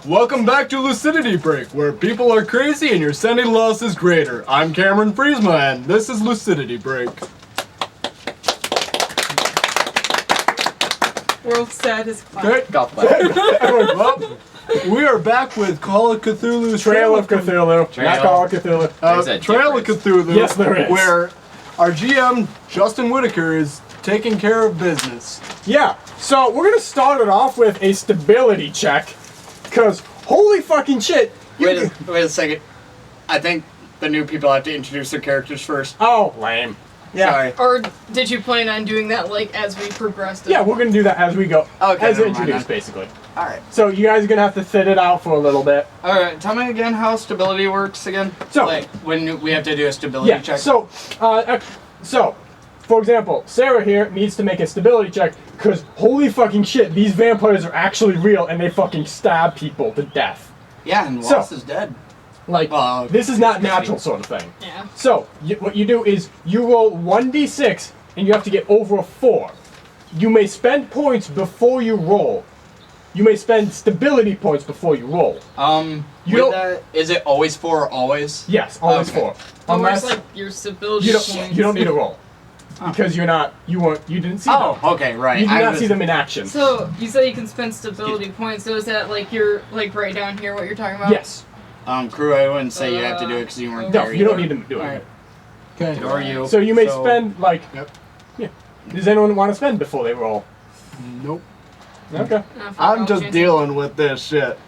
Welcome back to Lucidity Break, where people are crazy and your sanity loss is greater. I'm Cameron Friesma, and this is Lucidity Break. World's saddest clap. Okay. Well, we are back with Call of Cthulhu's Trail of Cthulhu. Not Call of Cthulhu. Trail of Cthulhu. Yes, there is. Where our GM, Justin Whitaker, is taking care of business. Yeah, so we're going to start it off with a stability check. Because, holy fucking shit. Wait a second. I think the new people have to introduce their characters first. Oh, lame. Yeah. Sorry. Or did you plan on doing that like as we progressed? Yeah, we're going to do that as we go. Okay, as never mind introduced, then. basically. Alright. So you guys are going to have to sit it out for a little bit. Alright, tell me again how stability works again. So, like, when we have to do a stability check. So, for example, Sarah here needs to make a stability check because holy fucking shit, these vampires are actually real and they fucking stab people to death. Yeah, and Wallace is dead. Like, this is not natural sort of thing. Yeah. So, what you do is you roll 1d6 and you have to get over a 4. You may spend points before you roll. You may spend stability points before you roll. Is it always 4 or always? Yes, always 4. Unless like your stability points. You don't need to roll. Because you didn't see them. Oh, okay, right. You did not see them in action. So you said you can spend stability points. So is that like you're like right down here what you're talking about? Yes. Crew, I wouldn't say you have to do it because you weren't No, there. you don't need to do it. Alright. Okay. Or you. So you may spend like. Yep. Yeah. Does anyone want to spend before they roll? Nope. Okay. I'm just dealing with this shit.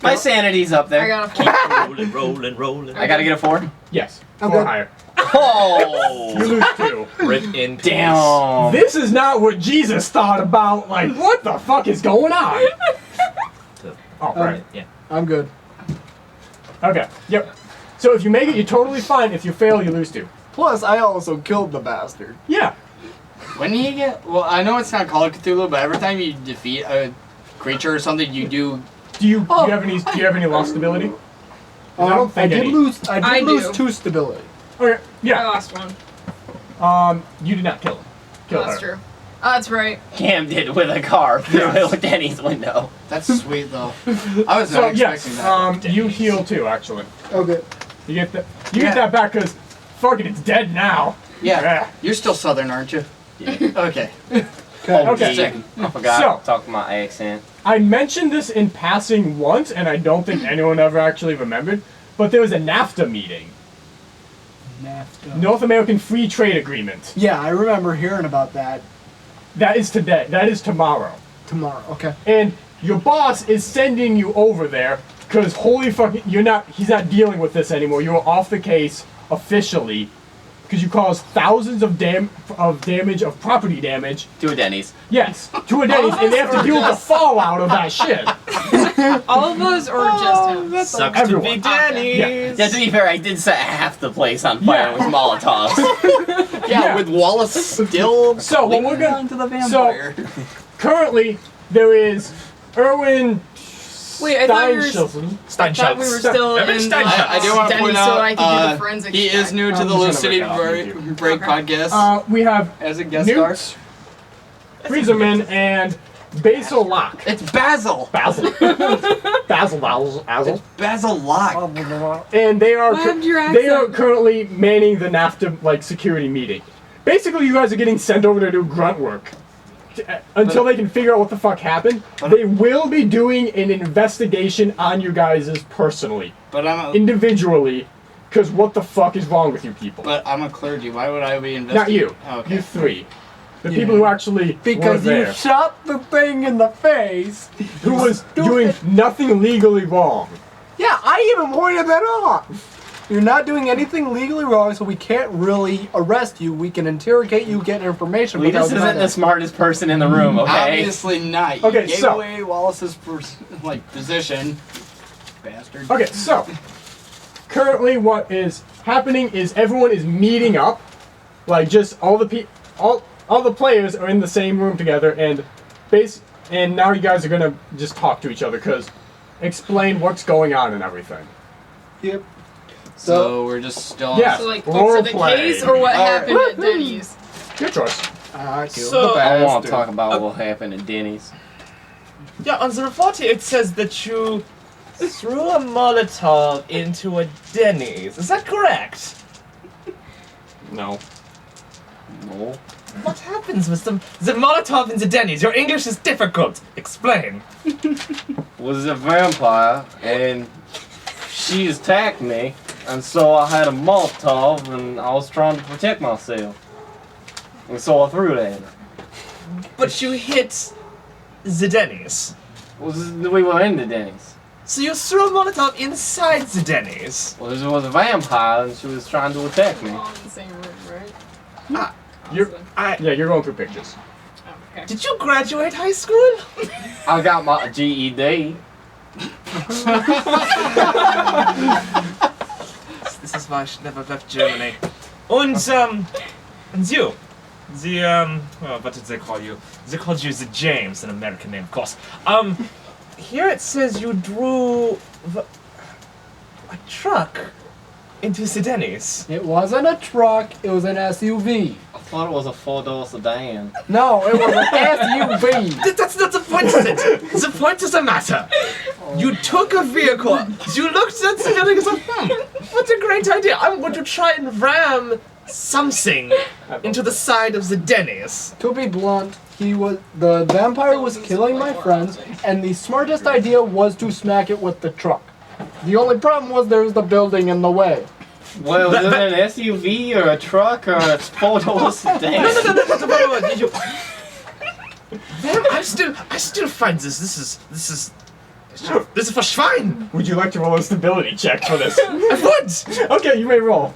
My sanity's up I there. got a 4. rolling. I gotta get a 4? Yes. Okay. 4 higher. Oh! You lose 2. Rip in Damn. This is not what Jesus thought about. Like, what the fuck is going on? Oh, right. Yeah. I'm good. Okay. Yep. So if you make it, you're totally fine. If you fail, you lose 2. Plus, I also killed the bastard. Yeah. When you get... Well, I know it's not Call of Cthulhu, but every time you defeat a creature or something, you do... Do you have any lost ability? I don't think I did any. lose. I I did lose do. 2 stability. Okay. I Yeah. lost 1. You did not kill him. Kill That's her. true. That's right. Cam did with a car through with Denny's window. That's sweet, though. I was So not yes, expecting that. you heal 2 actually. Okay. You get that back because fuck it, it's dead now. Yeah. You're still Southern, aren't you? Yeah. Okay. Okay. Second. I forgot So- to talk my accent. I mentioned this in passing once, and I don't think anyone ever actually remembered, but there was a NAFTA meeting. NAFTA. North American Free Trade Agreement. Yeah, I remember hearing about that That is today. That is tomorrow. tomorrow. Okay. And your boss is sending you over there because holy fucking, he's not dealing with this anymore. You're off the case officially because you caused thousands of property damage. To a Denny's. Yes, to a Denny's, and they have to deal with the fallout of that shit. All of us or just him? Sucks everyone. to be Denny's. Yeah, to be fair, I did set half the place on fire Yeah. with Molotovs. Yeah, with Wallace still So what we're clinging gonna on to the vampire. currently there is Erwin. Wait, I thought we were. Steinschutz. I thought we were still in I do want to Denny, point so out, I can do the forensic he check. is new to I'm the just gonna Lucidity look it up. Break Okay. podcast We have as a guest star. Newt, Frieserman, and Basil Locke. It's Basil. Basil. Basil. Basil Locke. And they are What happened to your they are accent? currently manning the NAFTA security meeting. Basically, you guys are getting sent over to do grunt work until they can figure out what the fuck happened. They will be doing an investigation on you guys personally, But individually, because what the fuck is wrong with you people? I'm a clergy. Why would I be Not investigating? you. Okay. You 3. The people who actually Because were you there, shot the thing in the face. who was doing nothing legally wrong. Yeah, I even pointed that out. You're not doing anything legally wrong, so we can't really arrest you. We can interrogate you, get information. Cletus isn't the smartest person in the room, okay? Obviously not. You Okay, gave so- away Wallace's position. Bastard. Okay, so currently what is happening is everyone is meeting up, like just all the players are in the same room together, and now you guys are gonna just talk to each other because explain what's going on and everything. Yep. So we're just still Yeah. So like Role for the play. case or what happened at Denny's? Your choice. I killed So- the I bastard. want to talk about what happened at Denny's. Yeah, on the report here it says that you threw a Molotov into a Denny's. Is that correct? No. No. What happens with the Molotov in the Denny's? Your English is difficult. Explain. Was a vampire, and she attacked me, and so I had a Molotov, and I was trying to protect myself. And so I threw it at her. But you hit the Denny's. We were in the Denny's. So you threw a Molotov inside the Denny's. Well, there was a vampire, and she was trying to attack me. All in the same room, right? Yeah, you're going through pictures. Oh, okay. Did you graduate high school? I got my GED. This is why I should never have left Germany. And you, what did they call you? They called you the James, an American name, of course. Here it says you drew a truck into the Denny's. It wasn't a truck, it was an SUV. I thought it was a 4-door sedan. No, it was an SUV. That's not the point of it. The point is the matter. You took a vehicle. You looked at the building and said, what a great idea. I'm going to try and ram something into the side of the Denny's. To be blunt, the vampire was killing my friends, and the smartest idea was to smack it with the truck. The only problem was there was the building in the way. Well, was it an SUV or a truck or a 4-door sedan? No. I still find this is for Schwein. Would you like to roll a stability check for this? I would. Okay, you may roll.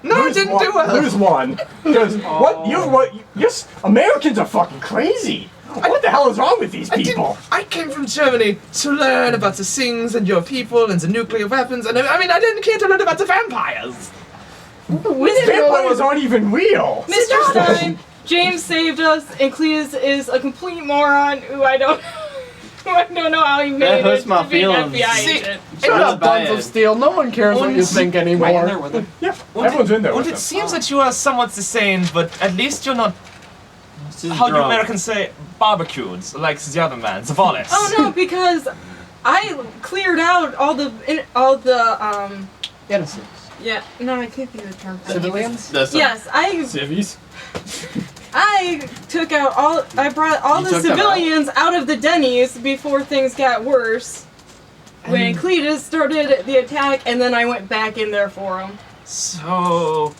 No, I didn't do well. Lose one. Because yes, Americans are fucking crazy. What the hell is wrong with these people? I came from Germany to learn about the things and your people and the nuclear weapons, and I didn't care to learn about the vampires. Vampires aren't even real. Mr. Stein, James saved us, and Cletus is a complete moron who I don't know how he made That hurts it my to be an feelings. FBI See, agent. It's not buns of steel. No one cares what you think anymore. Yeah, everyone's in there Well, with it them. seems that you are somewhat the same, but at least you're not, She's how do drunk. Americans say, barbecued, like the other man, the Wallace. Oh no, because I cleared out all the Innocents. yeah, no, I can't think of the term. Civilians? Yes, Civvies? I took out I brought all You the took them civilians out of the Denny's before things got worse. When Cletus started the attack, and then I went back in there for him. So,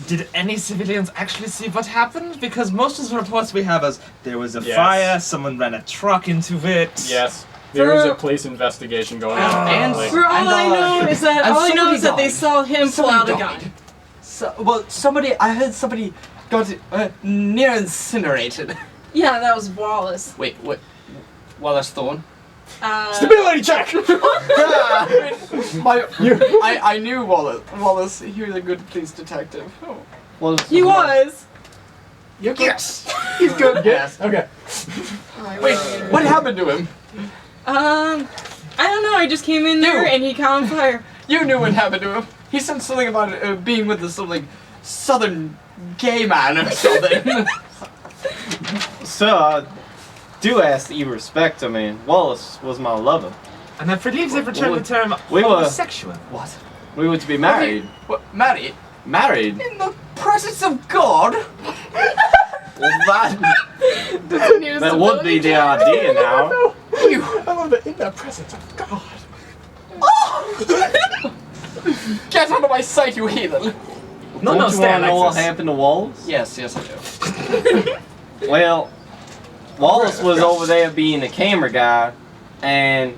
did any civilians actually see what happened? Because most of the reports we have is there was a Yes. fire, someone ran a truck into it. Yes. There is a police investigation going on. And- For all I know is that and all I know somebody is that they died. saw him pull out a gun. I heard somebody got near incinerated. Yeah, that was Wallace. Wait, what? Wallace Thorne? Stability check! I knew Wallace. He was a good police detective. Oh. Well, He was. Yes! He's good. Yes. Okay. Wait, what happened to him? I don't know. I just came in there You. and he caught on fire. You knew what happened to him. He said something about being with some like southern gay man or something. So, I do ask that you respect him, man. Wallace was my lover. And I believe they've returned the term we were- homosexual. What? We were to be married. What? Married? Married? In the presence of God? Well, Doesn't need a that would be the stability idea now. You. I love that in the presence of God. Get out of my sight, you heathen! No, Don't you stay want to know what Alexis. happened to Wallace? Yes, I do. Well, Wallace was over there being a camera guy, and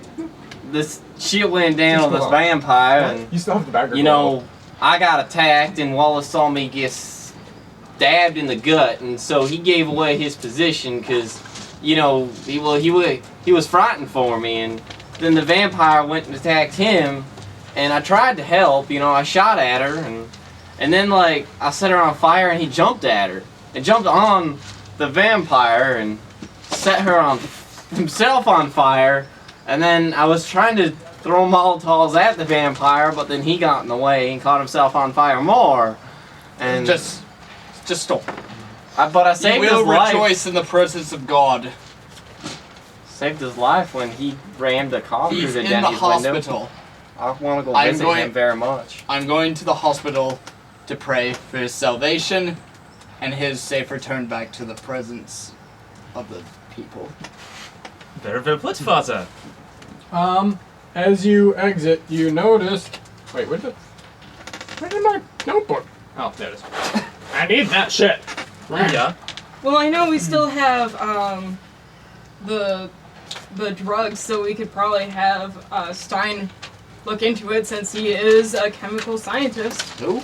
this shit went down on this vampire, and You still have the background. you know, I got attacked, and Wallace saw me get stabbed in the gut, and so he gave away his position because, you know, he was frightened for me, and then the vampire went and attacked him, and I tried to help, you know, I shot at her, and then like I set her on fire, and he jumped at her, and jumped on the vampire, and set her on himself on fire, and then I was trying to throw Molotovs at the vampire, but then he got in the way and caught himself on fire more, and Just stop. but I You saved will his life. rejoice in the presence of God. Saved his life when he rammed a car through He's the in the Denny's window. hospital. I want to go I'm visit going- him very much. I'm going to the hospital to pray for his salvation and his safe return back to the presence of the people. Very well put, Father. As you exit, you notice. Wait, where did my notebook? Oh, there it is. I need that shit. Yeah. Well, I know we still have the drugs, so we could probably have Stein look into it since he is a chemical scientist. Who?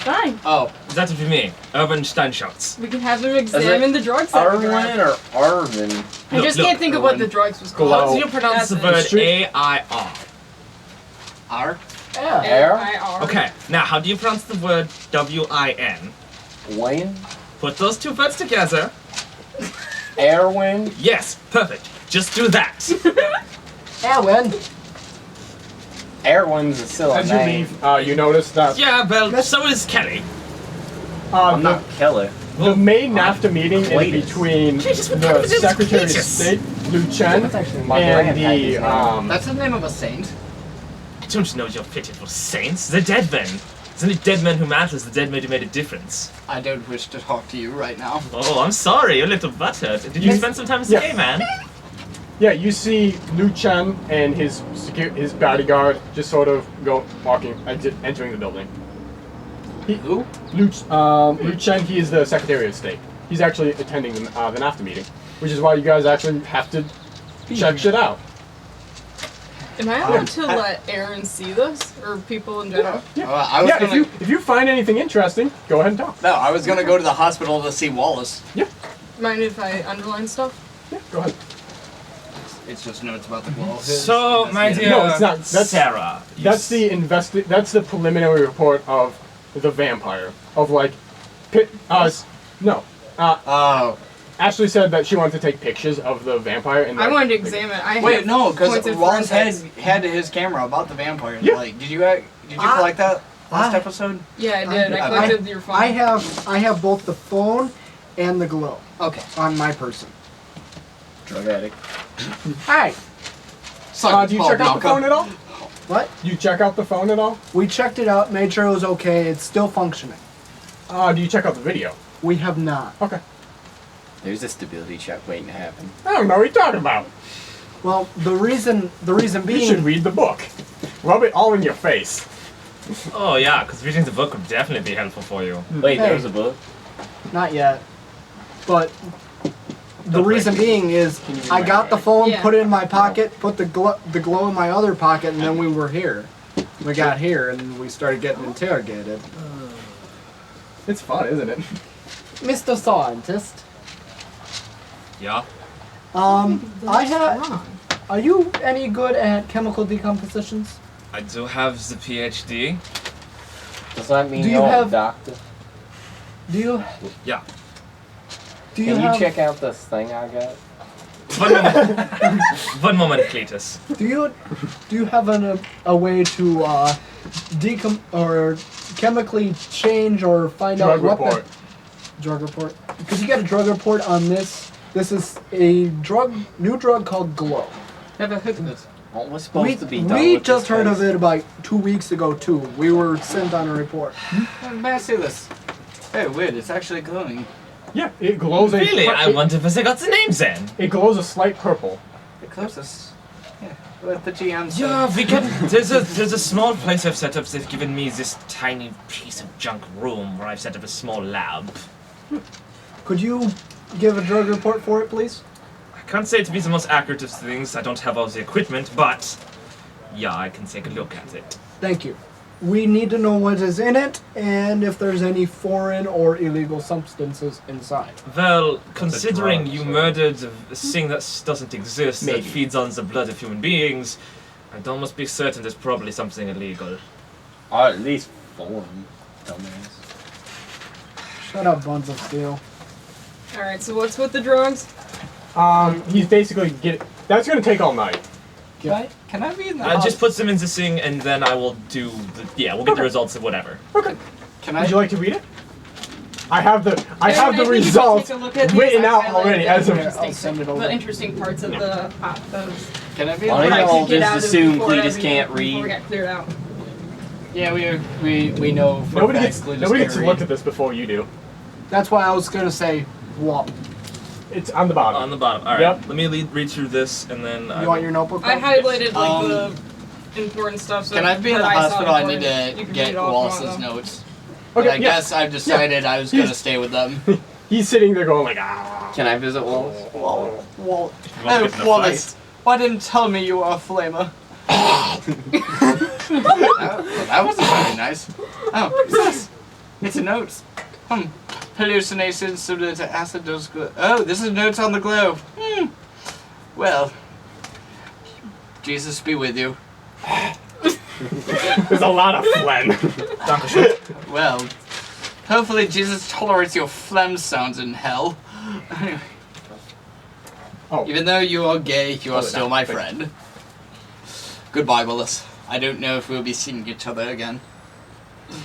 Stein. Oh, That would be me, Urban Steinschutz. We can have him examine the drugs that we Arwen got. or Arvin? I just Look, can't think of what Erwin. the drugs was Glow. How called. do you pronounce the That's word Street- A-I-R? R? Yeah. Air? A-I-R. Okay, now how do you pronounce the word W-I-N? Wayne? Put those two words together. Erwin? Yes, perfect. Just do that. Alan. Erwin's still a As you name. leave, you notice that Yeah, well, so is Kelly. I'm the, not Keller. the main NAFTA meeting is Cletus. between Jesus, what the happened to this Secretary of Cletus? State, Liu Chen, That's actually my and grandpa's the name. That's the name of a saint. I don't know your pitiful saints. They're dead men. It's only dead men who matters, the dead men who made a difference. I don't wish to talk to you right now. Oh, I'm sorry, you're a little buttered. Did you Yes. spend some time as Yeah. a gay man? Yeah, you see Liu Chen and his bodyguard just sort of entering the building. Who? Liu Chen, he is the Secretary of State. He's actually attending the NAFTA meeting, which is why you guys actually have to check shit out. Am I allowed to let Aaron see this? Or people in general? I was Yeah, gonna. if you find anything interesting, go ahead and talk. No, I was gonna go to the hospital to see Wallace. Mind if I underline stuff? Yeah, go ahead. It's just notes about the glow. So, my dear No, it's not. That's- Sarah. you That's that's the preliminary report of the vampire. Of like, no. Oh. Ashley said that she wanted to take pictures of the vampire and I like, wanted to examine. I Wait, have no, points because of Wallace forensics. had his camera about the vampire. Yeah. Like, did you collect that last episode? Yeah, I did. I I- collected your phone. I have both the phone and the glow Okay. on my person. Drug addict. Hi. do you check out the phone at all? What? Do you check out the phone at all? We checked it out, made sure it was okay. It's still functioning. Do you check out the video? We have not. Okay. There's a stability check waiting to happen. I don't know what you're talking about. Well, the reason You should being, read the book. Rub it all in your face. Oh yeah, because reading the book would definitely be helpful for you. Wait, Hey. there's a book? not yet, but the reason being is Can you read I my got the handwriting? phone, Yeah. put it in my pocket, put the glow in my other pocket, and then we were here. We got here and we started getting interrogated. It's fun, isn't it? Mr. Scientist, Yeah? I have. Are you any good at chemical decompositions? I do have the PhD. Does that mean Do you you're a have- doctor? Do you? Yeah. Do you Can you have? check out this thing I got? One moment. One moment, Cletus. Do you have a way to or chemically change or find Drug out what report. drug report? Because you got a drug report on this. This is a new drug called Glow. Never heard of this. Aren't we supposed to be done We with just this heard of case? it about 2 weeks ago too. We were sent on a report. May I see this? Hey, weird. It's actually glowing. Yeah, it glows a Really? I wonder if I got the names then. It glows a slight purple. The closest. Yeah. What the GM said. Yeah, we can. There's a small place I've set up. They've given me this tiny piece of junk room where I've set up a small lab. Could you give a drug report for it, please? I can't say it to be the most accurate of things. I don't have all the equipment, but yeah, I can take a look at it. Thank you. We need to know what is in it and if there's any foreign or illegal substances inside. Well, considering drug, you so- murdered a thing that doesn't exist, Maybe. that feeds on the blood of human beings, I'd almost be certain there's probably something illegal. Or at least foreign, dumbass. Shut up, Buns of Steel. Alright, so what's with the drugs? He's basically that's gonna take all night. Can I be in the I just put them in the thing, and then I will do the. Yeah, we'll get the results of whatever. Okay. Can I? Would you like to read it? I have the I think you should results take a look at these. written I out highlighted already the as of. interesting I'll send it stuff. over. The interesting parts of the Can I be? Why what don't I y'all could get just out of assume before Cletus everything- can't Before we read? got cleared out. Yeah, we know. For Nobody facts gets Cletus nobody can't gets to read. look at this before you do. That's why I was gonna say, what? It's on the bottom. On the bottom. All right. Yep. Let me read through this, and then You want your notebook? I up? highlighted like the important stuff. So Can I be in that the I saw hospital? I need important. You to can get read all if you Wallace's want, though. notes. Okay, But I yeah. guess I've decided I was gonna He's- stay with them. He's sitting there going like, ah. Can I visit Wallace? You want to get in Oh, a Wallace, why didn't you tell me you were a flamer? that wasn't very nice. Oh, what's this? It's a note. Hallucinations similar to acid dose glow. Oh, this is notes on the globe. Well, Jesus be with you. There's a lot of phlegm. Dankeschön. Well, hopefully Jesus tolerates your phlegm sounds in hell. Anyway, Oh. even though you are gay, you are Oh, still no, my thank friend. Goodbye, Willis. I don't know if we'll be seeing each other again.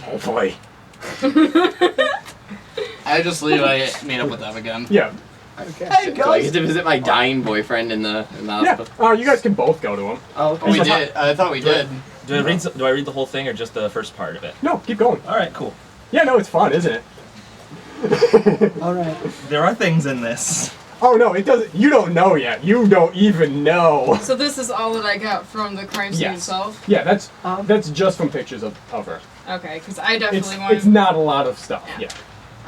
Hopefully. I just leave. I meet up with them again. Yeah. Okay. Hey Do I get guys. to visit my dying boyfriend in the Yeah. hospital? You guys can both go to him. Oh, Oh, we did. I thought we did. Do I read the whole thing or just the first part of it? No, keep going. All right, cool. Yeah, no, it's fun, isn't it? All right. There are things in this. Oh no, it doesn't. You don't know yet. You don't even know. So this is all that I got from the crime scene Yes. itself. Yeah, that's just from pictures of her. Okay, because I definitely want. It's not a lot of stuff. Yeah.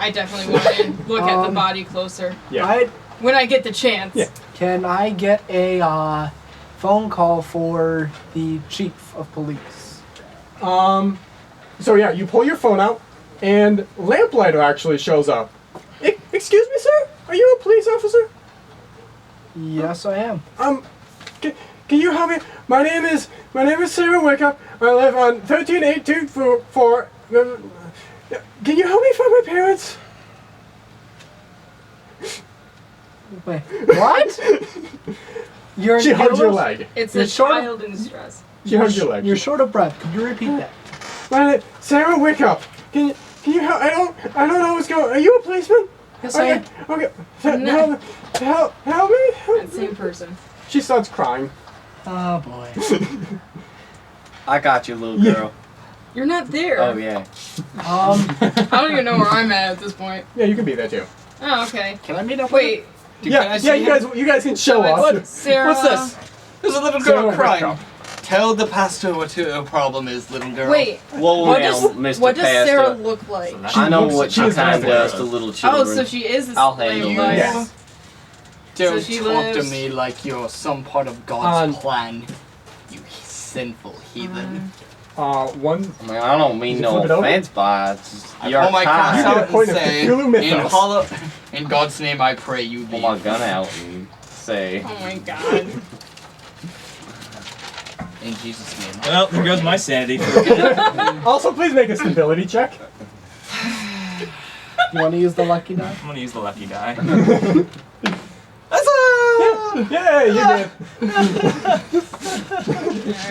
I definitely want to look at the body closer Yeah. Right? when I get the chance. Yeah. Can I get a phone call for the chief of police? So yeah, you pull your phone out, and Lamplighter actually shows up. Excuse me, sir. Are you a police officer? Yes, I am. Can you help me? My name is Sarah Wickup. I live on 13824. Can you help me find my parents? Wait, what? You're She hugged your you're- leg. It's You're a short of- child in distress. She hugged your leg. You're short of breath. Could you repeat that? My name, Sarah Wickup. Can you help? I don't know what's going. Are you a policeman? Yes, I am. Okay. No. Help me. That same person. She starts crying. Oh boy. I got you, little girl. You're not there. Oh yeah. I don't even know where I'm at this point. Yeah, you can be there too. Oh, okay. Can I meet up? Wait. Can I Yeah, see yeah. him? You guys can show So up. it's Sarah. What's this? There's a little Sarah girl crying. Wickup. Tell the pastor what her problem is, little girl. Wait. Whoa What now, does Mr. what does Pastor. Sarah look like? So I know looks- what she she is kind nice. does to little Oh, children. so she is a I'll handle slave it. life. Yes. Don't So she talk to lives- me like you're some part of God's On- plan, you sinful heathen. One. I mean, I don't mean Did you no flip it over? offense, but it's just I your pull my cross You kind. get a out point and of say, Cthulhu mythos. in God's name I pray you Pull leave. my gun out and say, Oh my god. In Jesus' name. Well, there goes my sanity. Also, please make a stability check. You want to use the lucky die? I'm gonna use the lucky die. Yeah, you did.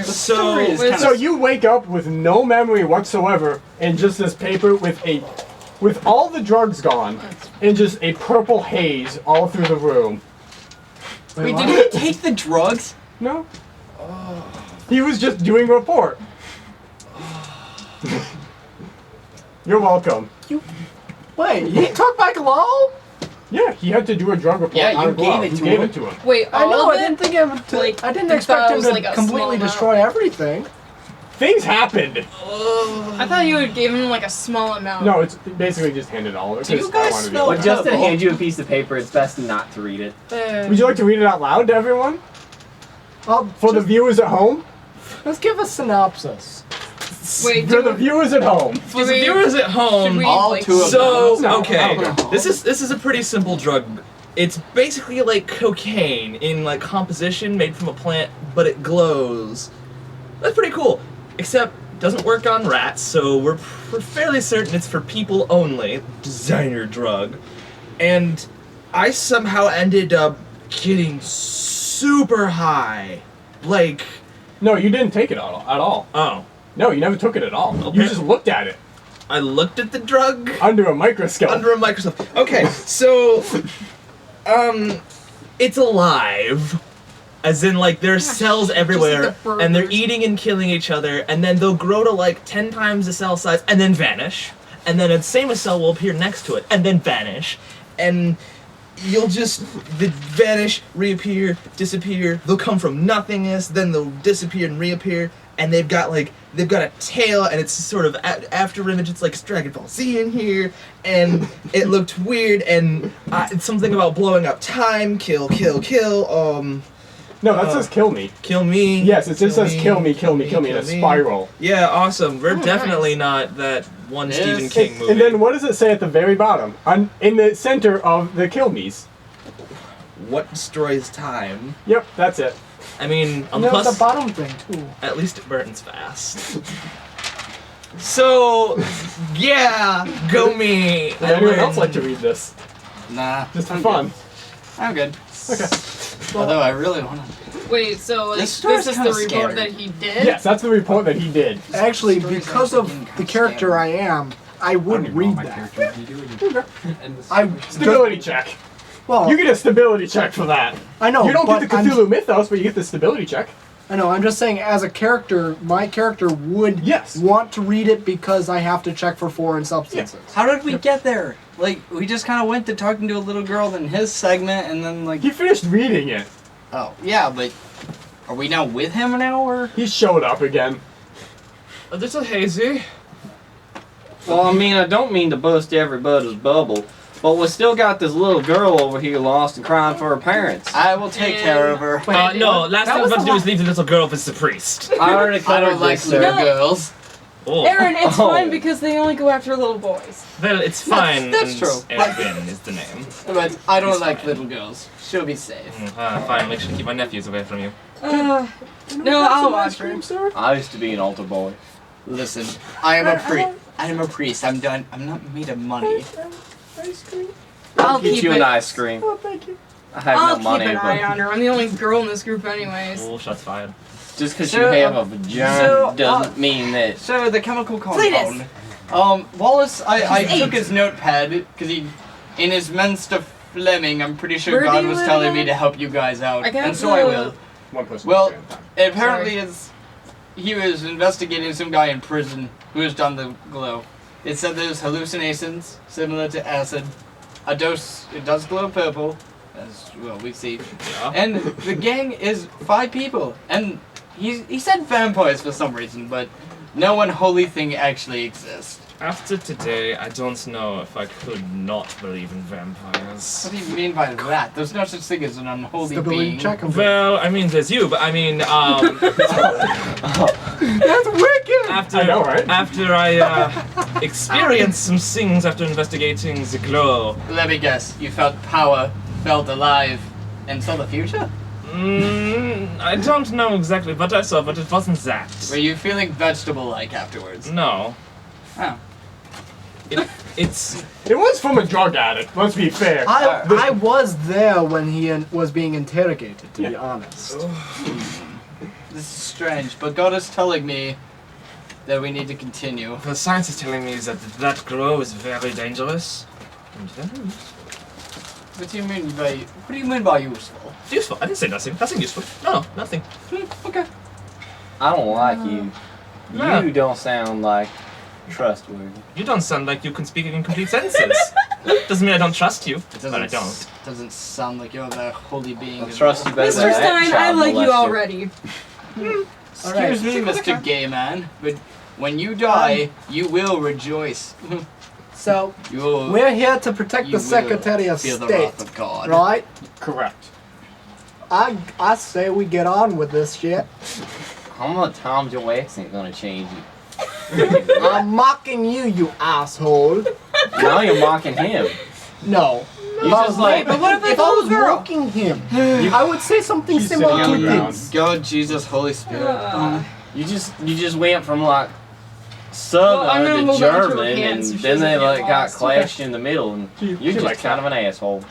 So, is Wait, kinda So you wake up with no memory whatsoever, and just this paper with all the drugs gone, and just a purple haze all through the room. Wait, what? did he take the drugs? No. He was just doing a report. You're welcome. Wait, he took my glove? Yeah, he had to do a drug report. Yeah, on you a glove. gave it You to gave him. it to him. Wait, I all know. of I didn't it? think of it. Like, I didn't you expect thought it him was to like a completely small amount? destroy everything. Things happened. I thought you would give him like a small amount. No, it's basically just handed all of it. Do you 'cause I guys wanted to smell do when it. Justin hands you a piece of paper, it's best not to read it. Would you like to read it out loud to everyone? Well, For the viewers at home? let's give a synopsis. Wait, For do, the viewers at home. for the we- viewers at home, should we all like two of so No, okay, no. this is a pretty simple drug. It's basically like cocaine in like composition, made from a plant, but it glows. That's pretty cool. Except doesn't work on rats, so we're fairly certain it's for people only. Designer drug, and I somehow ended up getting super high, like No, you didn't take it at all. oh. No, you never took it at all. You Okay. just looked at it. I looked at the drug Under a microscope. under a microscope. Okay, so it's alive. As in, like, there's cells everywhere, like the and they're burgers. eating and killing each other, and then they'll grow to like 10 times the cell size, and then vanish. And then a same cell will appear next to it, and then vanish. And you'll just vanish, reappear, disappear. They'll come from nothingness, then they'll disappear and reappear. And they've got a tail, and it's sort of after image. It's like Dragon Ball Z in here, and it looked weird. And it's something about blowing up time, kill. No, that says kill me. Kill me. Yes, it just says kill me in a spiral. Yeah, awesome. We're Oh, definitely nice. not that one Yes. Stephen King movie. And then what does it say at the very bottom? In the center of the kill me's. What destroys time? Yep, that's it. I mean, And there's plus, the bottom thing too. at least it burns fast. So, yeah, go me. Would anyone else like to read this? Nah. Just for I'm fun. good. I'm good. Okay. Although I really want to. Wait, so like, This this story's is the kinda report scary. that he did? Yes, that's the report that he did. Actually, Story's because actually of kinda the character scary. I am, I would read that. I Stability check. well, You get a stability check for that. I know. You don't get the but Cthulhu mythos, but you get the stability check. I know. I'm just saying, as a character, my character would Yes. want to read it because I have to check for foreign substances. How did we get there? Like, we just kind of went to talking to a little girl in his segment, and then like. He finished reading it. Oh, yeah, but. Are we now with him now, or? He showed up again. A little hazy. Well, I mean, I don't mean to bust everybody's bubble, but we still got this little girl over here lost and crying for her parents. I will take care of her. Wait, No, last that thing I was was about to the do is leave the little girl with the priest. I already I covered don't like this, little sir. No. girls. Oh. Aaron, it's Oh. fine because they only go after little boys. Well, it's fine. that's and true. Erwin is the name. But I don't He's like fine. little girls. She'll be safe. Fine, make sure to keep my nephews away from you. No, I'll watch her. Sir? I used to be an altar boy. Listen, I am a priest. I am a priest. I'm done. I'm not made of money. Ice cream. I'll Get keep you it. an ice cream. Oh, thank you. I have I'll no keep money, an eye but on her. I'm the only girl in this group, anyways. Oh, shots fired. just because So, you have a vagina so, doesn't mean that. So the chemical Cletus. compound. Wallace, I She's took 8. his notepad because he, in his Mensta Fleming, I'm pretty sure Where do God you was live telling me again? to help you guys out, I got and so I the- will. One person. Well, at a time. apparently he was investigating some guy in prison who has done the glow. It said there's hallucinations similar to acid. A dose, it does glow purple, as well we see. Yeah. And the gang is 5 people, and he said vampires for some reason, but no unholy thing actually exists. After today, I don't know if I could not believe in vampires. What do you mean by that? There's no such thing as an unholy Stability being. check. Well, I mean, there's you, but I mean, That's wicked. after I know, right? after I experienced some things after investigating the glow, Let me guess, you felt power, felt alive, and saw the future? I don't know exactly what I saw, but it wasn't that. Were you feeling vegetable-like afterwards? No, Oh. it's It was from a drug addict, let's be fair. I was there when he was being interrogated, to be Yeah. honest. This is strange, but God is telling me that we need to continue. the science is telling me that glow is very dangerous. And very What do you mean by useful? useful. I didn't say nothing. Nothing useful. No, nothing. Okay. I don't like you. Yeah. You don't sound like trustworthy. You don't sound like you can speak in complete sentences. Doesn't mean I don't trust you, It but I don't. Doesn't sound like you're the holy being. I trust you better Mr. than that Stein, I child like you molester. already. Excuse me, Mr. Gay Man, but when you die, you will rejoice. So, You will. we're here to protect you the will Secretary of feel the State, wrath of God. right? Correct. I say we get on with this shit. How much times your accent gonna change you? I'm mocking you, you asshole. Now you're mocking him. No. You just like But what if If it's a I little was girl? mocking him, I would say something She's similar sitting on to the ground. this. God, Jesus, Holy Spirit. you just went from like Southern Well, I'm gonna to hold on to her German, hand and so she then they doesn't like get got lost. clashed in the middle, and She you're just likes kind of an asshole.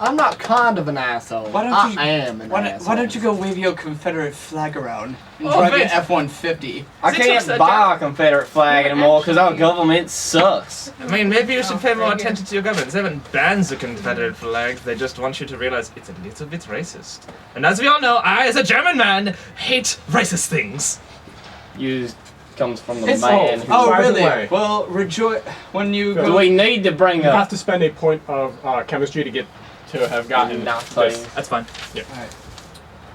I'm not kind of an asshole. Why don't you- I am an asshole. Why don't you go wave your Confederate flag around and Oh, drive your thanks. F-150? I Is it can't upside buy down? a Confederate flag anymore because our government sucks. I mean, maybe you should pay more thank you. attention to your government. They haven't banned the Confederate flag. They just want you to realize it's a little bit racist. And as we all know, I, as a German man, hate racist things. Used comes from the It's- man. Oh, Oh, by the really? way. Well, rejoice when you Do Do go. we need to bring You have up to spend a point of chemistry to get to have gotten nothing? this. That's fine.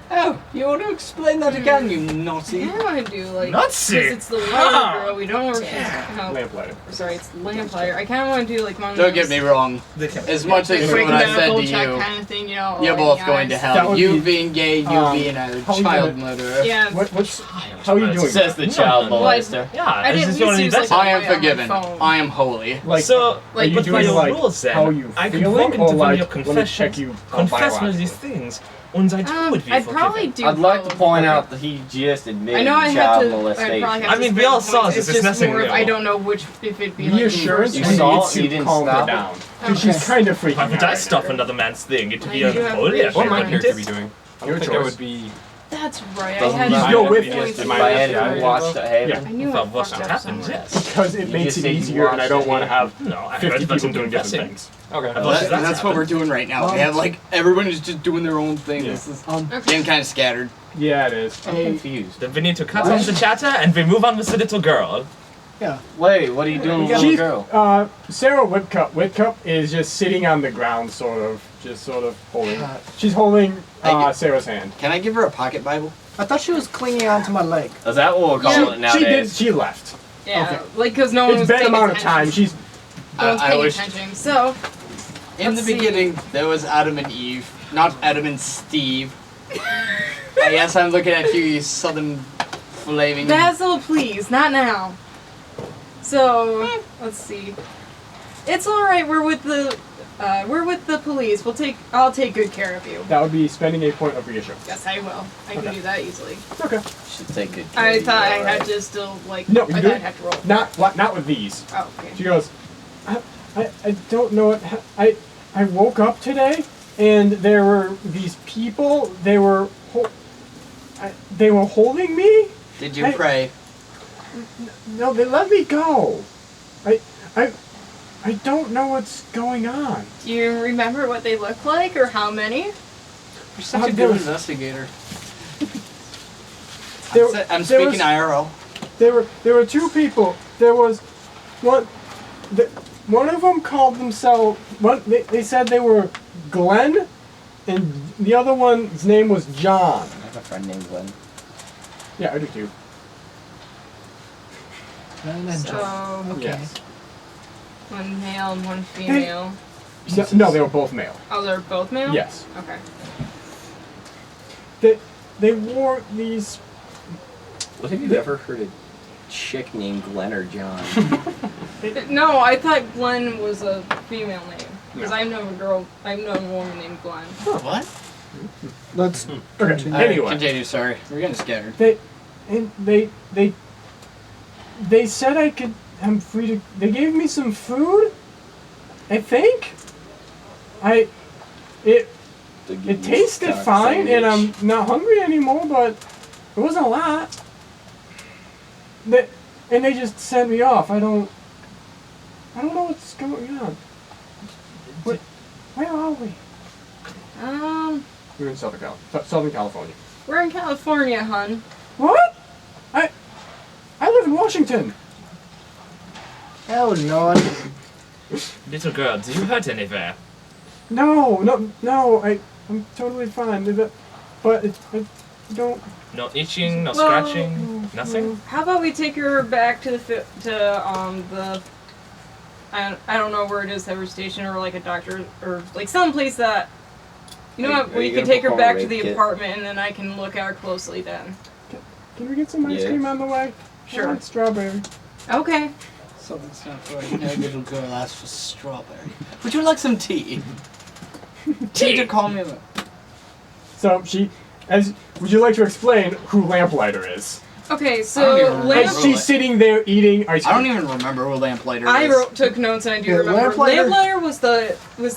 Oh, you want to explain that again, you naughty? Yeah, I want to do like Nazi! because it's the lighter Ah! girl. We don't know where she's. No, Lamplighter. sorry, it's the lamplighter. I kind of want to do like one of Don't those get me wrong. They can- As much as quick when I said medical to check you, kind of thing, you know. you're like, both yeah, going to it's- That hell. would You be- being gay, you being a how you child gonna- murderer. Yeah. How are you doing? Says the child No, molester. Yeah, I this didn't is your use like investment. I am on my forgiven. phone. I am holy. Like, So, are like, you but by doing your like rules then, how you I can feeling, walk into or one like of your let me confessions, check you confess me biologically? these things, and I too would be I'd forgiven. probably do. I'd like to both. point out that he just I admitted know I have child to. I'd molestation. probably have I to mean, we spend all saw points. this, It's it's just nothing more of I new. don't know which if it'd be like. Reassurance You we saw need it, you to didn't calm her stop it? down. Because she's kind of freaking Why would I out. stop another man's thing? It would be I do have unholy. I reassurance. What should my admit character it. be doing? I Your don't think that choice. would be. That's right. Doesn't I had matter. to Go with points it. for If Am I I that. had watched it happen. Yeah. I knew If I I watched fucked it up happen, somewhere. yes. Because it You makes just it said you easier, and I watched don't it. want to have No, I 50 heard people some doing different confessing. things. Okay. I watched that That's what happen. we're doing right now. We have like everyone is just doing their own thing. Yeah. This is Okay. getting kind of scattered. Yeah, it is. I'm Hey, confused. Then we need to cut off the chatter and we move on with the little girl. yeah. Wait, what are you doing with the She's, little girl? Sarah Whitcup. Whitcup is just sitting on the ground, sort of holding. Uh, She's holding I- Sarah's hand. Can I give her a pocket Bible? I thought she was clinging onto my leg. Is that what we're calling it She did. nowadays? She left. Yeah, Okay. like because no one It's was been paying amount of attention. time. She's No one's I paying wish- attention. So In the Let's see. beginning, there was Adam and Eve, not Adam and Steve. Yes, I'm looking at you, you southern flaming. Basil, please, not now. So let's see. It's all right. We're with the police. I'll take good care of you. that would be spending a point of reassurance. Yes, I will. I can Okay. do that easily. Okay. Should take good care I of you, thought I alright. had to still like. No, I you thought do- I'd have to roll. Not with these. Oh, okay. She goes, I don't know what. I woke up today, and there were these people. They were holding me. Did you I- pray? No, they let me go. I don't know what's going on. Do you remember what they look like or how many? You're such a there good was- investigator. There, I'm there speaking was- IRL. There were two people. There was one. One of them called themselves. They said they were Glenn, and the other one's name was John. I have a friend named Glenn. Yeah, I do too. So Okay. Yes. one male and one female. No, they were both male. Oh, they're both male. Yes. Okay. They wore these. What have you ever heard a chick named Glenn or John? No, I thought Glenn was a female name because No. I've known a woman named Glenn. What? Let's Okay. continue. Anyway. Continue, sorry. We're getting scattered. They said I could. I'm free to. They gave me some food. I think. It tasted fine, and I'm not hungry anymore. But it wasn't a lot. And they just sent me off. I don't know what's going on. Where are we? We're in Southern California. We're in California, hun. What? I live in Washington. Oh Lord. Little girl, do you hurt anywhere? No. I'm totally fine. But I don't. No itching, no Well, scratching, nothing? How about we take her back to the I don't know where it is that we're stationed, or like a doctor, or like some place that you know what, Are we you can gonna take her perform back a to the rape kit? apartment and then I can look at her closely then. Can we get some ice Yeah. cream on the way? Sure. I want strawberry. Okay. Something's not right. No little girl asked for strawberry. Would you like some tea? Tea to call me. So would you like to explain who Lamplighter is? Okay, I so don't even remember. And she's sitting there eating ice I cream. don't even remember what Lamplighter is. I took notes and I do Yeah, remember. Lamplighter- Lamplighter was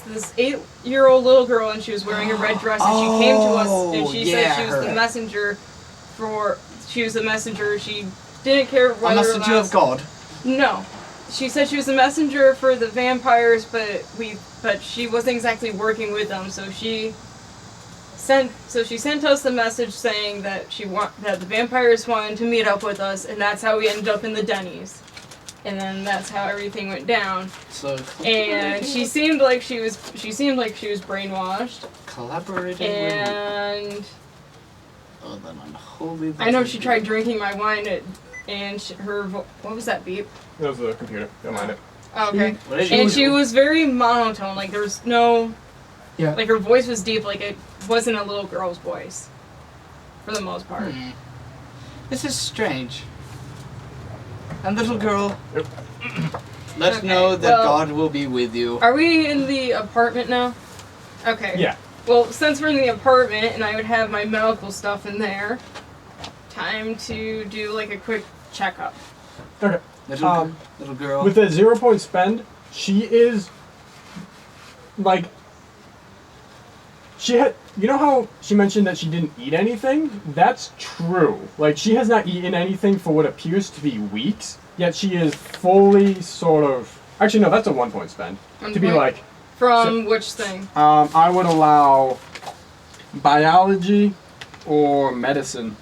this 8-year-old little girl and she was wearing a red dress and she came to us and she said she was her. the messenger for. She was the messenger. She didn't care A whether or messenger not. of God. No, she said she was the messenger for the vampires, but she wasn't exactly working with them. So she sent us the message saying that that the vampires wanted to meet up with us, and that's how we ended up in the Denny's. And then that's how everything went down. So And she seemed like she was brainwashed. collaborating And with that unholy. I know she tried drinking my wine, what was that beep? That was the computer. Don't mind it. Oh, okay. What did And you she was very monotone, like there was no, Yeah. like her voice was deep, like it wasn't a little girl's voice, for the most part. This is strange. And little girl, Yep. let's Okay, know that well- God will be with you. Are we in the apartment now? Okay. Yeah. Well, since we're in the apartment and I would have my medical stuff in there, time to do like a quick checkup. Okay. Little girl. With a 0-point spend, she is like she had. You know how she mentioned that she didn't eat anything? That's true. Like she has not eaten anything for what appears to be weeks. Yet she is fully sort of. Actually, no, that's a 1-point spend. One To be point? like, From which thing? I would allow biology or medicine.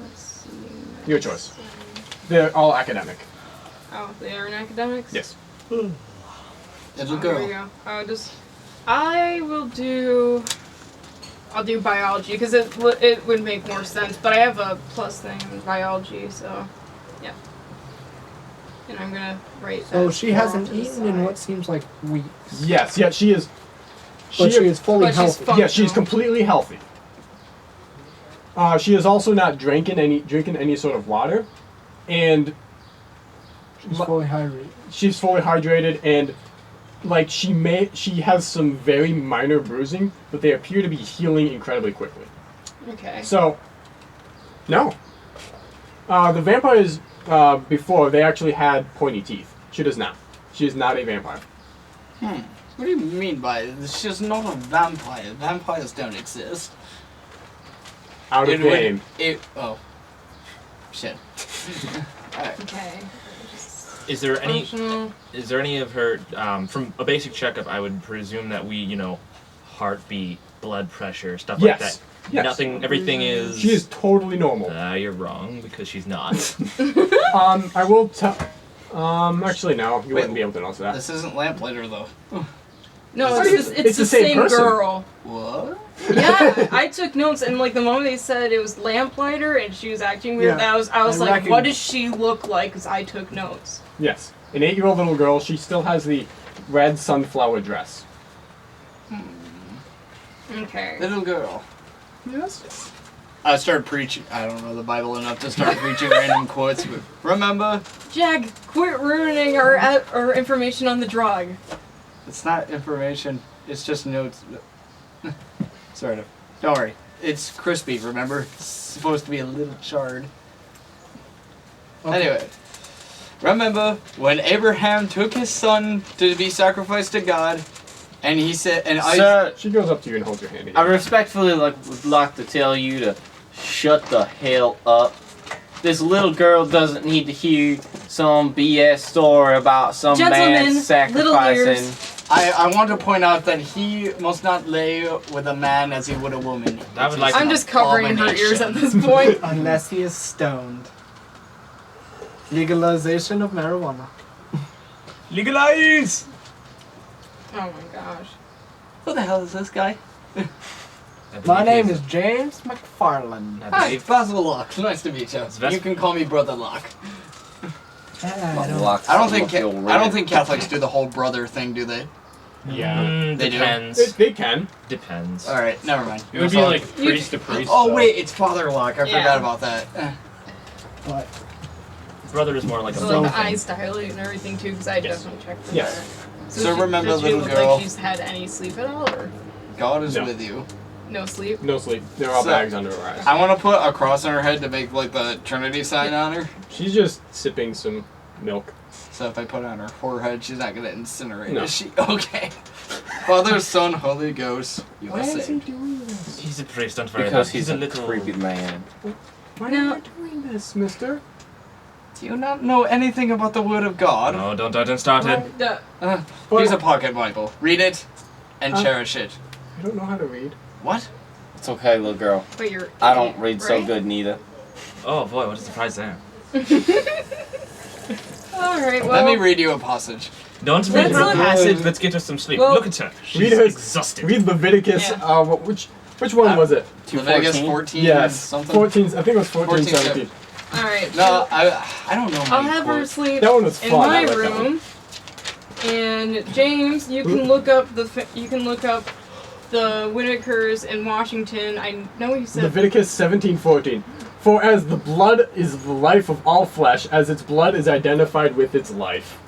Let's see. Your choice. They're all academic. Oh, they are in academics? Yes. Little Here we girl. go. I'll do biology because it would make more sense. But I have a plus thing in biology, so yeah. And I'm gonna write. So that she down hasn't to the eaten in side. what seems like weeks. Yes. Yeah. She is. But she is fully But she's healthy. fun- Yeah, she's functional. completely healthy. She is also not drinking any sort of water, and She's fully hydrated. she's fully hydrated. And like she has some very minor bruising, but they appear to be healing incredibly quickly. Okay. So, no. The vampires before they actually had pointy teeth. She does not. She is not a vampire. What do you mean by it? She's not a vampire. Vampires don't exist. Out of game. Oh. Shit. Alright. Okay. Is there any? Functional. Is there any of her? From a basic checkup, I would presume that heartbeat, blood pressure, stuff like Yes. that. Yes. Nothing. Everything is. She is totally normal. You're wrong because she's not. I will tell. Actually, no. You Wait, wouldn't be able to answer that. This isn't Lamplighter though. No, What do you- it's the same person. girl. What? Yeah, I took notes and like the moment they said it was Lamplighter and she was acting weird, Yeah, I was I like, reckon- what does she look like? Because I took notes. Yes. An 8-year-old little girl. She still has the red sunflower dress. Okay. Little girl. Yes. I started preaching. I don't know the Bible enough to start preaching random quotes. But remember, Jag, quit ruining our information on the drug. it's not information. It's just notes. Sort of. Don't worry. It's crispy. Remember, it's supposed to be a little charred. Okay. Anyway, remember when Abraham took his son to be sacrificed to God, and he said, and Sir, She goes up to you and holds your hand I again. respectfully would like to tell you to shut the hell up. This little girl doesn't need to hear some BS story about some Gentlemen, man little sacrificing. ears. I want to point out that he must not lay with a man as he would a woman. I would like- I'm just covering her ears at this Abomination. point. Unless he is stoned. Legalization of marijuana. Legalize. Oh my gosh. Who the hell is this guy? My name is James McFarland. Hi, Basil Locke. Nice to meet you. Vesper. You can call me Brother Locke. I I don't think Catholics do the whole brother thing, do they? Yeah. They do. Depends. They can. Depends. All right, never mind. It would be like priest to priest. Oh though. wait, it's Father Locke. I Yeah. forgot about that. What? Brother is more like a So brother like the thing. eyes dilate and everything too, because I Yes. definitely checked for Yes. that. So she- remember, does she little look girl. like she's had any sleep at all, or? God is No. with you. No sleep. No sleep. There are So- bags under her eyes. I want to put a cross on her head to make like the Trinity sign on her. She's just sipping some milk. So if I put it on her forehead, she's not gonna incinerate. No. Is she? Okay. Father, Son, Holy Ghost. Why is he USA. doing this? He's a priest, don't worry Because about it. he's a a little creepy man. Why No. are you doing this, mister? Do you not know anything about the Word of God? No, don't start it. Here's a pocket Bible. Read it and cherish it. I don't know how to read. What? It's okay, little girl. But you're. I don't read so right? good neither. Oh boy, what a surprise there. Alright, well. Let me read you a passage. Don't read Let's her look- passage, let's get her some sleep. Well- Look at her. She's Read her- exhausted. Read Leviticus. Yeah. Which one was it? Leviticus 2:14? 14. Yes. Something. 14. I think it was 14, 14, 17. Alright. No, I don't know. I'll my have her quote. sleep That one was in fun. my I like that one. room. And James, you can look up the Whitakers in Washington. I know you said Leviticus 17:14. For as the blood is the life of all flesh, as its blood is identified with its life.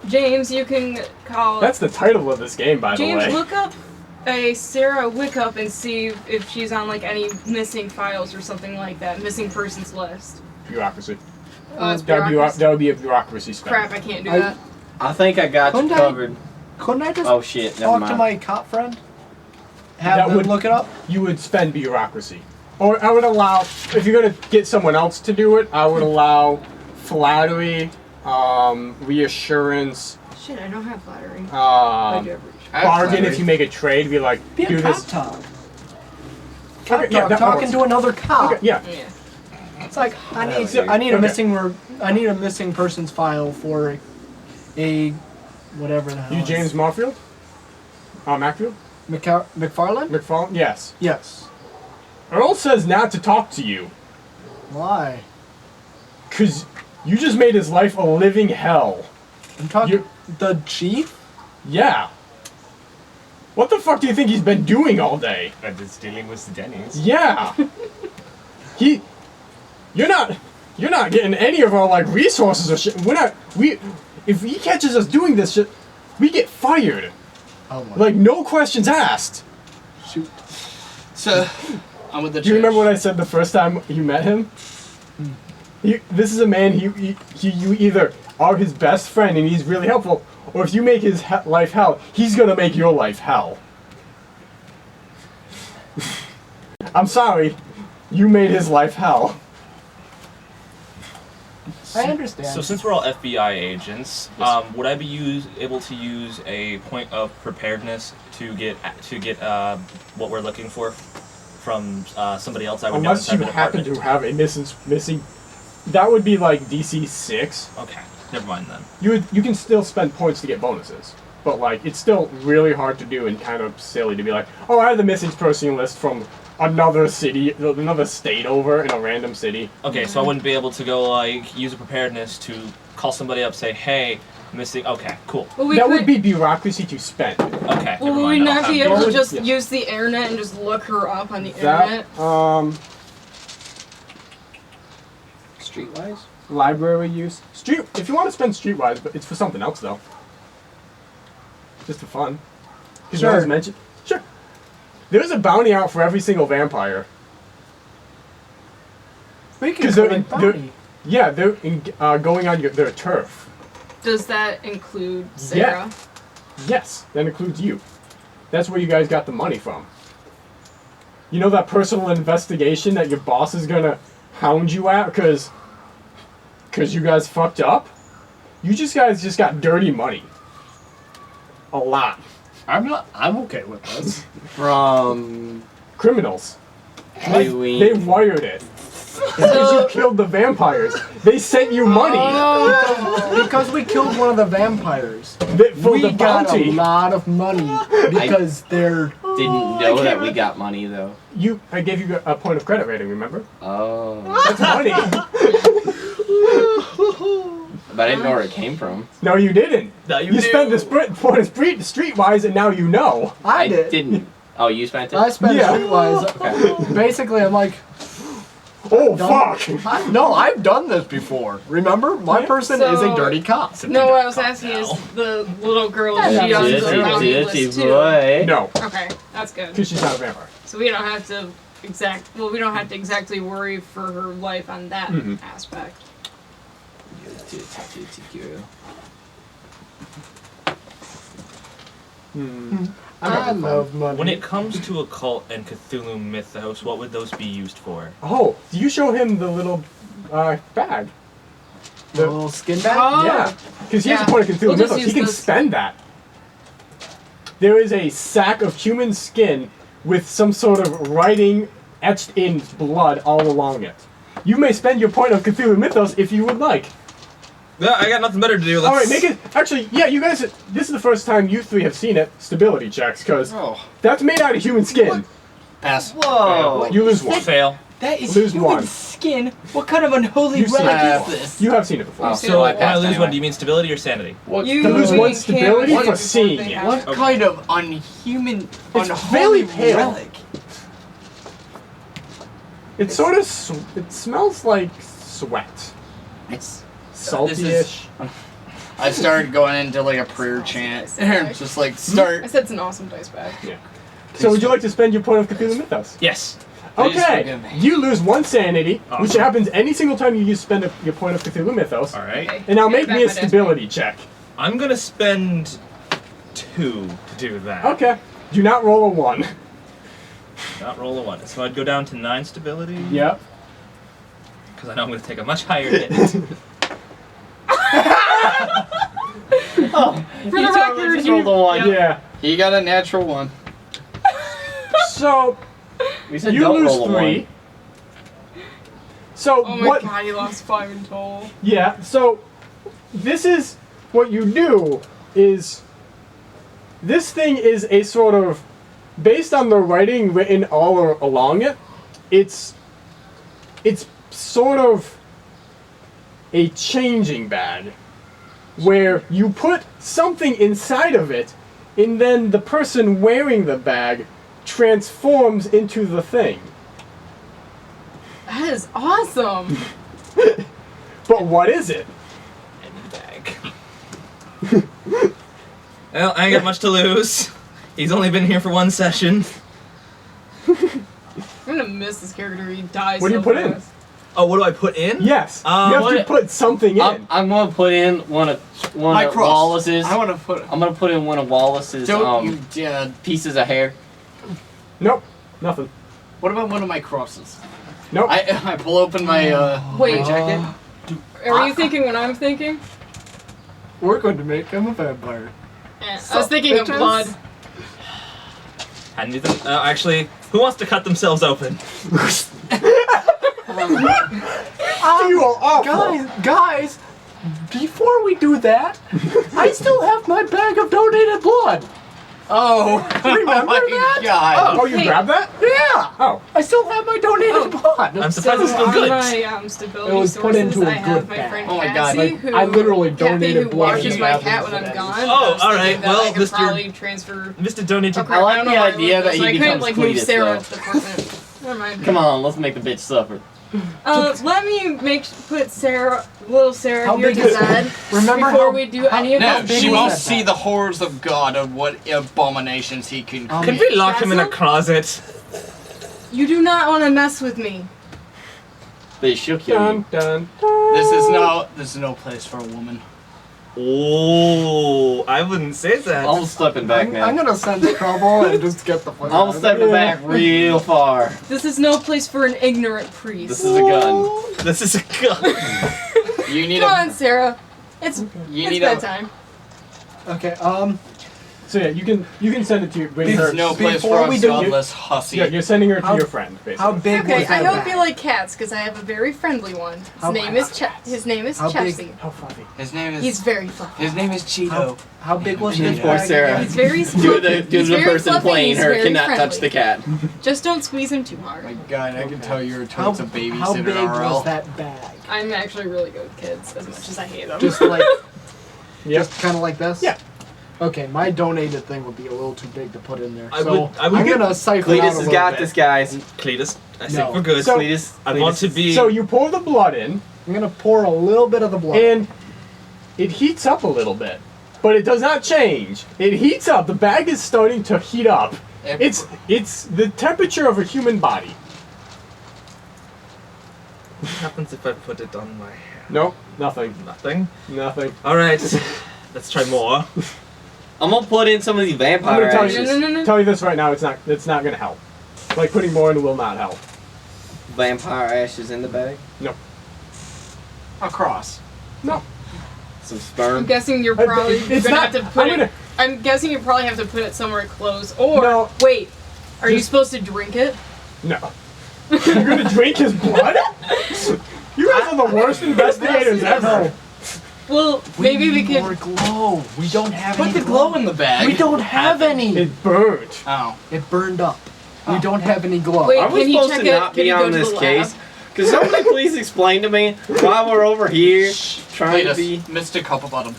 James, you can call That's the title of this game, by James, the way. look up a Sarah Wickup and see if she's on like any missing files or something like that, missing persons list. Bureaucracy. Oh, it's That bureaucracy. would be a bureaucracy spell. Crap, I can't do I- that. I think I got you Couldn't I- covered. Couldn't I just Oh shit, never talk mind. to my cop friend? Have That them would- look it up? You would spend bureaucracy. Or I would allow, if you're going to get someone else to do it, I would allow flattery, reassurance, Shit, I don't have flattery. I do have reach. bargain if you make a trade, be like, Be do a cop this. talk. Cop Okay, yeah, talk, that talking works. to another cop. Okay, yeah. Yeah. It's like I need Okay. I need a Okay. missing persons file for a whatever the hell. You it's- James Marfield? Macfield? McFarland? McFarland? Yes. Yes. Earl says not to talk to you, Why? because you just made his life a living hell. I'm talking You- the chief. Yeah. What the fuck do you think he's been doing all day? I'm just dealing with the Denny's. Yeah. You're not getting any of our like resources or shit. If he catches us doing this shit, we get fired. Oh my. Like no questions asked. Shoot. So, I'm with the Do you remember what I said the first time you met him? This is a man, you either are his best friend and he's really helpful, or if you make his life hell, he's gonna make your life hell. I'm sorry, you made his life hell. I understand. So since we're all FBI agents, would I be able to use a point of preparedness to get what we're looking for from somebody else I would know Unless inside you the happen department? to have a missing, that would be like DC 6. Okay, never mind then. You can still spend points to get bonuses, but like it's still really hard to do and kind of silly to be like, oh, I have the missing person list from another city, another state over in a random city. Okay, so I wouldn't be able to go like use a preparedness to call somebody up, say, hey, missing. Okay, cool. Well, we That could, would be bureaucracy to spend. Okay. Well, never would we mind, I'll not be have able to would- just yeah. use the internet and just look her up on the That internet? Streetwise. library use if you want to spend streetwise, but it's for something else though. Just for fun. Because Sure. no one's mentioned. Sure. There's a bounty out for every single vampire. We can 'Cause they're collect in- they're- bounty. Yeah, they're going on their turf. Does that include Sarah? Yes, that includes you. That's where you guys got the money from. You know that personal investigation that your boss is gonna hound you at because you guys fucked up? You guys just got dirty money. A lot. I'm okay with this. From Criminals. They doing. wired it. Because you killed the vampires. They sent you money Because we killed one of the vampires. for We the got a bounty. lot of money because they're. Didn't know that we got money though. I gave you a point of credit rating, remember? Oh. That's money. But I didn't know where it came from. No, you didn't. No, You spent the point of streetwise, and now you know. I did. Didn't. Oh, you spent it? I spent Yeah. streetwise. Okay. Basically, I'm like, Oh, done- fuck. no, I've done this before. Remember, my person is a So- dirty cop. No, what I was asking is the little girl, is she on the Dirty, bounty dirty list too? boy. No, Okay, that's good. because she's not a vampire. So we don't have to we don't have to exactly worry for her life on that aspect. I love money. When it comes to occult and Cthulhu mythos, what would those be used for? Oh, you show him the little bag. the little skin bag? Oh. Yeah, because he has a Yeah. point of Cthulhu We'll just mythos. He use can those. spend that. There is a sack of human skin with some sort of writing etched in blood all along it. You may spend your point of Cthulhu mythos if you would like. No, I got nothing better to do. All right, make it. Actually, yeah, you guys. This is the first time you three have seen it. Stability checks, because Oh. that's made out of human skin. Pass. Whoa. You lose one. Fail. That is Lose human one. skin. What kind of unholy You see relic it. is this? You have seen it before. Oh. So I when I passed lose anyway. one, do you mean stability or sanity? What, You lose can't one stability see for before seeing they it. have what to. kind of unhuman, It's unholy very pale. relic? It sort of. It smells like sweat. It's Salty-ish. I started going into like a prayer chant and just like I start. said it's an awesome dice bag. So would you like to spend your point of Cthulhu mythos? Yes. Please Okay, forgive me. you lose one sanity, which Awesome. happens any single time you spend your point of Cthulhu mythos. All right. Okay. And now Give make back me a my dice stability check. I'm gonna spend 2 to do that. Okay. Do not roll a 1. Not roll a 1. So I'd go down to 9 stability. Yep. Because I know I'm gonna take a much higher hit. For the record, just rolled a one. Yeah. He got a natural one. So We said you don't lose roll a 3. 1. So oh my what? god, he lost 5 in total. Yeah. So this is what you do. Is this thing is a sort of based on the writing written all along it. It's sort of a changing bag where you put something inside of it and then the person wearing the bag transforms into the thing. That is awesome. But what is it? Bag. Well, I ain't got much to lose. He's only been here for 1 session. I'm gonna miss this character. He dies. What do you so put in? fast. Oh, what do I put in? Yes. You have to what- put something in. I'm gonna put in one of My cross. Wallace's. I want to put. I'm gonna put in one of Wallace's Don't you dare. pieces of hair. Nope. Nothing. What about one of my crosses? Nope. I pull open my Wait. my jacket. Are you thinking what I'm thinking? We're going to make him a vampire. I was thinking of bitches. blood. I knew them. Actually, who wants to cut themselves open? You are awful. Guys, before we do that, I still have my bag of donated blood. Oh, Remember my that? God. Oh, you Hey. grabbed that? Yeah, Oh. I still have my donated blood. I'm surprised it's still on good. my stability It was put sources, into a I have good my bag. friend Oh my God, Cassie, like, who I literally Kathy, donated who blood watches in my the cat bathroom when I'm for that. gone. Oh, I was all thinking right, that well, I could Mr. probably transfer. Mr. Donate Okay, I like don't know the where idea live, that so he I couldn't becomes like move Cletus, Sarah though. to the apartment. Never mind. Come on, let's make the bitch suffer. Let me put Sarah, little Sarah How here big to is bed Remember before how- we do any of No, this. she big won't is that see bag? the horrors of God of what abominations he can Um, Can create. we lock him in a Basil? closet? You do not want to mess with me. They should kill Dun, you. dun, dun. This is no place for a woman. Oh, I wouldn't say that. I'm stepping back now. I'm gonna sense trouble and just get the fuck I'm out. stepping back real far. This is no place for an ignorant priest. This is a gun. This is a gun. You need Come a. on, Sarah. It's You it's need a. bedtime. Okay, So yeah, you can send it to bring her. There's no place Before for a we do- godless hussy. Yeah, you're sending her to How- your friend, basically. how big Okay, was I that hope bag? you like cats because I have a very friendly one. His How- name is His name is How big- Chelsea. How funny. His name is. He's very fluffy. His name is Cheeto. How big was Cheeto. this Poor bag? Sarah. He's very Do fluffy. the He's very person fluffy, playing he's her very cannot touch friendly. the cat. Just don't squeeze him too hard. My God, I can tell you're How, totes a babysitter how big RL. was that bag? I'm actually really good with kids, as much as I hate them. Just like, Yep. just kind of like this? Yeah. Okay, my donated thing would be a little too big to put in there. I so would I'm get- gonna siphon out a Cletus has little got bit. this, guys. Cletus, I No. think we're good. So- Cletus. I want to Cletus. be. So you pour the blood in, I'm gonna pour a little bit of the blood. and it heats up a little bit, but it does not change. It heats up. The bag is starting to heat up, It's the temperature of a human body. What happens if I put it on my hair? Nope, nothing. Nothing? Nothing. Alright, let's try more. I'm gonna put in some of these I'm vampire gonna tell ashes. No. tell you this right now. It's not gonna help. Like putting more in will not help. Vampire ashes in the bag. Across. No. Some I'm sperm. guessing you're probably It's gonna not. have to put I'm it. I'm guessing you probably have to put it somewhere close. Or No. wait, are you Just- supposed to drink it? No. You're gonna drink his blood? You guys are the worst investigators ever. Well, maybe we could. More glow. We don't have Put any the glow in the bag. We don't have any. It burned. Oh. It burned up. We don't have any glow. Wait, Are we can he supposed check to it? not Can he be go on to this the case? lab? Could somebody please explain to me why we're over here trying to be? Mr. Copperbottom.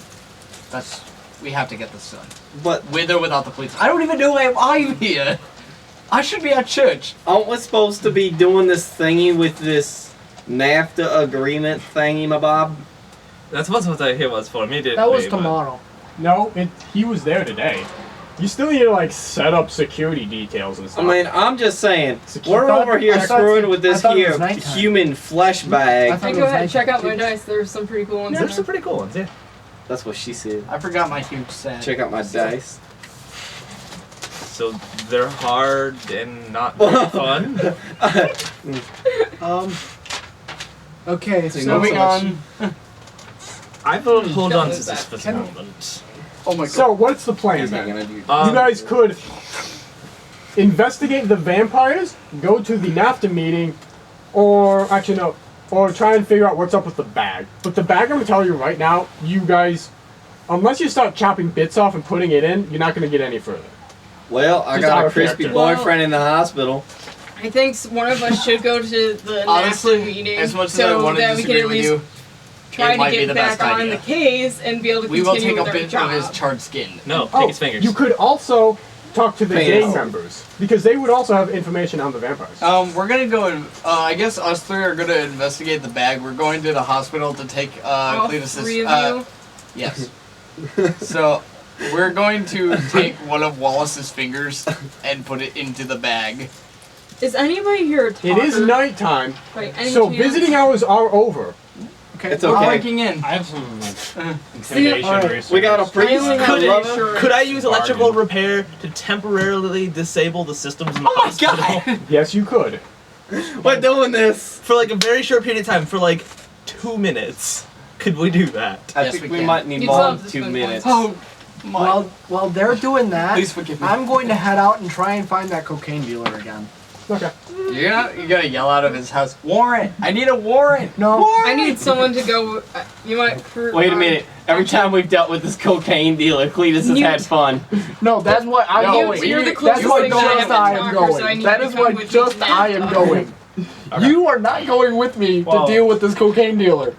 We have to get this done. But With or without the police. I don't even know why I'm here. I should be at church. aren't we supposed to be doing this thingy with this NAFTA agreement thingy, my bob? That's what I hear was for immediately. That was but- tomorrow. No, he was there today. You still need to like set up security details and I stuff. mean, I'm just saying, Secure- we're over here I thought- screwing with this I thought it here was nighttime. human flesh bag. I thought Hey, it go was ahead, nice check out my too. dice. There's some pretty cool ones. in There's there. some pretty cool ones, yeah. That's what she said. I forgot my huge set. Check out my dice. So they're hard and not very fun. Okay, So so Moving on. I will hold Don't on to lose this that. for the Can we- moment. Oh my god. So what's the plan He's not then? gonna do. You guys could investigate the vampires, go to the NAFTA meeting, or actually no, or try and figure out what's up with the bag. But the bag, I'm gonna tell you right now, you guys, unless you start chopping bits off and putting it in, you're not gonna get any further. Well, I Just got our a crispy character. boyfriend in the hospital. I think one of us should go to the Honestly, NAFTA meeting as much as so I want to that we can disagree at with least you, try it might to be get the back best on idea. the case and be able to we will continue take a with our bit job. of his charred skin. No, take his fingers. You could also talk to the Penis. gang members because they would also have information on the vampires. We're gonna go and, I guess us three are gonna investigate the bag. We're going to the hospital to take, All Cletus's, three of you. yes. So, we're going to take one of Wallace's fingers and put it into the bag. Is anybody here a talker? It is nighttime, By any so chance? visiting hours are over. Okay, It's we're okay. breaking in. I have some See, intimidation alright. research. We got a priest. I only have lover. insurance. Could I use electrical Bargain. repair to temporarily disable the systems in the Oh my hospital? god! Yes, you could. We're doing this. For like a very short period of time, for like 2 minutes. Could we do that? I Yes, think we we can. might need You more still than have to 2 spend minutes. points. Oh my. while they're doing that, Please forgive me. I'm going to head out and try and find that cocaine dealer again. Okay. You're gonna yell out of his house, warrant! I need a warrant! No. I need someone to go. You might. Wait a minute. Every time we've dealt with this cocaine dealer, Cletus has You- had fun. No, that's what I'm No, going. we- You're the That's closest what thing that I just have I to am talker, so I going. need That to is come what with just you to I am NAFTA. going. You are not going with me Well- to deal with this cocaine dealer.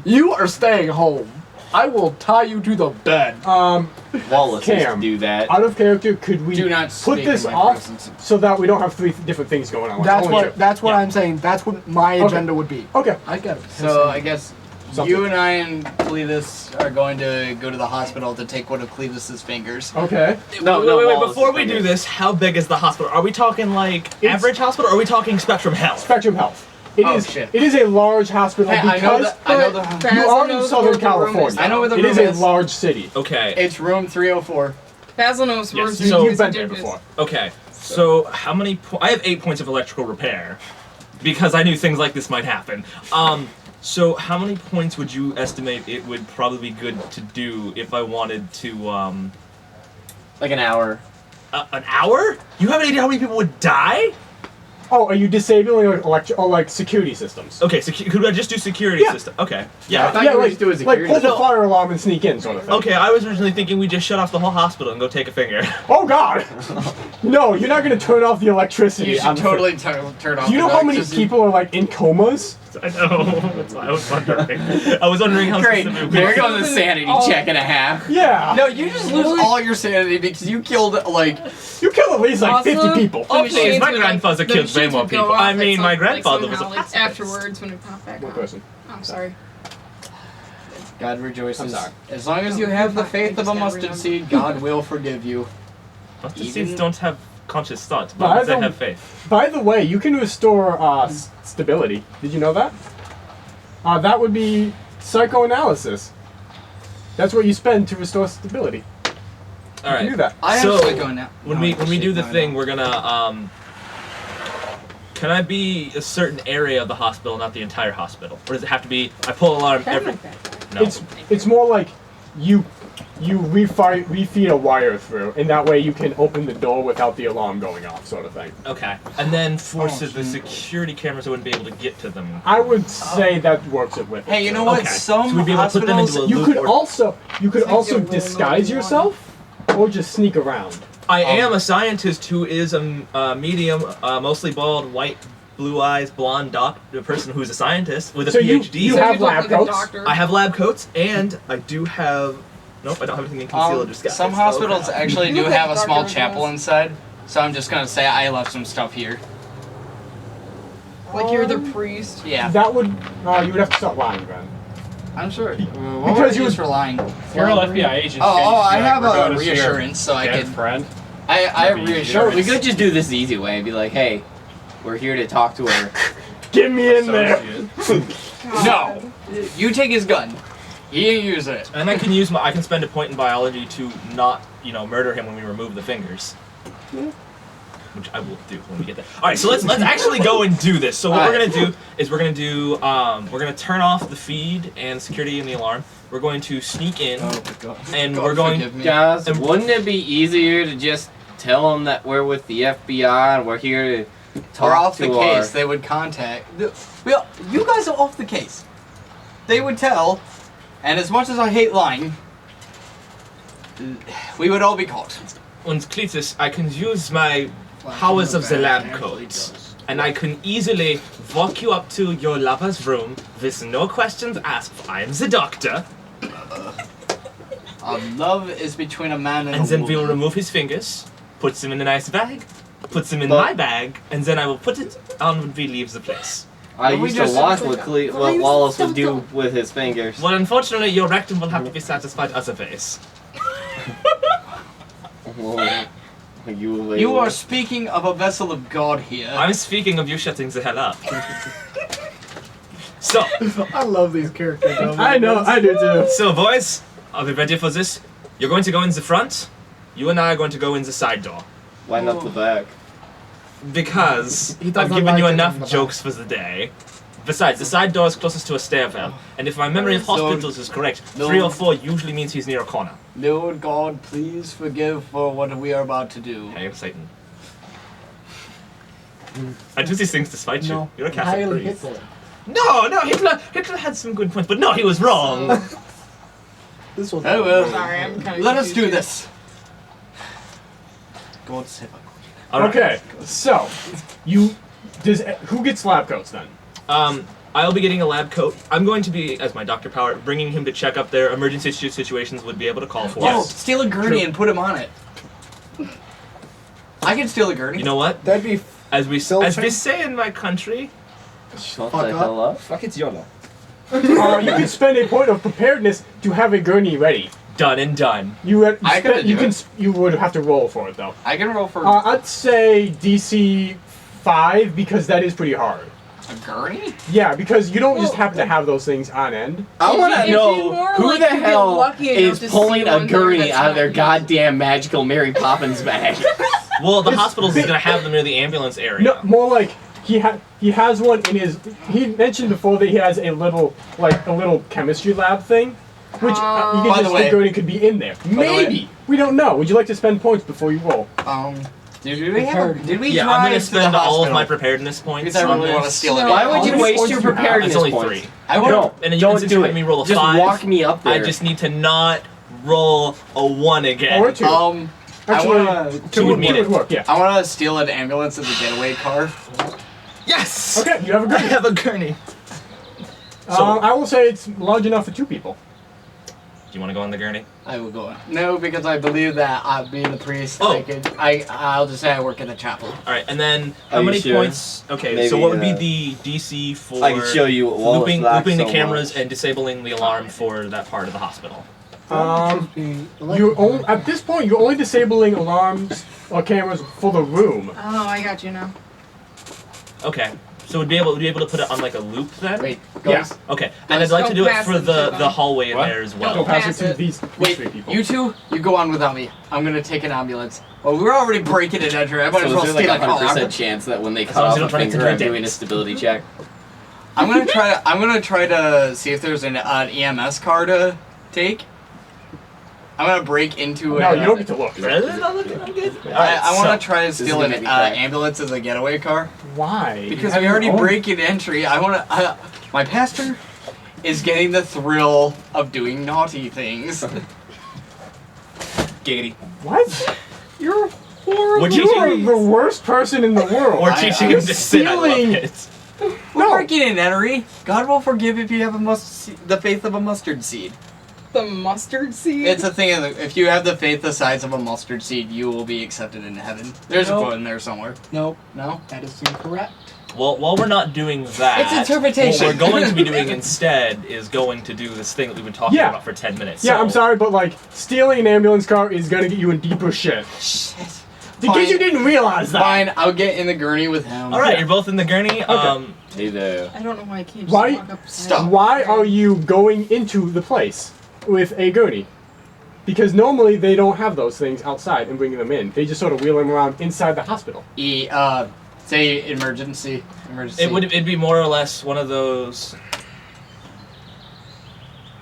You are staying home. I will tie you to the bed. Wallace used to Cam. do that. Out of character, could we Do not put speak this in my off presence. so that we don't have three different things going on? That's Only what. two. That's what Yeah. I'm saying. That's what my Okay. agenda would be. Okay. I got it. So I guess Something. you and I and Cletus are going to go to the hospital to take one of Cletus's fingers. Okay. No, wait, no, wait, Wallace before is we do bigger. this, how big is the hospital? Are we talking like It's- average hospital or are we talking Spectrum Health? Spectrum Health. It Oh, is. shit. It is a large hospital Hey, I know because that. I know the. you Basil are in knows Southern where the room California. is. I know where the It room is is. a large city. Okay. It's room 304. Basil knows where Yes, the so- You've been Duke there is. before. Okay. So how many I have 8 points of electrical repair because I knew things like this might happen. So how many points would you estimate it would probably be good to do if I wanted to Like an hour. an hour? You have any idea how many people would die? Oh, are you disabling like security systems? Okay, so could I just do security Yeah. system? Okay. I Yeah. thought you were like, just doing like security. pull the No. fire alarm and sneak in, sort of thing. Okay, I was originally thinking we just shut off the whole hospital and go take a finger. Oh God! No, you're not gonna turn off the electricity. You on should the totally turn off. Do you know the how many electricity. people are like in comas? I know. That's why I was wondering. I was wondering how Great. specific. There goes a sanity Oh. check and a half. Yeah. No, you just lose all your sanity because you killed like. You kill at least like Also, 50 people. the Oh, machines please, my would, grandfather the killed way machines more would go people. off I at mean, some- my like, grandfather was somehow, a like, pacifist. afterwards when it popped back One on. person. Oh, I'm sorry. God rejoices. I'm sorry. As long as you have the faith of a mustard seed, God will forgive you. Mustard Even- seeds don't have conscious thought, By but I the- have faith. By the way, you can restore stability. Did you know that? That would be psychoanalysis. That's what you spend to restore stability. All You can do right. that. I So, am psycho now. When we do the thing, we're gonna can I be a certain area of the hospital, not the entire hospital, or does it have to be? I pull alarm every. No. It's more like you refeed a wire through, and that way you can open the door without the alarm going off, sort of thing. Okay. And then for the security cameras, I wouldn't be able to get to them. I would say that works it with it. Hey, you know too. what? Okay. Some So we'd be able to put them hospitals. into a You loop could or- also disguise yourself, or just sneak around. I am a scientist who is a medium, mostly bald, white, blue eyes, blonde doctor, person who's a scientist with a So you- PhD. you So have you look lab like a coats? doctor. I have lab coats, and I do have. Nope, I don't have anything in conceal or disguise. Some hospitals Okay. actually You do look like have a Dr. small Jones. chapel inside, so I'm just gonna say I left some stuff here. Like you're the priest. Yeah, That would you would have to start lying then. I'm sure. What Because would you you use would- for lying? Real FBI agents. I have a reassurance, so I Dead can. friend. I have Sure, reassurance. we could just do this the easy way and be like, hey, we're here to talk to her. Get me in there. No, you take his gun. He didn't use it. And I can spend a point in biology to not, murder him when we remove the fingers. Which I will do when we get there. All right, so let's actually go and do this. So what we're gonna do is we're gonna turn off the feed and security and the alarm. We're going to sneak in, Oh my God. and God we're going. forgive me. Guys, And- wouldn't it be easier to just tell them that we're with the FBI and we're here to talk We're off to the our... case. They would contact. Well, you guys are off the case. They would tell, and as much as I hate lying, we would all be caught. Und Cletus, I can use my powers of the lab coat, and I can easily walk you up to your lover's room with no questions asked. I am the doctor, Love is between a man and and a then woman. we'll remove his fingers, puts them in a nice bag, puts them in my bag, and then I will put it on when we leave the place. I But we used to just- watch what Wallace would do with his fingers. Well, unfortunately, your rectum will have to be satisfied other ways. You are speaking of a vessel of God here. I'm speaking of you shutting the hell up. So, I love these characters. I know, I do too. So, boys, are we ready for this? You're going to go in the front. You and I are going to go in the side door. Why not the back? Because He I've doesn't given like you it in enough the back. jokes for the day. Besides, the side door is closest to a stairwell, and if my memory of hospitals is correct, No. 3 or 4 usually means he's near a corner. Lord God, please forgive for what we are about to do. Hail Satan. I do these things to spite you. No, You're a Catholic Heil priest. Hitler. No, Hitler had some good points, but no, he was wrong. This was. Oh well. Sorry, I'm kind of. Let us do this. God save us. All right. Okay, so who gets lab coats then? I'll be getting a lab coat. I'm going to be, as my Dr. Power, bringing him to check up their emergency situations would be able to call for. Oh, steal a gurney True. and put him on it. I can steal a gurney. You know what? That'd be. As we Filtering? say in my country, Shut Fuck the up. hell up. Fuck, it's YOLO. You can spend a point of preparedness to have a gurney ready. done and done. You would I could do it. you would have to roll for it though. I can roll for I'd say DC 5 because that is pretty hard. a gurney. Yeah, because you don't just Well, happen to have those things on end. I want If to you know more who like the to get hell lucky enough is to pulling see a one there gurney that's out of their not goddamn magical Mary Poppins bag. Well, the It's hospital is big- going to have them near the ambulance area. No, more like he has one in his. He mentioned before that he has a little chemistry lab thing, which you By can the just way- the gurney could be in there. the way- Maybe we don't know. Would you like to spend points before you roll? Did we Yeah, I'm drive going to to spend the all of my hospital? preparedness points Because I on really want to this. steal it. No. Why would How you many waste points your do you have? preparedness It's only points? 3. I want No, And you don't can do have it. me roll a Just 5. walk me up there. I just need to not roll a 1 again. Or 2. Actually, I wanna, two would mean it. work. Yeah. I want to steal an ambulance as a getaway car. Yes! Okay, you have a I gurney. have a gurney. I will say it's large enough for 2 people. Do you want to go on the gurney? I will go on. No, because I believe that being a priest, Oh. I'll just say I work in the chapel. Alright, and then Are how you many sure? points? Okay, so Maybe, what would be the DC for I can show you what Wallace looping lacks the so cameras much. and disabling the alarm for that part of the hospital? At this point, you're only disabling alarms or cameras for the room. Oh, I got you now. Okay. So we'd be able to put it on like a loop then? Wait, Yeah. guys. Okay. And I'd like to do it for the Don't hallway in What? there as Don't well. pass pass it to it. these Wait, three people. you two, you go on without me. I'm gonna take an ambulance. Well, we're already breaking and entering. I might So as is well there like steal a a car. 100% chance that when they cut long as off you a don't run into finger, I'm the doing a dents. stability check? I'm gonna try to see if there's an EMS car to take. I'm gonna break into No, a. you don't get to look. I'm good. I want to try to is steal gonna an make me cry. ambulance as a getaway car Why? because You we have already your own- break in entry. I want to. My pastor is getting the thrill of doing naughty things. Giggity. What? You're horrible. We're You are teaching- the worst person in the world. We're I- teaching I'm him to sin. I love stealing- it. We're No. breaking in entry. God will forgive if you have the faith of a mustard seed. The mustard seed? It's a thing. If you have the faith the size of a mustard seed, you will be accepted into heaven. There's Nope. a quote in there somewhere. Nope, No. that is incorrect. Well, while we're not doing that, It's interpretation. what we're going to be doing instead is going to do this thing that we've been talking Yeah. about for 10 minutes. Yeah, So- I'm sorry, but like stealing an ambulance car is gonna get you in deeper shit. Shit. In case you didn't realize that. Fine, I'll get in the gurney with him. All right, you're both in the gurney. Hey there. I don't know why I can't just Why- walk up. Stop. Why are you going into the place with a gurney? Because normally they don't have those things outside and bringing them in. They just sort of wheel them around inside the hospital. Say emergency. Emergency. it'd be more or less one of those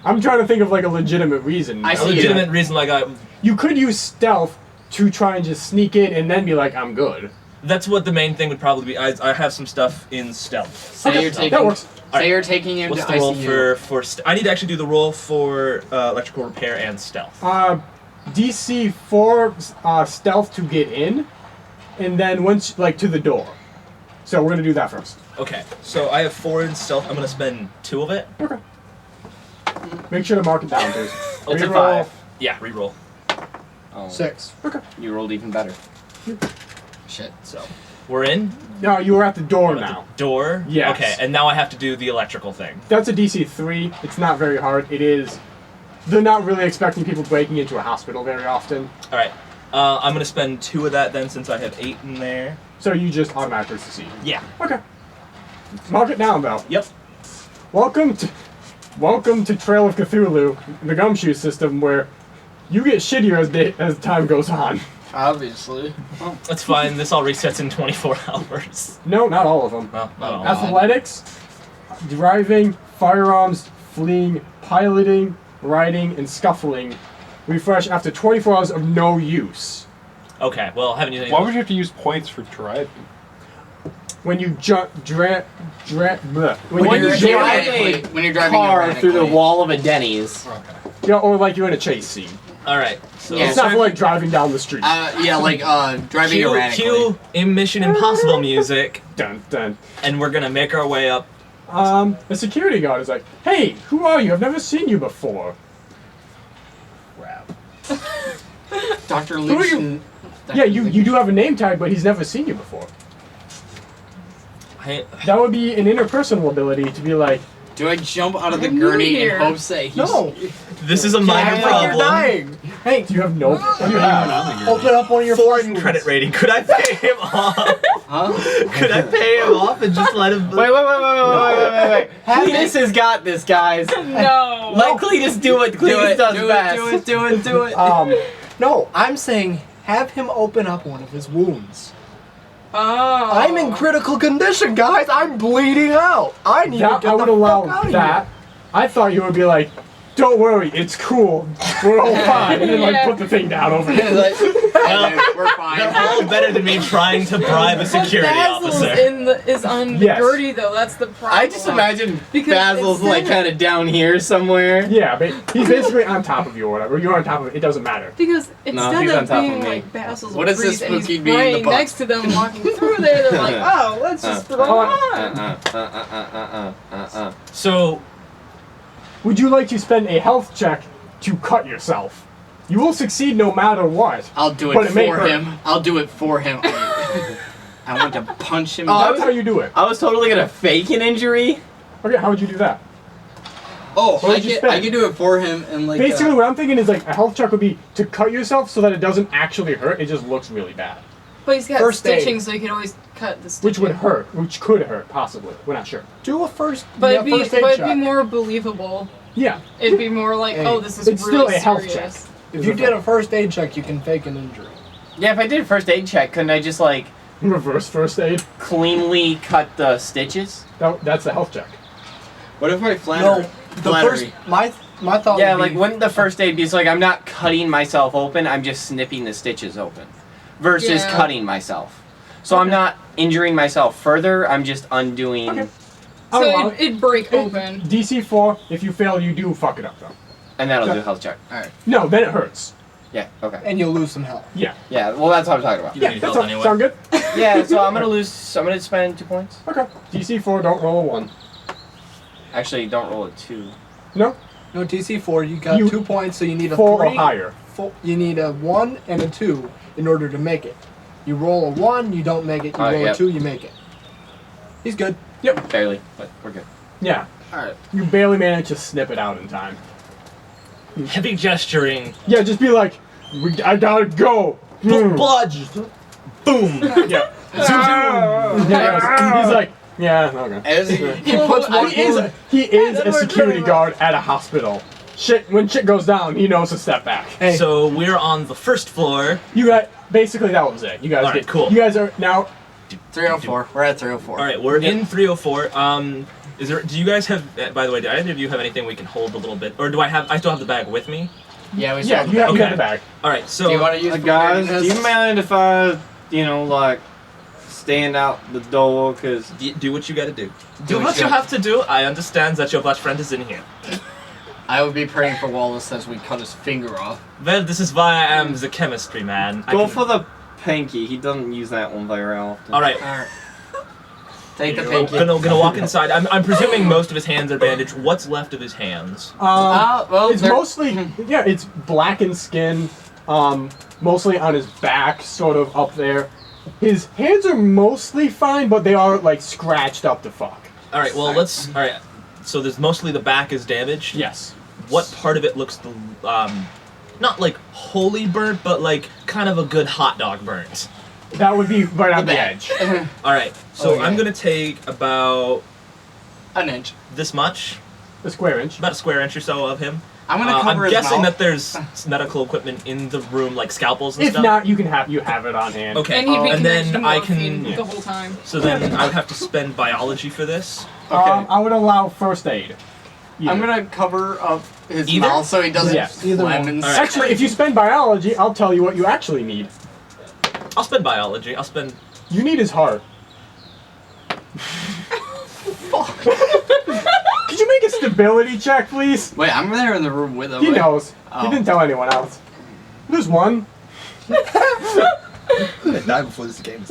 I'm trying to think of like a legitimate reason. I a see. legitimate reason. Like You could use stealth to try and just sneak in and then be like, I'm good. that's what the main thing would probably be. I have some stuff in stealth. Say Okay, you're taking. that works. Say you're taking him What's to the roll ICU. for I need to actually do the roll for electrical repair and stealth. DC 4 stealth to get in, and then once like to the door. So we're gonna do that first. Okay, so I have 4 in stealth. I'm gonna spend 2 of it. Okay. Make sure to mark it down, please. It's a Reroll. 5. Yeah, reroll. Oh, 6. you rolled even better. Shit. So we're in. No, you were at the door At now. the door. Yes. Okay, and now I have to do the electrical thing. That's a DC 3. It's not very hard. It is. They're not really expecting people breaking into a hospital very often. All right. I'm gonna spend 2 of that then, since I have 8 in there. So you just automatically succeed. Yeah. Okay. Mark it down though. Yep. Welcome to Trail of Cthulhu, the gumshoe system, where you get shittier as time goes on. Obviously. That's fine. This all resets in 24 hours. No, not all of them. Well, not all. Athletics, driving, firearms, fleeing, piloting, riding, and scuffling refresh after 24 hours of no use. Okay. Well, haven't used any. Why would you have to use points for driving? When you jump, when When you you're drive, driving when you're driving car through the erratically. wall of a Denny's. yeah, or like you're in a chase scene. All right. So Yeah, It's not for like driving down the street. Yeah, like driving erratically. cue in Mission Impossible music, Dun dun. and we're gonna make our way up. The security guard is like, "Hey, who are you? I've never seen you before." Crap. Dr. are you? Lucian. Yeah, you do have a name tag, but he's never seen you before. That would be an interpersonal ability to be like, Do I jump out of the I'm gurney new in here. hopes that he's... No. This is a Act minor like you're problem. dying. Hey, do you have no? What do you have? open up one of your Foreign flesh credit wounds. rating. Could I pay him off? Huh? Could I pay him off and just let him? Wait. Cletus has got this, guys. No. Let Cletus do what Cletus does best. Do it. No, I'm saying have him open up one of his wounds. Oh. I'm in critical condition, guys. I'm bleeding out. I need to That get I the would allow fuck out of that. I thought you would be like, "Don't worry, it's cool. We're all fine," and then like Yeah. put the thing down over It's here. like, okay, we're They're fine. all better than me trying to bribe a security Basil's officer. is on the Yes. Gertie though. That's the problem. I just imagine Because Basil's it's like never- kind of down here somewhere. Yeah, but he's basically on top of you or whatever. You're on top of it. It doesn't matter. Because instead he's on of top of being me. like Basil's What is this breeze and spooky he's bee in the praying butt? next to them walking through there, they're like, oh, let's just throw him on. So Would you like to spend a health check to cut yourself? You will succeed no matter what. I'll do But it it may for hurt. him. I'll do it for him. I want to punch him. That's how you do it. I was totally gonna fake an injury. Okay, how would you do that? Oh, What would you spend? I can do it for him and like. Basically, what I'm thinking is like a health check would be to cut yourself so that it doesn't actually hurt. It just looks really bad, But he's got First aid. stitching, so he can always cut the stitching. which would hurt, which could hurt possibly. We're not sure. Do a first. But yeah, it'd be, first aid check. more believable. Yeah, It'd be more like, Hey, oh, this is it's really still a health serious. check. If you did a first aid check, you can fake an injury. Yeah, if I did a first aid check, couldn't I just like reverse first aid, cleanly cut the stitches? that's a health check. What if I No, flatter? the first. My thought. Yeah, would like be, wouldn't the first aid be it's like I'm not cutting myself open, I'm just snipping the stitches open. Versus Yeah. cutting myself. So I'm not injuring myself further, I'm just undoing Okay. So Oh, it'd break open. DC 4. If you fail, you do fuck it up though. and that'll Yeah. do a health check. Alright. No, then it hurts. Yeah, okay. and you'll lose some health. Yeah, Yeah, well that's what I'm talking about. You yeah, need that's health all. anyway. Sound good? Yeah, so I'm gonna spend 2 points. Okay. DC 4. Don't roll a 1. Actually, don't roll a 2. No, No, DC 4. You got You- 2 points, so you need a 4 3. or higher. You need a 1 and a 2 in order to make it. You roll a 1, you don't make it. You roll yep. a 2, you make it. He's good. Barely, but we're good. Yeah, Alright. you barely managed to snip it out in time. Heavy gesturing. Yeah, just be like, I gotta go. Bludge. Boom. Yeah. Yeah, he's like, yeah, okay. As he puts one He is That a worked security really guard at a hospital. When shit goes down, he knows to step back. Hey, So we're on the first floor. You got basically that was it. You guys Alright, get cool. You guys are now. 304. We're at 304. All right, we're in 304. Is there? Do you guys have? By the way, do either of you have anything we can hold a little bit, or do I have? I still have the bag with me. Yeah, we Yeah, saw you have Okay. the bag. All right, so Do you want to use Guys, do preparedness? you mind if I, like, stand out the door? Cause do what you got to do. Do Do what what you you have to do. I understand that your best friend is in here. I would be praying for Wallace as we cut his finger off. Well, this is why I am the chemistry man. go for the pinky. He doesn't use that one very often. All right. Alright. Take the We're pinky. gonna walk inside. I'm presuming most of his hands are bandaged. What's left of his hands? Well, It's mostly it's blackened skin, mostly on his back, sort of up there. His hands are mostly fine, but they are like scratched up to fuck. All right. Well, let's. All right. So there's mostly the back is damaged. Yes. What part of it looks not like wholly burnt, but like kind of a good hot dog burnt? That would be right on the back. edge. All right. So Okay. I'm gonna take about An inch. this much, A square inch. about a square inch or so of him. I'm gonna cover I'm his guessing mouth. that there's medical equipment in the room, like scalpels and If stuff. not, you have it on hand. Okay. And he'd be and connected then to I morphine can. the whole time. So then I would have to spend biology for this. Okay. I would allow first aid. I'm gonna cover up his Either? mouth so he doesn't Yes, either phlegm one. and All right. Actually, if you spend biology, I'll tell you what you actually need. I'll spend biology. I'll spend. You need his heart. Could you make a stability check, please? Wait, I'm there in the room with him. He right? knows. Oh. He didn't tell anyone else. There's one. I died before this game.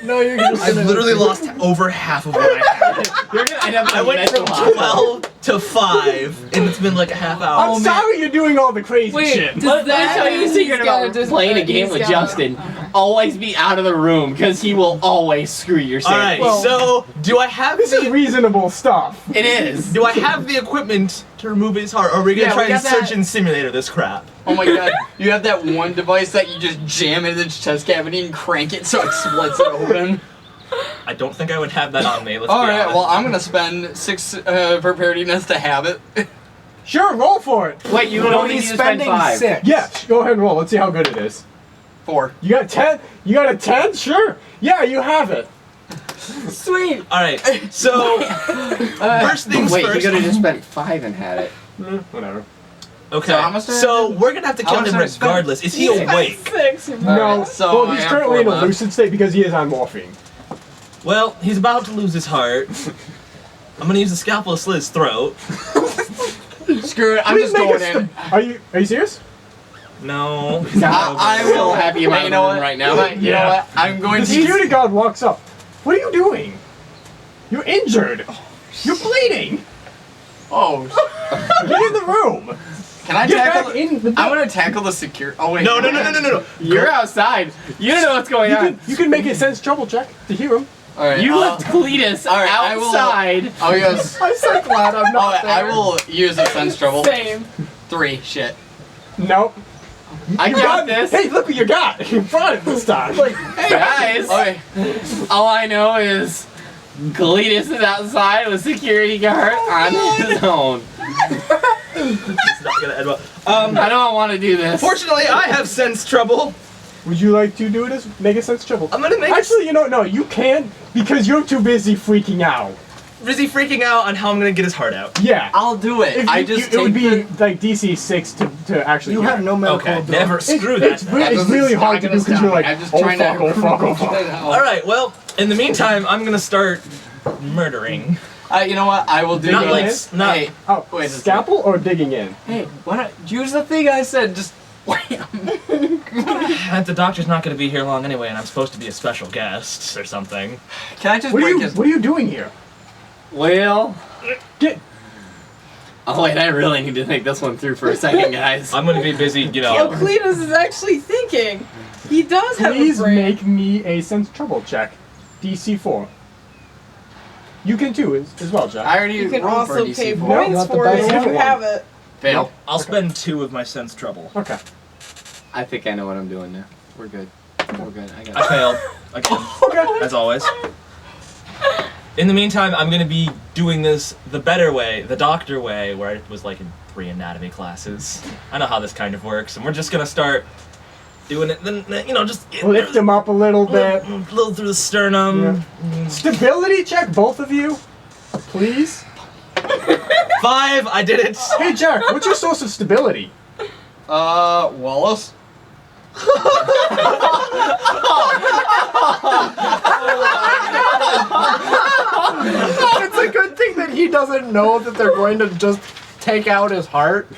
no, you're just I've gonna- literally lost over half of what I had. You're gonna end up I went from 12 to 5, and it's been like a half hour. I'm sorry you're doing all the crazy Wait, shit. does that tell you mean a secret he's gotta about just playing a game he's with gotta- Justin. Okay. Always be out of the room, because he will always screw your All right, safety. so do I have This is the reasonable stuff. It is. do I have the equipment to remove his heart, or are we gonna Yeah, try we and got search that. and simulator this crap? Oh my god, you have that one device that you just jam into the chest cavity and crank it so it splits it open. I don't think I would have that on me. Let's be Alright, honest. well I'm gonna spend 6 preparedness to have it. Sure, roll for it. Wait, you would No, only need he's to spend spending 5. 6. Yeah, go ahead and roll. Let's see how good it is. 4. You got 10? You got a 10? Sure. Yeah, you have it. Sweet! All right, so first things Wait, first. you could have just spent 5 and had it. Whatever. Okay, So how much did I so spend? we're gonna have to How kill much him did I spend? regardless. Is he awake? 6. No. so well, I he's have currently 4 in a left. lucid state because he is on morphine. Well, he's about to lose his heart. I'm gonna use the scalpel to slit his throat. Screw it, I'm Please just make going a in. Are you serious? No. I will So happy about you know the what? room right now. You know what? I'm going The to security guard walks up. What are you doing? You're injured. You're bleeding. Oh, Get in the room. can I Get tackle back in the. I'm gonna tackle the secure. Oh wait. No. You're outside. You don't know what's going on. You can make a sense trouble check to hear him. All right. You left Cletus all right, I will- outside. Oh yes. I'm so glad I'm not I will use a sense trouble. Same. 3. Shit. Nope. I You got this. Hey, look what you got! You brought it this time. Like, Guys, Okay. all I know is Cletus is outside with security guard on his own. It's not gonna end well. I don't want to do this. Fortunately, I have sense trouble. Would you like to do this? Make a sense trouble. I'm gonna make Actually, you know, no, you can't because you're too busy freaking out. Rizzy freaking out on how I'm gonna get his heart out. Yeah. I'll do it. If I you- just it would take be the- like DC 6 to actually. you hear have it. no medical Okay, ability. never screw that. It's, then. really, it's really hard to do because you're like, I'm just oh trying fuck, to. oh fuck, oh fuck. All right. Well, in the meantime, I'm gonna start murdering. You know what? I will do Not like this. not. Hey, Oh, Wait a second. scalpel or digging in? hey, what? Use the thing I said. Just wham. The doctor's not gonna be here long anyway, and I'm supposed to be a special guest or something. Can I just What are break you? his? What are you doing here? Well, Get. oh wait, I really need to think this one through for a second, guys. I'm gonna be busy, you Oh, know. Cletus is actually thinking. He does have Please a brain. make me a sense trouble check. DC 4. You can too as well, Jack. I already You can rolled for also DC pay 4. No, points not the for it best if you one. have it. Fail. I'll spend 2 of my sense trouble. Okay. I think I know what I'm doing now. We're good. We're good. I I got it. failed again, Okay. as always. In the meantime, I'm gonna be doing this the better way, the doctor way, where it was like in 3 anatomy classes. I know how this kind of works, and we're just gonna start doing it. Then you know, just Lift him up a little bit. little through the sternum. Stability check, both of you, please. 5. I did it. Hey, Jack, what's your source of stability? Wallace. It's a good thing that he doesn't know that they're going to just take out his heart.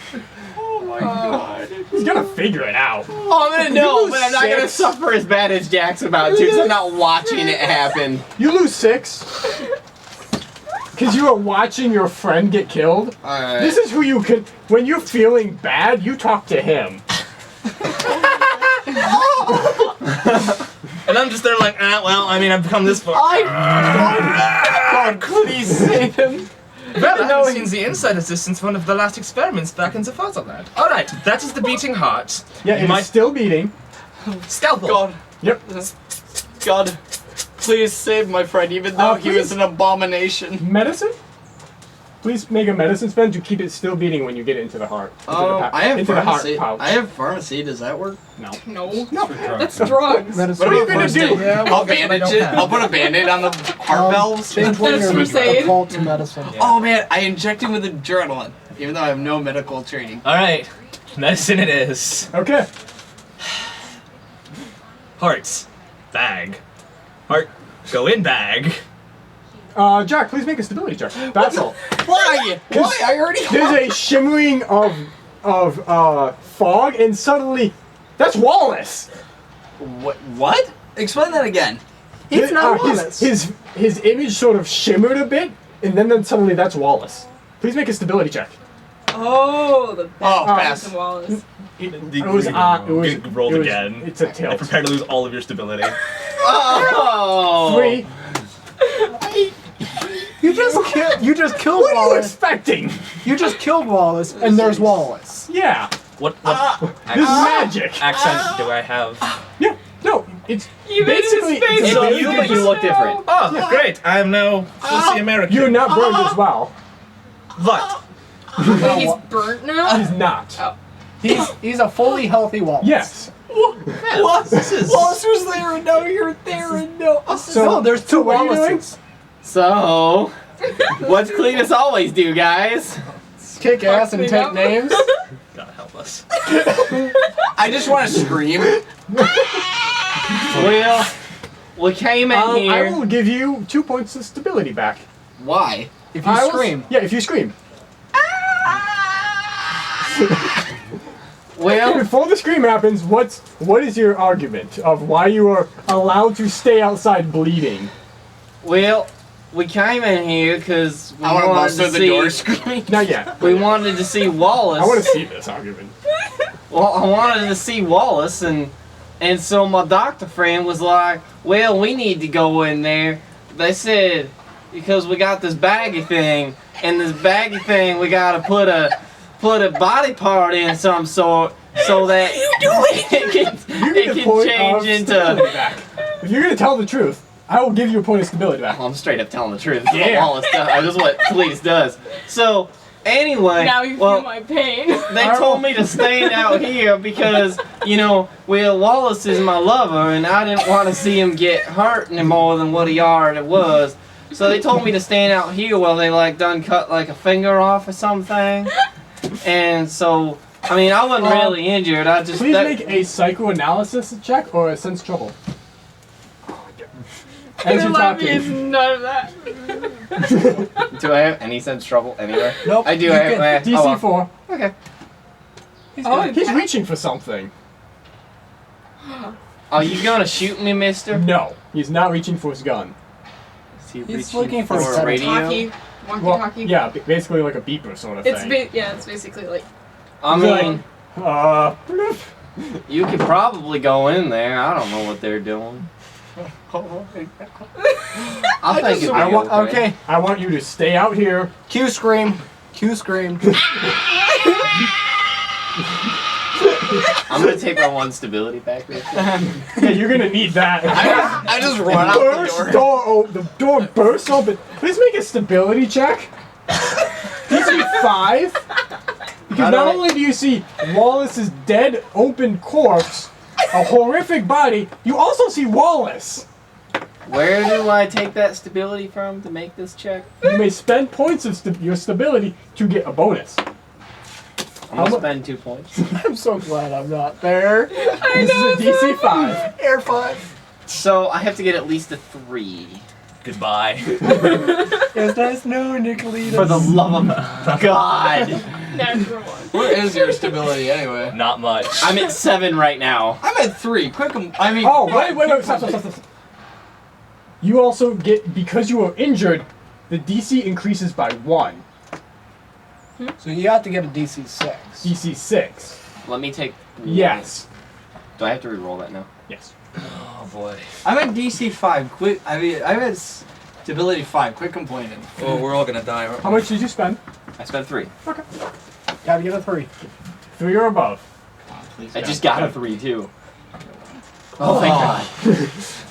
Oh my god. He's gonna figure it out. Oh, I'm gonna know, lose but I'm not gonna 6. suffer as bad as Jack's about to, because I'm not watching it happen. You lose 6. Because you are watching your friend get killed. Alright. This is who you can. When you're feeling bad, you talk to him. And I'm just there like, well, I mean, I've come this far. God, please save him. Well, I haven't seen the inside of this since one of the last experiments back in the fatherland. Alright, that is the beating heart. Yeah, You it's might still beating. scalpel. God. Yep. God. Please save my friend, even though he was please. an abomination. Medicine? Please make a medicine spend to keep it still beating when you get into the heart. I have into the heart pharmacy. pouch. I have pharmacy. Does that work? No. No. That's drugs. Medicine. What are you gonna First do? aid. Yeah, I'll bandage it. I'll put a band-aid on the heart valves. Change one of That's your first aid. occult to medicine. Oh man, I inject him with adrenaline, even though I have no medical training. Alright, medicine it is. Okay. Hearts. Bag. Heart. Go in bag. Jack, please make a stability check. That's all. Why? Why? I already. There's a shimmering of fog, and suddenly, that's Wallace. What? Explain that again. It's not his, Wallace. his image sort of shimmered a bit, and then suddenly that's Wallace. Please make a stability check. Oh, the Oh, bad pass. Wallace. It was rolled it was- again. It's a I tilt. prepare to lose all of your stability. Oh! 3. You just killed What are you Wallace. expecting? You just killed Wallace, and there's Wallace. Yeah. What This is magic. accent do I have? Yeah. No, it's You made his basically face it's So look you, basically but you just- look different. Oh, great! I am now fully American. You're not burned as well. But Wait, he's burnt now? He's not. He's a fully healthy Wallace. Yes. What? Wallace was there, and now you're there, and no. So No, there's two what are you doing? Wallaces. So, what's Cletus always do, guys? Kick ass and me take up. names. gotta help us. I just want to scream. Well, we came in I here. will give you 2 points of stability back. Why? If you I will- scream. Yeah, if you scream. Well, Before the scream happens, what is your argument of why you are allowed to stay outside bleeding? well, we came in here because we I want to wanted bust to through the see. door screaming. Not yet. We wanted to see Wallace. I want to see this argument. Well, I wanted to see Wallace, and so my doctor friend was like, "Well, we need to go in there they said because we got this baggy thing, and this baggy thing we gotta put a body part in some sort so that it can change into. Back. If you're gonna tell the truth, I will give you a point of stability back. I'm straight up telling the truth. This is Yeah. what Wallace does. This is what Cletus does. So anyway, Now you feel my pain. they told me to stand out here because, Will Wallace is my lover and I didn't want to see him get hurt any more than what he already was. So they told me to stand out here while they done cut a finger off or something. And so, I mean, I wasn't really injured. I just... Please make a psychoanalysis check or a sense trouble. As Your you're lobby is talking. none of that. Do I have any sense trouble anywhere? Nope. I do you have... can- DC well. 4. Okay. He's reaching for something. Are you gonna shoot me, mister? No, he's not reaching for his gun. Is he He's reaching looking for a a radio? Walkie Well, talkie. yeah, basically like a beeper sort of It's thing. it's basically like. I mean... Bloop. You could probably go in there. I don't know what they're doing. I think it'd be okay. I want you to stay out here. Q scream. Q scream. I'm gonna take my one stability back. Real quick. Yeah, you're gonna need that. I just run out the Burst door. the door bursts open. Please make a stability check. DC 5. Because not only do you see Wallace's dead, open corpse, a horrific body, you also see Wallace. Where do I take that stability from to make this check? You may spend points of your stability to get a bonus. I'm gonna spend 2 points. I'm so glad I'm not there. This is a DC 5. Air 5. So I have to get at least a 3. Goodbye. It's nice knowing you, Cletus. For the love of God. Natural one. Where is your stability anyway? Not much. I'm at 7 right now. I'm at 3. Oh, wait, stop. You also get, because you are injured, the DC increases by 1. So you have to get a DC 6. DC 6. Let me take... Yes. Do I have to re-roll that now? Yes. Oh boy. I'm at DC 5. Quit. I'm at stability 5. Quit complaining. Well, we're all gonna die. How much did you spend? I spent 3. Okay. Gotta get a 3. 3 or above. I just got a 3 too. Oh, thank God.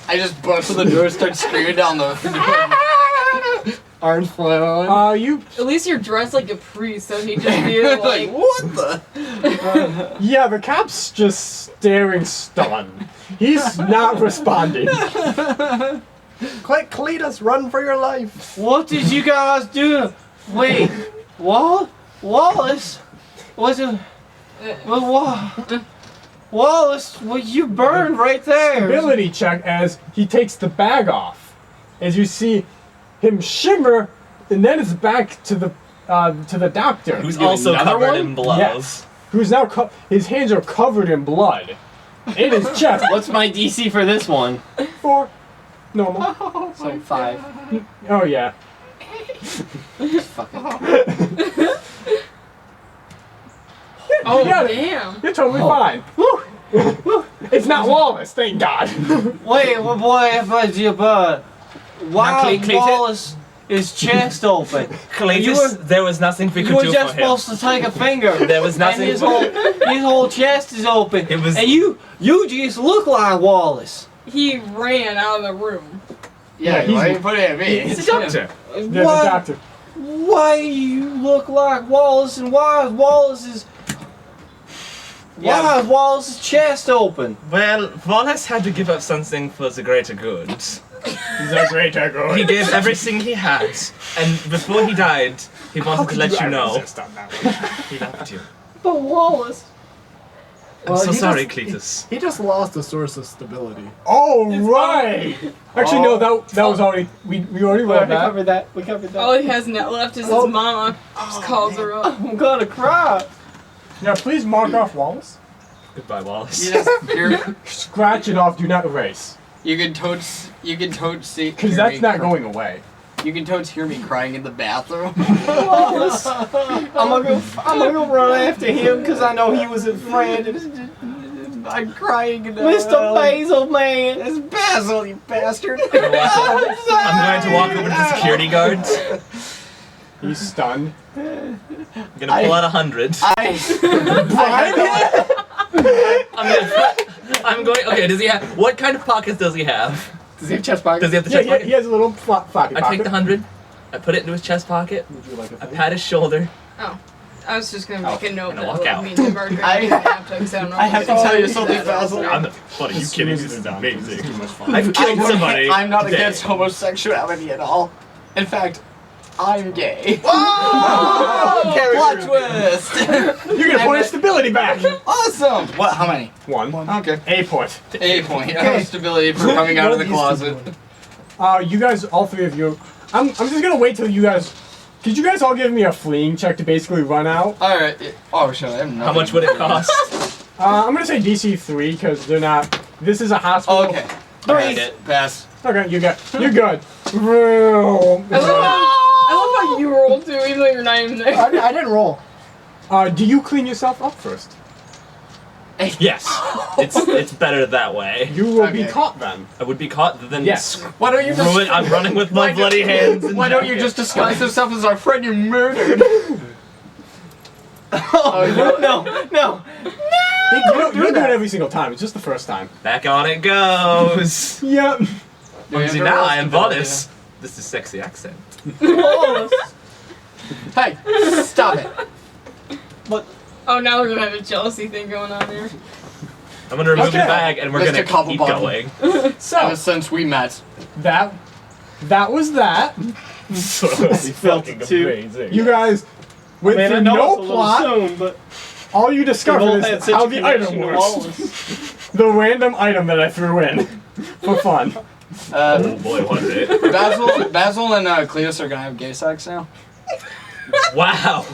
I just bust through the door, start screaming down the. Arms flailing. You... At least you're dressed like a priest, so he just be like, What the? Yeah, the cap's just staring stunned. He's not responding. Quick, Cletus, run for your life. What did you guys do? Wait, Wallace? Was it... Wallace, well, you burned right there. Ability check as he takes the bag off. As you see him shimmer, and then it's back to the doctor. Who's You also another covered one? in blood. Yes. Who's now his hands are covered in blood. In his chest. What's my DC for this one? 4. Normal. So 5. Oh yeah. Fuck it. oh You got it. damn. You're totally fine. It's not Wallace, thank God. Wait, well, boy, but you, why Cletus- Wallace his chest open? Cletus, there was nothing we You could were do just for him. supposed to take a finger. There was nothing. And his whole chest is open. It was- And you just look like Wallace. He ran out of the room. Yeah, he's- why you put it at me? It's a doctor. There's a Why? doctor. Why you look like Wallace, and why is Wallace's chest open? Well, Wallace had to give up something for the greater good. The greater good. He gave everything he had, and before he died, he wanted to let you know he loved you. But Wallace. I'm so he sorry, just- Cletus. He just lost a source of stability. Oh right. Actually no, that was already we already We read that. covered that. We covered that. All he has now left is his mama. Just calls her up. I'm gonna cry. Now please mark off Wallace. Goodbye, Wallace. You're, Scratch it off, do not erase. you can totes see. Because hear that's me not cry- going away. You can totes hear me crying in the bathroom. Wallace. I'm gonna go run after him because I know he was a friend. I'm crying now. Mr. Basil, man. It's Basil, you bastard. I'm going to walk over to the security guards. He's stunned. I'm gonna pull out 100. I'm going. Okay, does he have? What kind of pockets does he have? Does he have chest pockets? Does he have the Yeah, chest pocket? he has a little floppy I pocket. take the 100. I put it into his chest pocket. Would you like a I thing? pat his shoulder. Oh. I was just gonna make a note and that walk out. me and Tim are drinking after, so I have to tell you something, Basil. I'm not. What are you As soon kidding? as This it's is done, amazing. it's too much fun. I've killed somebody. I'm not today. against homosexuality at all. In fact, I'm gay. Plot twist! You get a point of stability back. Awesome! What? How many? One. Okay. A point. A point. Stability for coming out of the closet. You guys, all three of you. I'm just gonna wait till you guys. Could you guys all give me a fleeing check to basically run out? Alright. Oh, shit. I have nothing. How much would it cost? I'm gonna say DC 3 because they're not. This is a hospital. Oh, okay. Pass. Okay, you're good. I love how you rolled too, even though you're not even there. I didn't roll. Do you clean yourself up first? Yes. It's better that way. You will be Okay. caught then. I would be caught. Then Yes. Why don't you just... ruin. I'm running with my bloody hands. And Why don't you just disguise yourself as our friend you murdered? Oh, no. You don't do it every single time. It's just the first time. Back on it goes. Yep. See, now I am Bonus. This is sexy accent. Hey, stop it. Oh, now we're gonna have a jealousy thing going on here. I'm gonna remove Okay. the bag and we're Mr. gonna keep Cobblebottom. going. So Since we met. that was that. Fucking amazing. You guys, with Man, I the know no it's a little plot, soon, but all you we all discovered had is such how a the item connection to works. Wallace. The random item that I threw in for fun. Oh boy, was it? Basil and Cletus are gonna have gay sex now. Wow.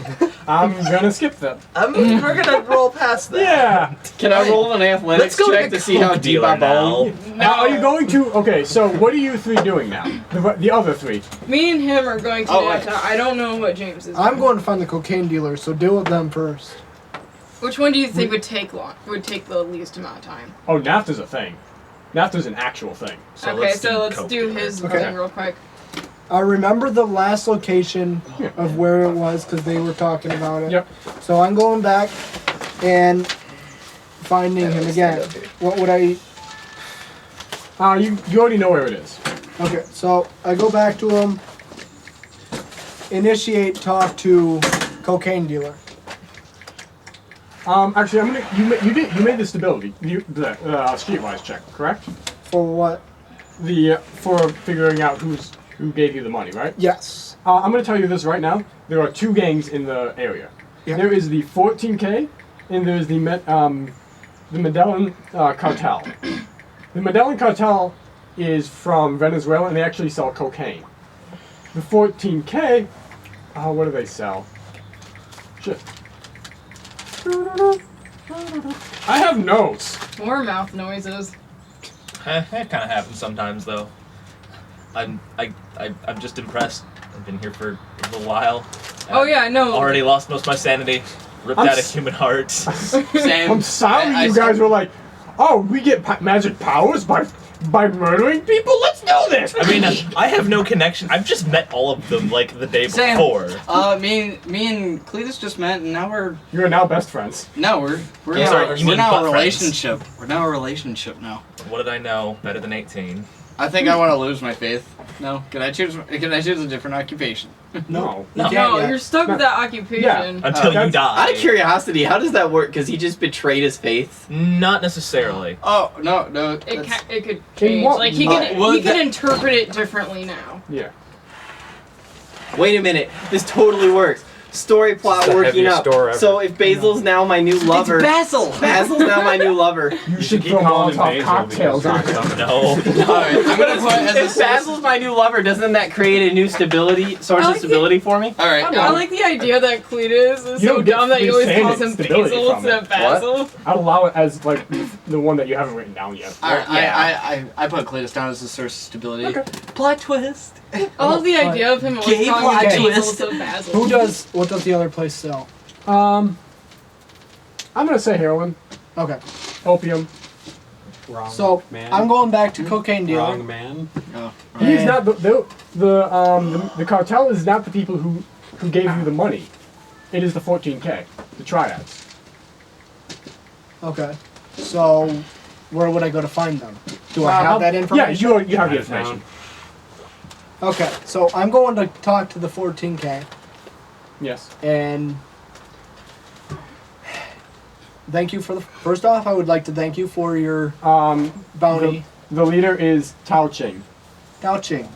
I'm gonna skip them. We're gonna roll past that. Yeah. Can I roll an athletics Let's go check to to see how Coke deep I dealer bone? now. Are you going to? Okay, so what are you three doing now? The other three. Me and him are going to Oh, downtown. I don't know what James is. I'm doing. going to find the cocaine dealer, so deal with them first. Which one do you think would take the least amount of time? Oh, NAFTA's a thing. NAFTA's an actual thing. So okay, let's so let's Coke do dealer. his Okay. thing real quick. I remember the last location of where it was because they were talking about it. Yep. So I'm going back and finding him again. What would I? You already know where it is. Okay, so I go back to him. Initiate talk to cocaine dealer. Actually, you made the stability, the streetwise check, correct? For what? For figuring out who gave you the money, right? Yes. I'm gonna tell you this right now. There are two gangs in the area. Yeah. There is the 14K, and there's the Medellin cartel. The Medellin cartel is from Venezuela, and they actually sell cocaine. The 14K, what do they sell? Shit. I have notes. More mouth noises. That kind of happens sometimes, though. I'm just impressed. I've been here for a little while. Oh yeah, I know. Already lost most of my sanity. Ripped I'm out a s- human heart. Same. I'm sorry I you guys were like, oh, we get magic powers by murdering people? Let's do this! I mean, I have no connection. I've just met all of them like the day Same. before. Me and Cletus just met, and now we're You're now best friends. we're Yeah, now, sorry, you we're mean now butt a friends. relationship. We're now a relationship now. What did I know? Better than 18. I think I want to lose my faith. No, can I choose a different occupation? No. No. can't No, yet. you're stuck with that occupation. Until you that's- die. Out of curiosity, how does that work? Because he just betrayed his faith. Not necessarily. Oh no. It could In change. what Like he way? could Well, he could that- interpret it differently now. Yeah. Wait a minute, this totally works. Story plot It's the working heaviest up. door ever. So if Basil's now my new lover, Basil. Basil's now my new lover. You should keep throw calling him Molotov Basil cocktails on because- him. No. Alright, I'm gonna put as a If Basil's my new lover, doesn't that create a new source I of like stability for me? Alright. I like the idea that Cletus is You so don't get dumb that he free always calls him stability Basil from instead it. of Basil. I'd allow it as like the one that you haven't written down yet. I put Cletus down as a source of stability. Okay. Plot twist. I love the idea of him always Gay calling him plot Basil twist. instead of Basil. What does the other place sell? I'm gonna say heroin. Okay. Opium. Wrong So man. I'm going back to cocaine dealer. Wrong man. Oh. He's And- not the cartel is not the people who gave you the money. It is the 14K, the triads. Okay. So where would I go to find them? Do I have that information? Yeah, you have the information. Okay. So I'm going to talk to the 14K Yes. and thank you for the. First off, I would like to thank you for your bounty. The leader is Tao Ching. Gao Ching.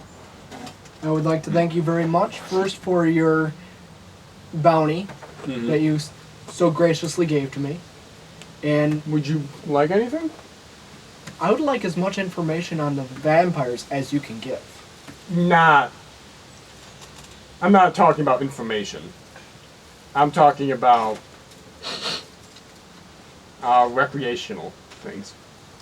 I would like to thank you very much first for your bounty that you so graciously gave to me. And Would you like anything? I would like as much information on the vampires as you can give. Nah. I'm not talking about information. I'm talking about recreational things.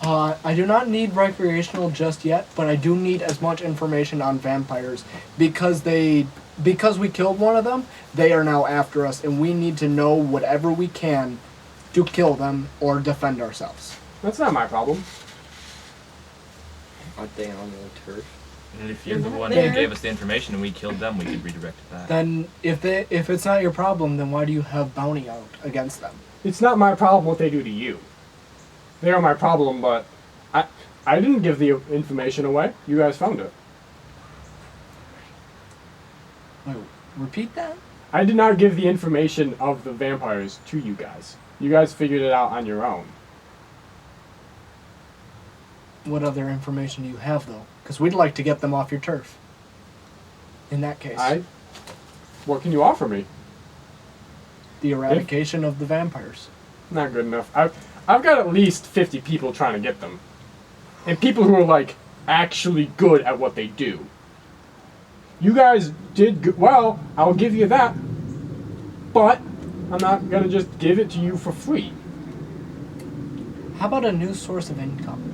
I do not need recreational just yet, but I do need as much information on vampires because we killed one of them, they are now after us, and we need to know whatever we can to kill them or defend ourselves. That's not my problem. Aren't they on the turf? And if you're the one There. who gave us the information and we killed them, we could redirect it back. Then if it's not your problem, then why do you have bounty out against them? It's not my problem what they do to you. They are my problem, but I didn't give the information away. You guys found it. Wait, repeat that? I did not give the information of the vampires to you guys. You guys figured it out on your own. What other information do you have, though? Because we'd like to get them off your turf. In that case. What can you offer me? The eradication of the vampires. Not good enough. I've got at least 50 people trying to get them. And people who are, like, actually good at what they do. You guys did well, I'll give you that. But I'm not gonna just give it to you for free. How about a new source of income?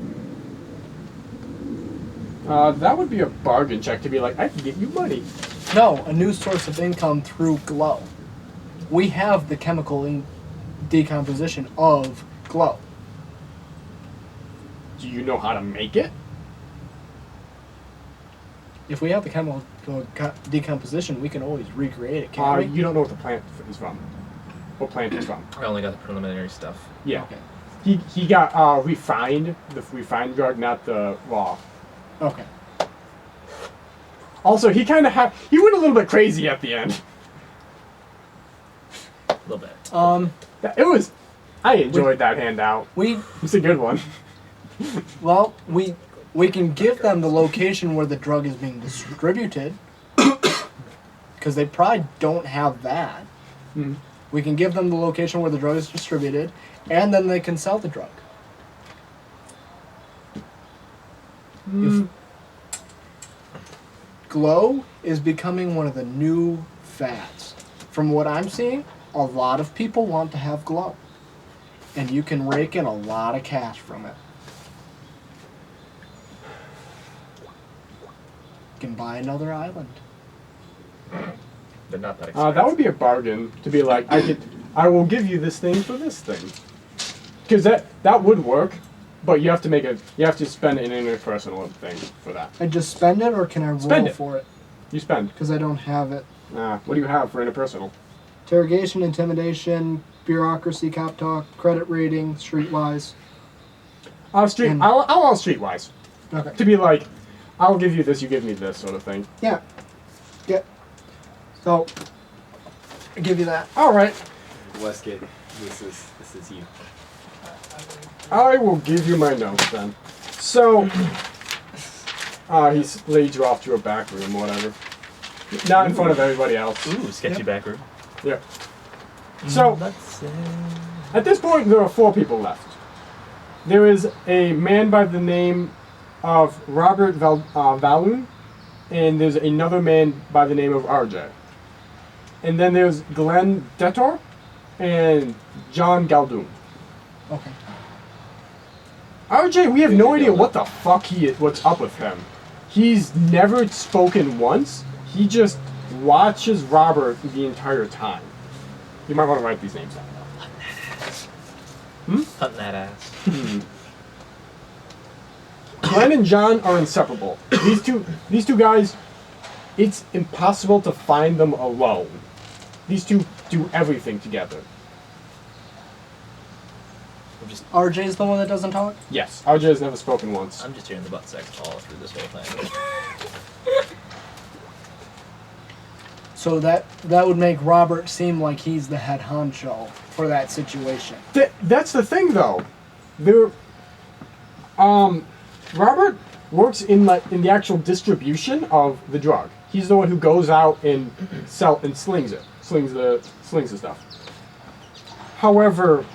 That would be a bargain check to be like, I can get you money. No, a new source of income through glow. We have the chemical decomposition of glow. Do you know how to make it? If we have the chemical decomposition, we can always recreate it, can't we? You don't know what the plant is from. What plant it's from. I only got the preliminary stuff. Yeah. Okay. He got refined, the refined drug, not the raw. Okay. Also, he kind of he went a little bit crazy at the end. A little bit. It was, I enjoyed that handout. It's a good one. Well, we can give them the location where the drug is being distributed, because they probably don't have that. Mm. We can give them the location where the drug is distributed, and then they can sell the drug. If glow is becoming one of the new fads. From what I'm seeing, a lot of people want to have glow. And you can rake in a lot of cash from it. You can buy another island. They're not that expensive. That would be a bargain to be like, I will give you this thing for this thing. Because that would work, but you have to spend an interpersonal thing for that. I just spend it, or can I roll Spend it. for it? You spend. Because I don't have it. What do you have for interpersonal? Interrogation, intimidation, bureaucracy, cop talk, credit rating, streetwise. I'll on streetwise. Okay. To be like, I'll give you this, you give me this sort of thing. Yeah. Yeah. So, I give you that. All right. Westgate, this is you. I will give you my notes then. So, he leads you off to a back room, whatever. Not in front of everybody else. Ooh, sketchy back room. Yeah. So, at this point, there are 4 people left. There is a man by the name of Robert Valoon, and there's another man by the name of RJ. And then there's Glenn Detor and John Galdoon. Okay. RJ, we have no idea what the fuck what's up with him. He's never spoken once. He just watches Robert the entire time. You might want to write these names down. Hunting that ass. Glenn and John are inseparable. These two guys, it's impossible to find them alone. These two do everything together. RJ's the one that doesn't talk? Yes, RJ has never spoken once. I'm just hearing the butt sex all through this whole thing. So that would make Robert seem like he's the head honcho for that situation. That's the thing, though. Robert works in the actual distribution of the drug. He's the one who goes out and slings the stuff. However,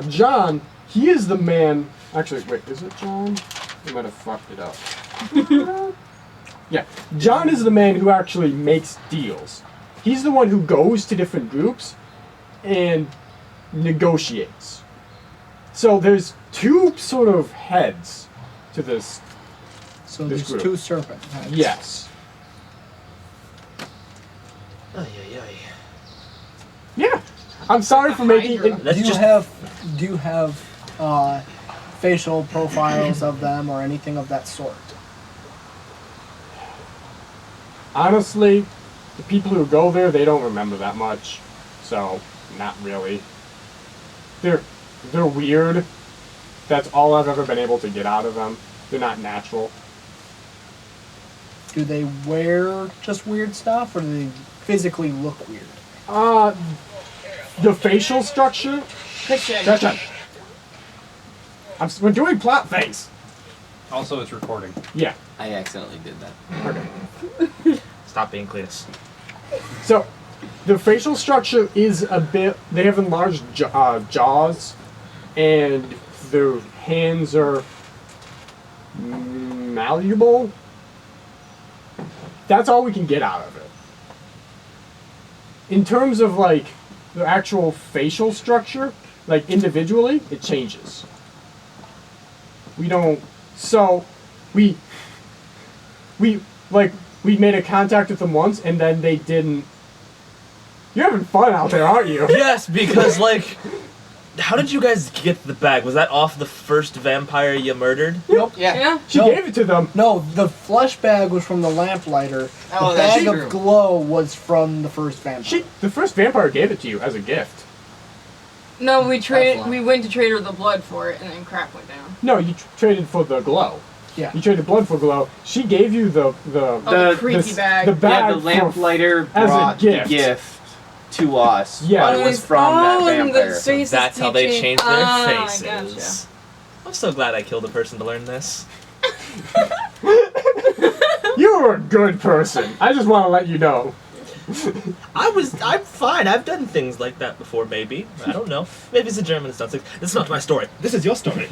John, he is the man. Actually, wait, is it John? I might have fucked it up. Yeah, John is the man who actually makes deals. He's the one who goes to different groups and negotiates. So there's two sort of heads to this. So This there's group. two serpent heads. Yes. Ay. Yeah. I'm sorry for making Hydra. it. Let's Do you just have facial profiles of them or anything of that sort? Honestly, the people who go there, they don't remember that much. So, not really. They're weird. That's all I've ever been able to get out of them. They're not natural. Do they wear just weird stuff, or do they physically look weird? The facial structure. Gotcha. We're doing plot things. Also, it's recording. Yeah. I accidentally did that. Okay. stop being Cletus. So, the facial structure is a bit. They have enlarged jaws, and their hands are malleable. That's all we can get out of it. In terms of like the actual facial structure, like individually, it changes. We don't. So, we made a contact with them once, and then they didn't. You're having fun out there, aren't you? Yes, because like, how did you guys get the bag? Was that off the first vampire you murdered? Nope. Yeah. She No. gave it to them. No, the flesh bag was from the lamplighter. Oh, The that's bag true. of glow was from the first vampire. The first vampire gave it to you as a gift. No, we That's went to trade her the blood for it, and then crap went down. No, you traded for the glow. Yeah. You traded blood for glow. She gave you the The creepy bag. The Yeah, bag the lamplighter as a brought gift. the gift to us. Yeah. but it was from that and the vampire. faces That's how they teaching- changed their Ah, faces. Gotcha. I'm so glad I killed a person to learn this. You were a good person. I just want to let you know. I'm fine. I've done things like that before, maybe. I don't know. Maybe it's a German that's done things. This is not my story. This is your story.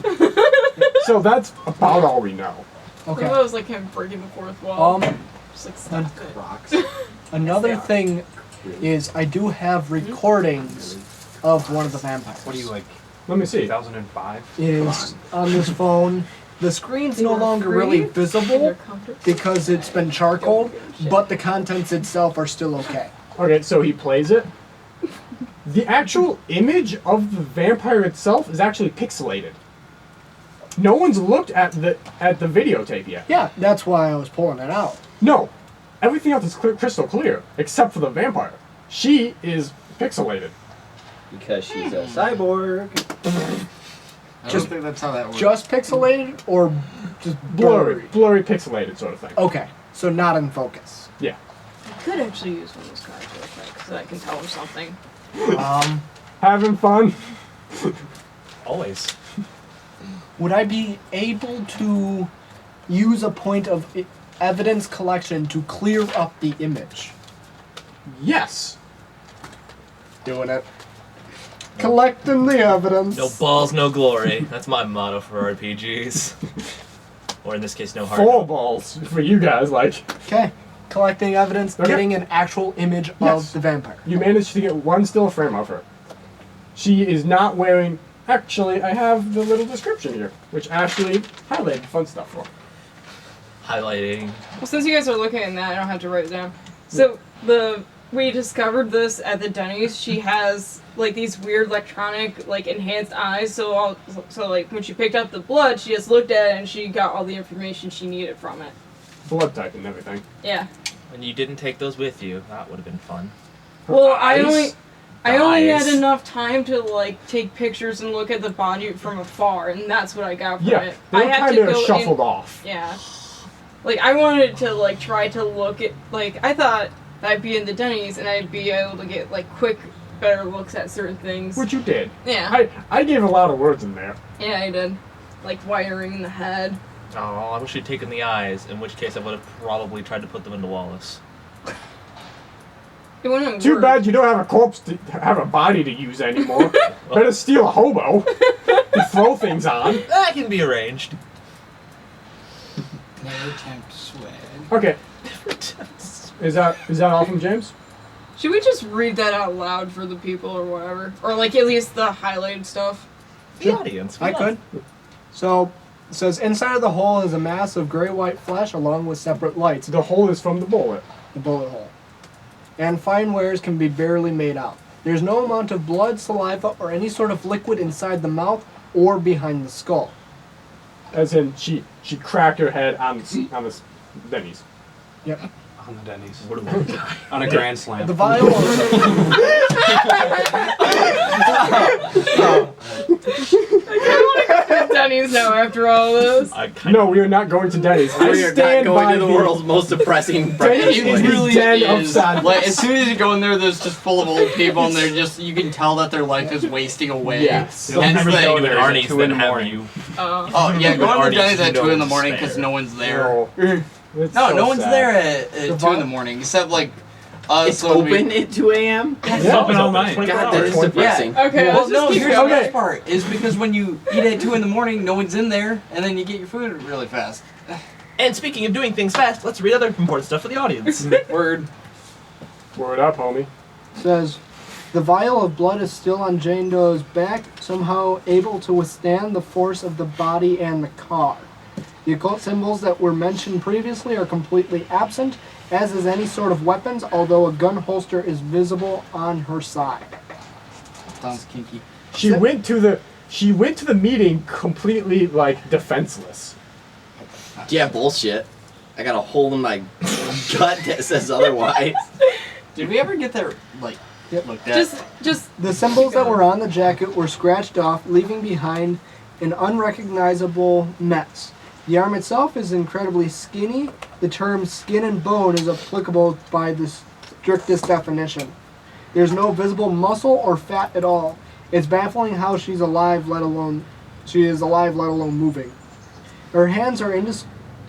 So that's about all we know. Okay. It was like him breaking the fourth wall. Just like stop it. Rocks. Another thing is I do have recordings of one of the vampires. What are you like? Let me see. 2005? Is on this phone. The screen's no longer really visible because it's been charcoaled, but the contents itself are still okay. Okay, so he plays it. The actual image of the vampire itself is actually pixelated. No one's looked at the videotape yet. Yeah, that's why I was pulling it out. No, everything else is crystal clear except for the vampire. She is pixelated. Because she's a cyborg. I don't think that's how that works. Just pixelated or just Blurry pixelated sort of thing. Okay, so not in focus. Yeah. I could actually use one of those cards real quick so I can tell her something. Having fun? Always. Would I be able to use a point of evidence collection to clear up the image? Yes. Doing it. Collecting the evidence. No balls, no glory. That's my motto for RPGs. Or in this case, no heart. 4 balls for you guys. Like, Okay. Collecting evidence, Okay. getting an actual image Yes. of the vampire. you managed to get one still frame of her. She is not wearing. Actually, I have the little description here, which Ashley highlighted fun stuff for. Highlighting. Well, since you guys are looking at that, I don't have to write it down. So the we discovered this at the Denny's, she has like these weird electronic like enhanced eyes. So like when she picked up the blood, she just looked at it and she got all the information she needed from it. Blood type and everything. Yeah. And you didn't take those with you. That would have been fun. Well, eyes? I only had Eyes. enough time to like take pictures and look at the body from afar, and that's what I got from Yeah, it. they I were had kind to of go shuffled in, off. Yeah. Like I wanted to like try to look at like I thought I'd be in the Denny's and I'd be able to get like quick, better looks at certain things. Which you did. Yeah. I gave a lot of words in there. Yeah, I did. Like wiring in the head. Oh, I wish you'd taken the eyes, in which case I would have probably tried to put them into Wallace. It wouldn't Too work. bad you don't have a corpse to have a body to use anymore. Better steal a hobo to throw things on. That can be arranged. Never tempt swag. Okay. Is that all from James? Should we just read that out loud for the people or whatever? Or like at least the highlighted stuff? The audience. we I love- could. So, it says, inside of the hole is a mass of gray-white flesh along with separate lights, The hole is from the bullet. the bullet hole. And fine wares can be barely made out. There's no amount of blood, saliva, or any sort of liquid inside the mouth or behind the skull. As in, she cracked her head on the Denny's. Yep. On the Denny's. What do we On a Grand Slam. The vial of... Denny's now after all this. I kind No, we are not going to Denny's. I We are not stand going by to the world's most depressing breakfast Denny's place. is really den of is. sadness. Like, as soon as you go in there, there's just full of old people, and they're just, you can tell that their life is wasting away. Yes. You'll Hence never the- go to there's a Arnie's 2 then in the have morning. you. Oh, yeah, go on Arnie's to Denny's at 2 in the no morning one's because there. no one's there. Oh, it's No, so no one's sad. there at 2 in vi- the morning, except like us. It's when we- open at 2 a.m.? It's Yeah. open all night. God, God, that is 24 depressing. Okay, Well, let's just no, keep here's going. the Okay. best part, is because when you eat at 2 in the morning, no one's in there, and then you get your food really fast. And speaking of doing things fast, let's read other important stuff for the audience. Word. Word up, homie. says, the vial of blood is still on Jane Doe's back, somehow able to withstand the force of the body and the car. The occult symbols that were mentioned previously are completely absent, as is any sort of weapons, although a gun holster is visible on her side. Sounds kinky. She went to the meeting completely like defenseless. Yeah, bullshit. I got a hole in my gut that says otherwise. Did we ever get that, like, Yep. looked at? Just The symbols that were on the jacket were scratched off, leaving behind an unrecognizable mess. The arm itself is incredibly skinny. The term skin and bone is applicable by the strictest definition. There's no visible muscle or fat at all. It's baffling how she is alive, let alone moving. Her hands are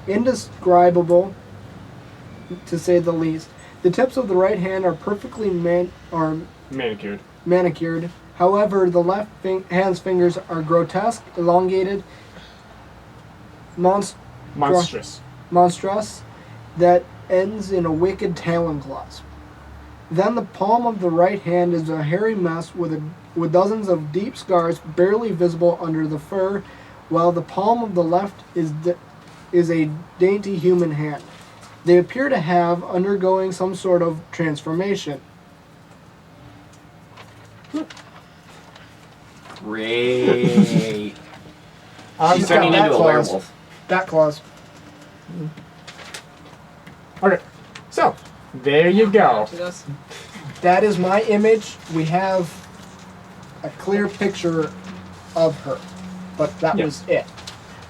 indescribable, to say the least. The tips of the right hand are perfectly Manicured. manicured. However, the left hand's fingers are grotesque, elongated, Monstrous. monstrous, that ends in a wicked talon clasp. Then the palm of the right hand is a hairy mess with dozens of deep scars barely visible under the fur, while the palm of the left is a dainty human hand. They appear to have undergoing some sort of transformation. Great. She's turning that into a claws. werewolf. That clause. Okay, so there you go. to this. That is my image. We have a clear picture of her, but that Yeah. was it.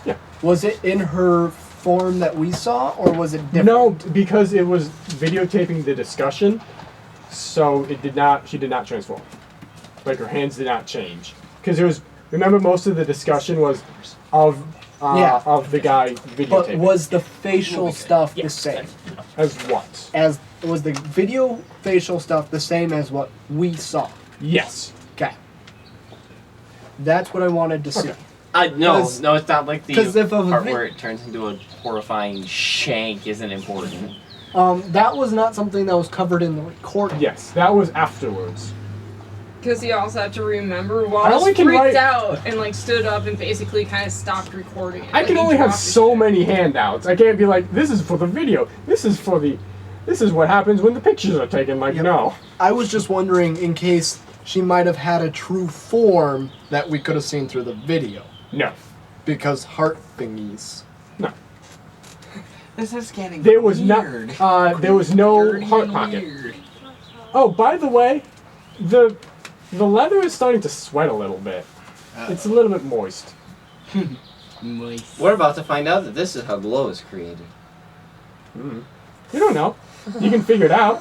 Yeah. Was it in her form that we saw, or was it different? No, because it was videotaping the discussion, so it did not. She did not transform. Like her hands did not change. Because there was. Remember, most of the discussion was of the guy videotaping. But was the facial stuff the same? As what? As was the video facial stuff the same as what we saw? Yes. Okay. That's what I wanted to see. Okay. No, 'Cause- it's not like the 'cause if a part vi- where it turns into a horrifying shank isn't important. That was not something that was covered in the recording. Yes, that was afterwards. Because he also had to remember I Wallace only can freaked write- out and like stood up and basically kind of stopped recording. I Like, can he only have dropped his so shit. many handouts. I can't be like, this is for the video. This is for the This is what happens when the pictures are taken. Like, Yep. no. I was just wondering in case she might have had a true form that we could have seen through the video. No. Because heart thingies. No. This is getting There was weird. there was no Dirty heart and pocket. weird. Oh, by the way, the leather is starting to sweat a little bit. It's a little bit moist. Moist. We're about to find out that this is how glow is created. You don't know. You can figure it out.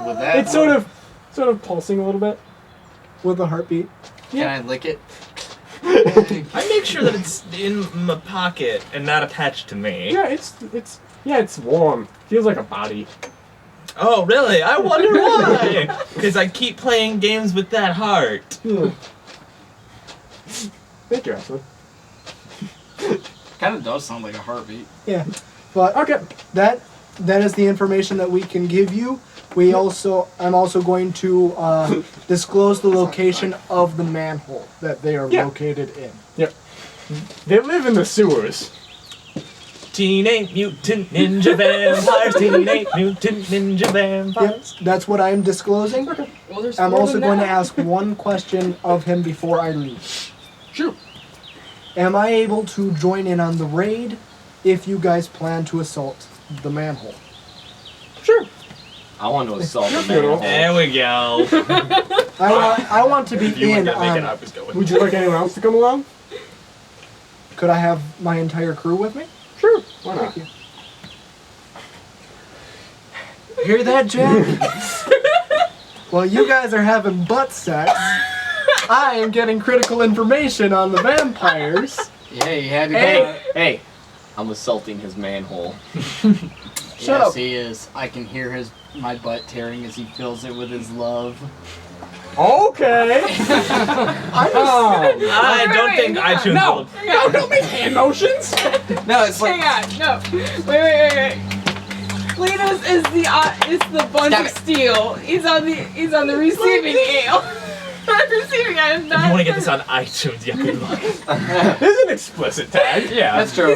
With that, It's sort of pulsing a little bit. With a heartbeat. Can I lick it? I make sure that it's in my pocket and not attached to me. Yeah, it's warm. Feels like a body. Oh, really? I wonder why. Because I keep playing games with that heart. Thank you, Ashley. Kind of does sound like a heartbeat. Yeah. But Okay. that is the information that we can give you. I'm also going to disclose the location of the manhole that they are Yeah. located in. Yep. They live in the sewers. Teenage Mutant Ninja Vampires. Teenage Mutant Ninja Yep, Vampires. that's what I'm disclosing. Well, there's I'm more also than going to that. ask one question of him before I leave. Shoot. Am I able to join in on the raid if you guys plan to assault the manhole? Sure. I want to assault the Beautiful. manhole. There we go. I want to be If you in weren't gonna make it, I on. was going. Would you like anyone else to come along? Could I have my entire crew with me? Sure. Why not? Thank you. Hear that, Jack? While you guys are having butt sex, I am getting critical information on the vampires. Yeah, you had to Hey, I'm assaulting his manhole. Shut yes, up. he is. I can hear my butt tearing as he fills it with his love. Okay. I don't think hang on. iTunes No. will. No, don't make hand motions. No, it's like Hang on, no. Wait. Cletus is the bunch Stop of it. steel. He's on the receiving end. Receiving end. If you want to get this on iTunes, you can look. There's an explicit tag. Yeah. that's true.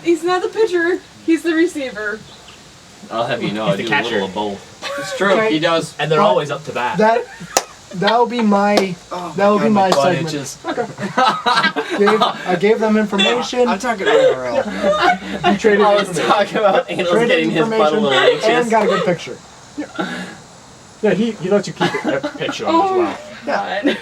He's not the pitcher. He's the receiver. I'll have you know, He's I the do catcher. a little of both. It's true. Okay. He does. And they're always up to bat. That'll be my that'll be my butt segment. itches. I gave them information I'm talking IRL. You traded I was information. talking about Anil's Traded getting his butt a little and anxious. got a good picture. Yeah, he lets you keep a picture of it as well. God.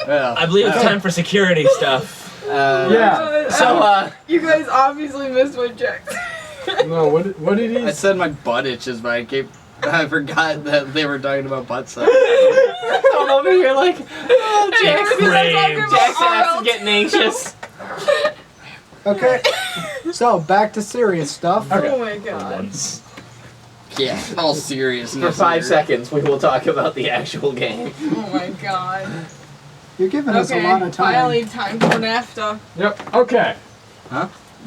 Well, I believe it's time for security stuff. Yeah. So, You guys obviously missed what Jack said. No, what did he? I said my butt itches, but I forgot that they were talking about butt sex. I'm over here like, oh, Jackson, Framed. Jackson is getting anxious. Okay. So back to serious stuff. Oh my god. Once. Yeah, all serious. For 5 seconds, we will talk about the actual game. Oh my god. You're giving us a Okay, lot of time. finally time for NAFTA. Yep. Okay.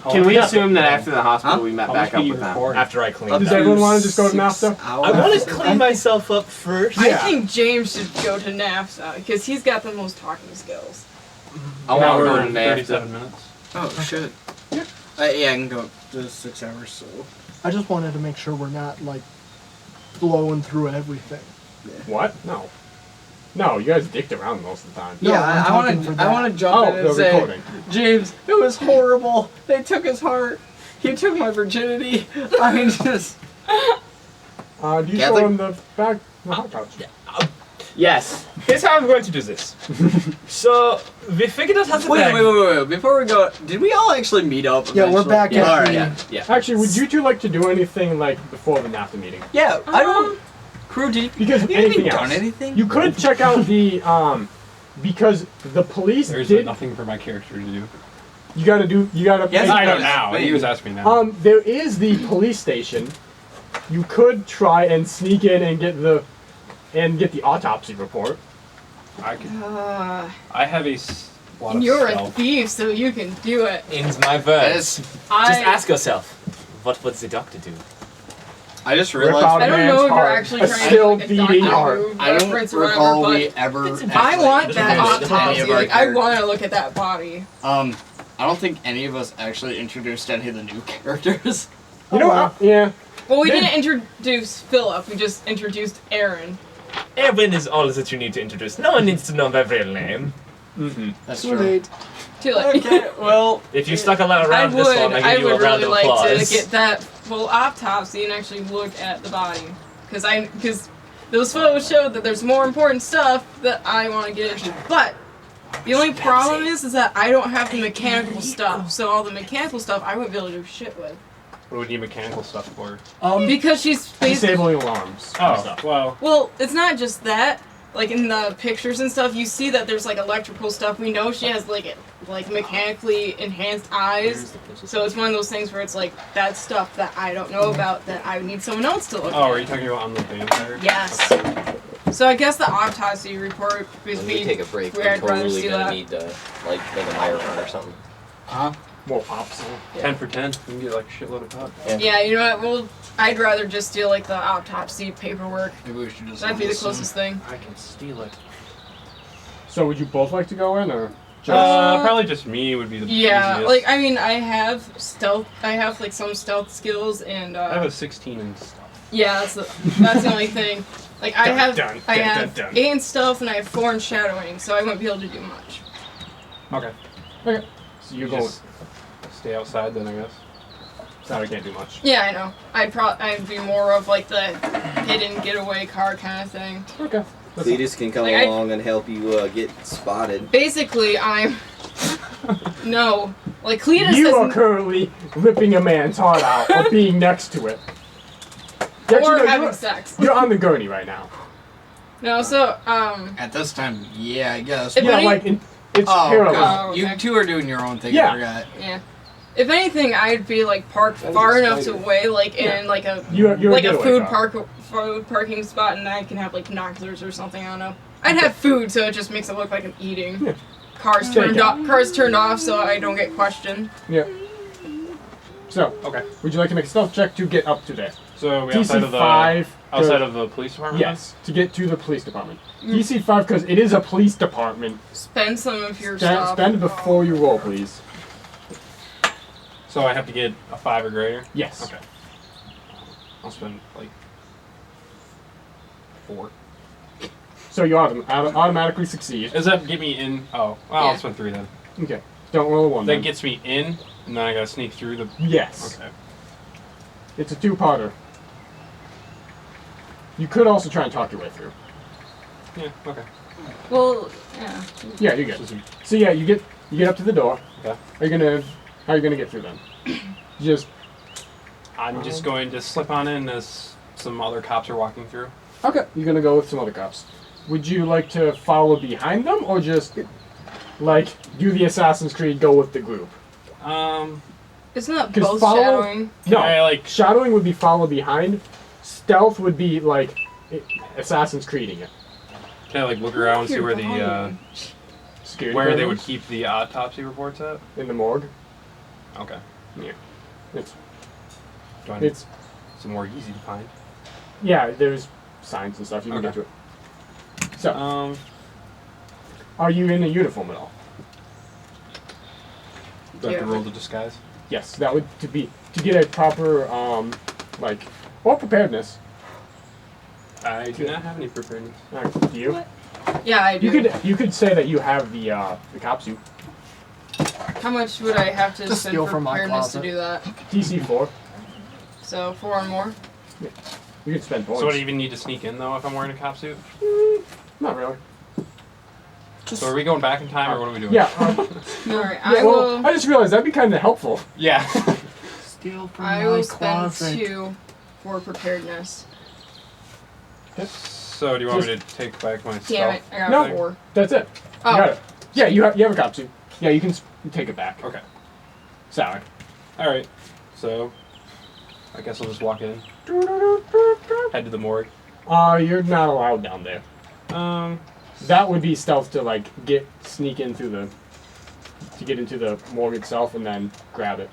Can we assume that after the hospital we met How back much up do with you them? record? After I clean Does up. everyone want to just go to NAFTA? I want to clean myself up first. I Yeah. think James should go to NAFTA because he's got the most talking skills. I want to We're go to in NAFTA. 37 minutes. Oh shit. Yeah, I can go to 6 hours. So. I just wanted to make sure we're not like blowing through everything. What? No. No, you guys dicked around most of the time. No, Yeah, I'm I talking want for to. that. I want to jump in Oh, and the say, recording. James, it was horrible. They took his heart. He took my virginity. I just. Do you Catholic? show him the back? The hot couch. Yes. Here's how I'm going to do this. So, we figured out how to Wait. Before we go, did we all actually meet up? Yeah, we're eventually? back Yeah. at All right. Yeah. Yeah. Actually, would you two like to do anything like before the NAFTA meeting? Yeah, I don't. Crew, did Because you anything even else. done anything? You could check out the because the police There's did. nothing for my character to do. You gotta. Yes, I no, don't now. wait. He was asking me now. There is the police station. You could try and sneak in and get the autopsy report. I could. Uh, I have a lot of you're a stealth. thief, so you can do it. In my That verse. is, Just I ask yourself, what would the doctor do? I just Rip out realized. I don't man's know if you're heart. actually A trying still to like, beating a heart. Doctor Who I don't reference or recall whatever, we but ever. I want that Doesn't autopsy. any of our Like, I want to look at that body. I don't think any of us actually introduced any of the new characters. You know what? Yeah. Well, we Then- didn't introduce Philip. We just introduced Aaron. Erwin is all that you need to introduce. No one needs to know their real name. Mm-hmm. That's Too true. late. Too late. Okay, well, If you stuck a lot I around would. this one, I I give you would a round really of like applause. to get that full autopsy and actually look at the body, because those photos showed that there's more important stuff that I want to get into. But the only problem is that I don't have the mechanical stuff. So all the mechanical stuff I wouldn't be able to do shit with. What would you need mechanical stuff for? Because she's basically. Disabling alarms. and Oh, stuff. well. Well, it's not just that. Like in the pictures and stuff, you see that there's like electrical stuff. We know she has like mechanically enhanced eyes. So it's one of those things where it's like that's stuff that I don't know about that I would need someone else to look Oh, at. are you talking about on the vampire? Yes. So I guess the autopsy report would When be. we take a break, I'd we're rather totally see gonna that. need to like make a mire run or something. huh? Well, opposite. 10 for 10. You can get like a shitload of pot. Yeah, you know what? Well, I'd rather just do like the autopsy paperwork. Maybe we should just. That'd be the listen. closest thing. I can steal it. So would you both like to go in, or just? Probably just me would be the Yeah, easiest. like I mean, I have stealth. I have like some stealth skills and. I have a 16 and stuff. Yeah, that's the only thing. Like I Dun, have dun, I dun, have dun, dun. 8 in stealth and I have 4 in shadowing, so I wouldn't be able to do much. Okay. Okay. So you go. Just stay outside then, I guess. So I can't do much. Yeah, I know. I'd be more of like the hidden getaway car kind of thing. Okay. Cletus can come Like, along and help you get spotted. Basically, I'm no like Cletus You are doesn't currently ripping a man's heart out or being next to it. Actually, or no, having sex. you're on the gurney right now. No, so At this time, yeah, I guess. If Yeah, any- like it's Oh, parallel. Oh, you okay. two are doing your own thing. Yeah. I forgot. yeah. If anything, I'd be like parked That was far enough exciting. away, like Yeah. in like a You're like a getaway food car. parking spot, and I can have like binoculars or something. I don't know. I'd have food, so it just makes it look like I'm eating. Yeah. Cars Take turned it. off. Cars turned off, so I don't get questioned. Yeah. So, Okay. would you like to make a stealth check to get up to there? So we DC outside of the 5. outside of the police department? Yes, to get to the police department. DC 5 because it is a police department. Spend some of your stuff. Spend it before you roll, please. So I have to get a 5 or greater? Yes. Okay. I'll spend like 4. So you automatically succeed. Does that get me in? Oh, well, Yeah. I'll spend 3 then. Okay. Don't roll a 1 That then. gets me in, and then I gotta sneak through the. Yes. Okay. It's a 2-parter. You could also try and talk your way through. Yeah. Okay. Well, yeah. Yeah, you get. So yeah, you get up to the door. Okay. How are you gonna get through then? Just I'm just going to slip on in as some other cops are walking through. okay. You're gonna go with some other cops. Would you like to follow behind them or just like do the Assassin's Creed, go with the group? Isn't that 'Cause both follow- shadowing? No, I, like- shadowing would be follow behind. Stealth would be like Assassin's Creeding it. Can I like look around and see where the Security where they would cameras keep the autopsy reports at? in the morgue. Okay. Yeah, it's Do I need it's some more easy to find? yeah. There's signs and stuff. You can Okay. get to it. So, are you in a uniform at all? Do I have to Yeah. roll the disguise? Yes, that would to get a proper like or preparedness. I do not have any preparedness. Do you? Yeah, I do. You could say that you have the cop suit. How much would I have to Just spend steal for from my preparedness to closet. do that? DC 4. So 4 or more. You could spend points. So would I even need to sneak in though if I'm wearing a cop suit? Not really. So are we going back in time or what are we doing? Yeah. Alright, I I just realized that'd be kind of helpful. Yeah. Steal from I my will spend closet. 2 for preparedness. So do you want me to take back my Damn stuff? it, I got No. 4. That's it. Oh. You got it. Yeah, you have a cop suit. Yeah, you can take it back. Okay. Sorry. All right. So I guess I'll just walk in, head to the morgue. You're not allowed down there. That would be stealth to like sneak in through to get into the morgue itself and then grab it.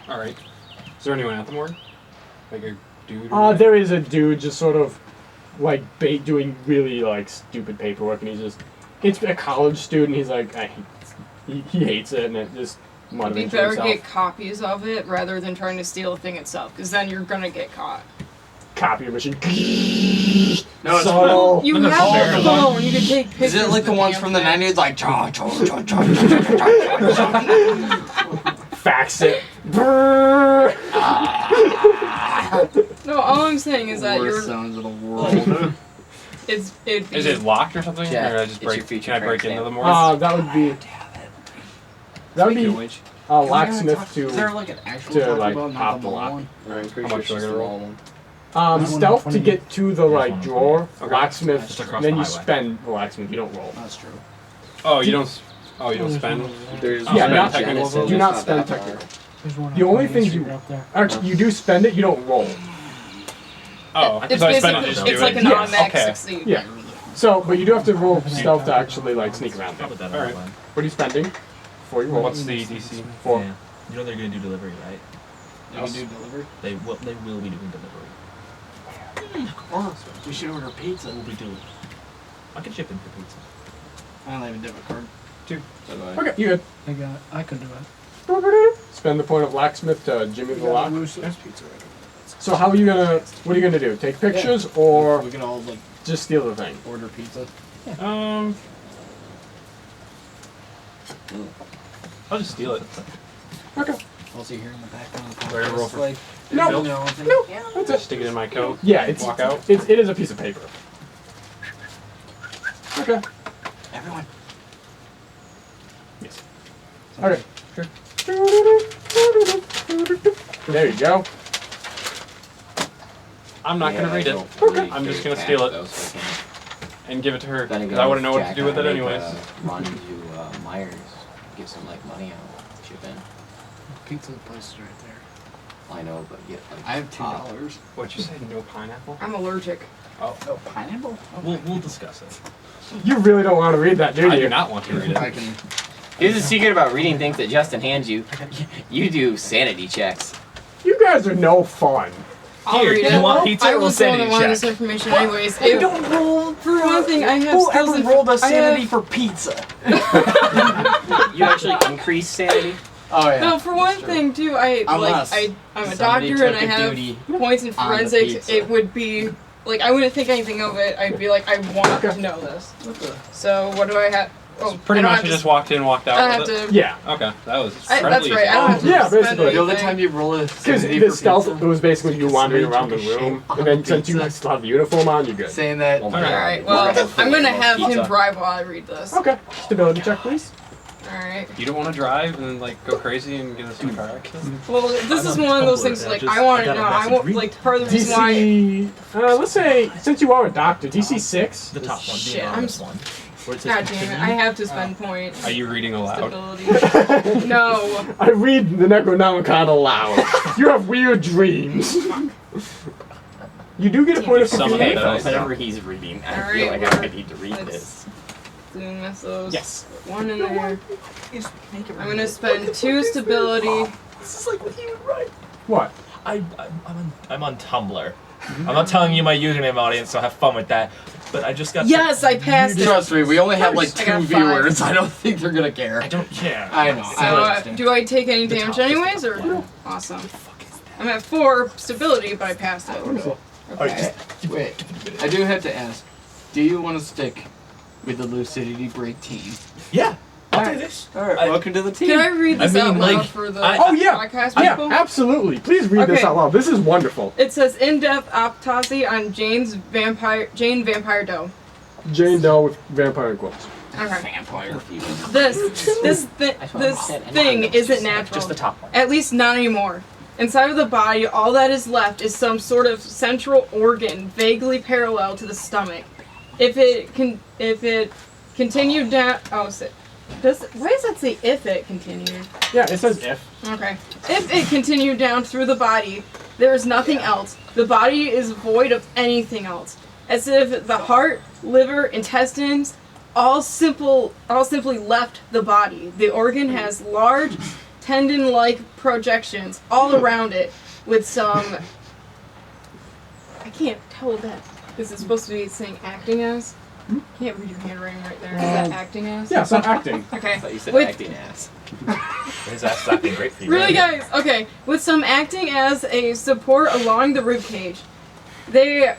All right. Is there anyone at the morgue? Like a dude? or- There is a dude just sort of like doing really like stupid paperwork, and it's a college student. He's like, he hates it, and it just You motivates better himself. get copies of it rather than trying to steal the thing itself, because then you're gonna get caught. Copy machine. No, it's so, You No, have fair. a phone. You can take pictures. Is it like the of ones damn from the thing. 90s? Like, cha, cha, cha, cha, cha, cha, cha, cha. fax it. Brrr. No, all I'm saying is that Worst you're. sounds of the world. It'd be, Is it locked or something? Yeah, Or I just it's your break? future Can I break friend's into name. the more? That would be. That would be Which? locksmith Is there to like an actual to, Taco like, Bell, not pop the the mall lock. one? I'm pretty How much sure do I it's gotta the roll? small one. stealth to 20. get to the like one. drawer. Okay. Locksmith. Just across Then the you highway. spend the locksmith. You don't roll. That's true. Oh, you don't. Oh, you don't spend. There's Yeah, one not in technical Genesis, abilities. Do it's not that spend far. technical. There's one The on only Main things Street you up there. actually you do spend it. You don't roll. Oh, it's so I spend it basically just do it's it. like an Yes. automatic Okay. succeed. Yeah. So, but you do have to roll stealth to actually like sneak around I'll them. put that All on right. the line. What are you spending? Before you roll. What's the DC? 4. Yeah. You know they're gonna do delivery, right? You can do delivery? They will be doing delivery. We should order pizza. We'll be doing. I can ship in for pizza. I don't have a debit card. Okay, you good. I could do it. Spend the point of locksmith to jimmy the lock. Russo's pizza right over there. So how are you gonna? What are you gonna do? Take pictures or we can all like just steal the thing? order pizza. I'll just steal it. Okay. Also here in the background. We're gonna roll for- like No. no. No. That's Just it. stick it in my coat. Yeah, it's Walk out. it is a piece of paper. Okay. Everyone. Yes. Okay. There you go. I'm not gonna read it. I'm just gonna steal it and give it to her because I wouldn't know what to do with it anyways. Run to Myers, get some like money out, chip in. Pizza place is right there. I know, but get like. I have $2. What'd you say? No pineapple? I'm allergic. No pineapple? We'll discuss it. You really don't want to read that, do I you? do not want to read I it. can. Here's the secret about reading things that Justin hands you. You do sanity checks. You guys are no fun. I'll Here, read you it. want pizza I or was the one that sanity wanted check? this information anyways. It, don't roll for one thing, I have Who skills ever in- rolled a I sanity have- for pizza? You actually increase sanity. Oh yeah. No, for one thing too, Unless I'm a somebody doctor and took I a have duty points in on the forensics. pizza. It would be like I wouldn't think anything of it. I'd be like, I want Okay. to know this. So what do I have? Oh, Pretty I don't much have you to just walked in, walked out I have with it. to. Yeah. Okay, that was That's incredibly right. I don't have to Yeah, spend basically. The only anything. time you roll a Because sanity the for stealth, pizza, it was basically you wandering around the somebody took a room, shit and then on since you pizza. still have the uniform on, you're good. saying that. Oh my Alright. God. Alright, well, I'm gonna have him Pizza. drive while I read this. Okay. Stability check, please. Alright. You don't want to drive and then like go crazy and get us in a car accident? Well, this is I'm a one of those Tumblr, things and I like just- I want I to got a know. I message. want Read- like part of the reason why. DC. Let's say since you are a doctor, DC 6. The top one, Shit, the I'm anonymous one. Where it says God damn it! continue. I have to spend points. Are you reading aloud? Stability. No. I read the Necronomicon aloud. You have weird dreams. You do get a point of Some of Okay, it, confusion. whatever he's reading, I Alright, feel like well, I need to read let's- this. Didn't miss those. Yes. One in there. I'm gonna spend 2 stability. This is like what you would write. What? I'm on Tumblr. I'm not telling you my username, audience, so have fun with that. But I just got. Yes, I passed it. Trust me, we only have like I 2 got 5. viewers. I don't think they're gonna care. I don't care. I know. So, I understand. do I take any The damage top is anyways, the or one. awesome? I'm at 4 stability, but I passed it. Okay. Wait, I do have to ask. Do you want to stick with the Lucidity break team? Yeah, I'll Alright. do this. Alright, I- welcome to the team. Can I read this I mean, out loud like, for the I- Oh yeah. podcast Yeah, people? absolutely. Please read this Okay. out loud. This is wonderful. It says in-depth autopsy on Jane Vampire Doe. Jane Doe with vampire quills. Okay. Vampire fever. This thing isn't natural. Just the top one. At least not anymore. Inside of the body, all that is left is some sort of central organ vaguely parallel to the stomach. If it continued down, why does that say if it continued? Yeah, it says if. Okay. If it continued down through the body, there is nothing else. The body is void of anything else. As if the heart, liver, intestines, all simply left the body. The organ has large, tendon-like projections all around it, with some. I can't tell what that. Is it supposed to be saying acting as? Can't read your handwriting right there. Is that acting as? Yeah, so I'm acting. Okay. I thought you said With- acting ass. His ass is acting great for you. Really, right? guys? Okay. With some acting as a support along the rib cage. They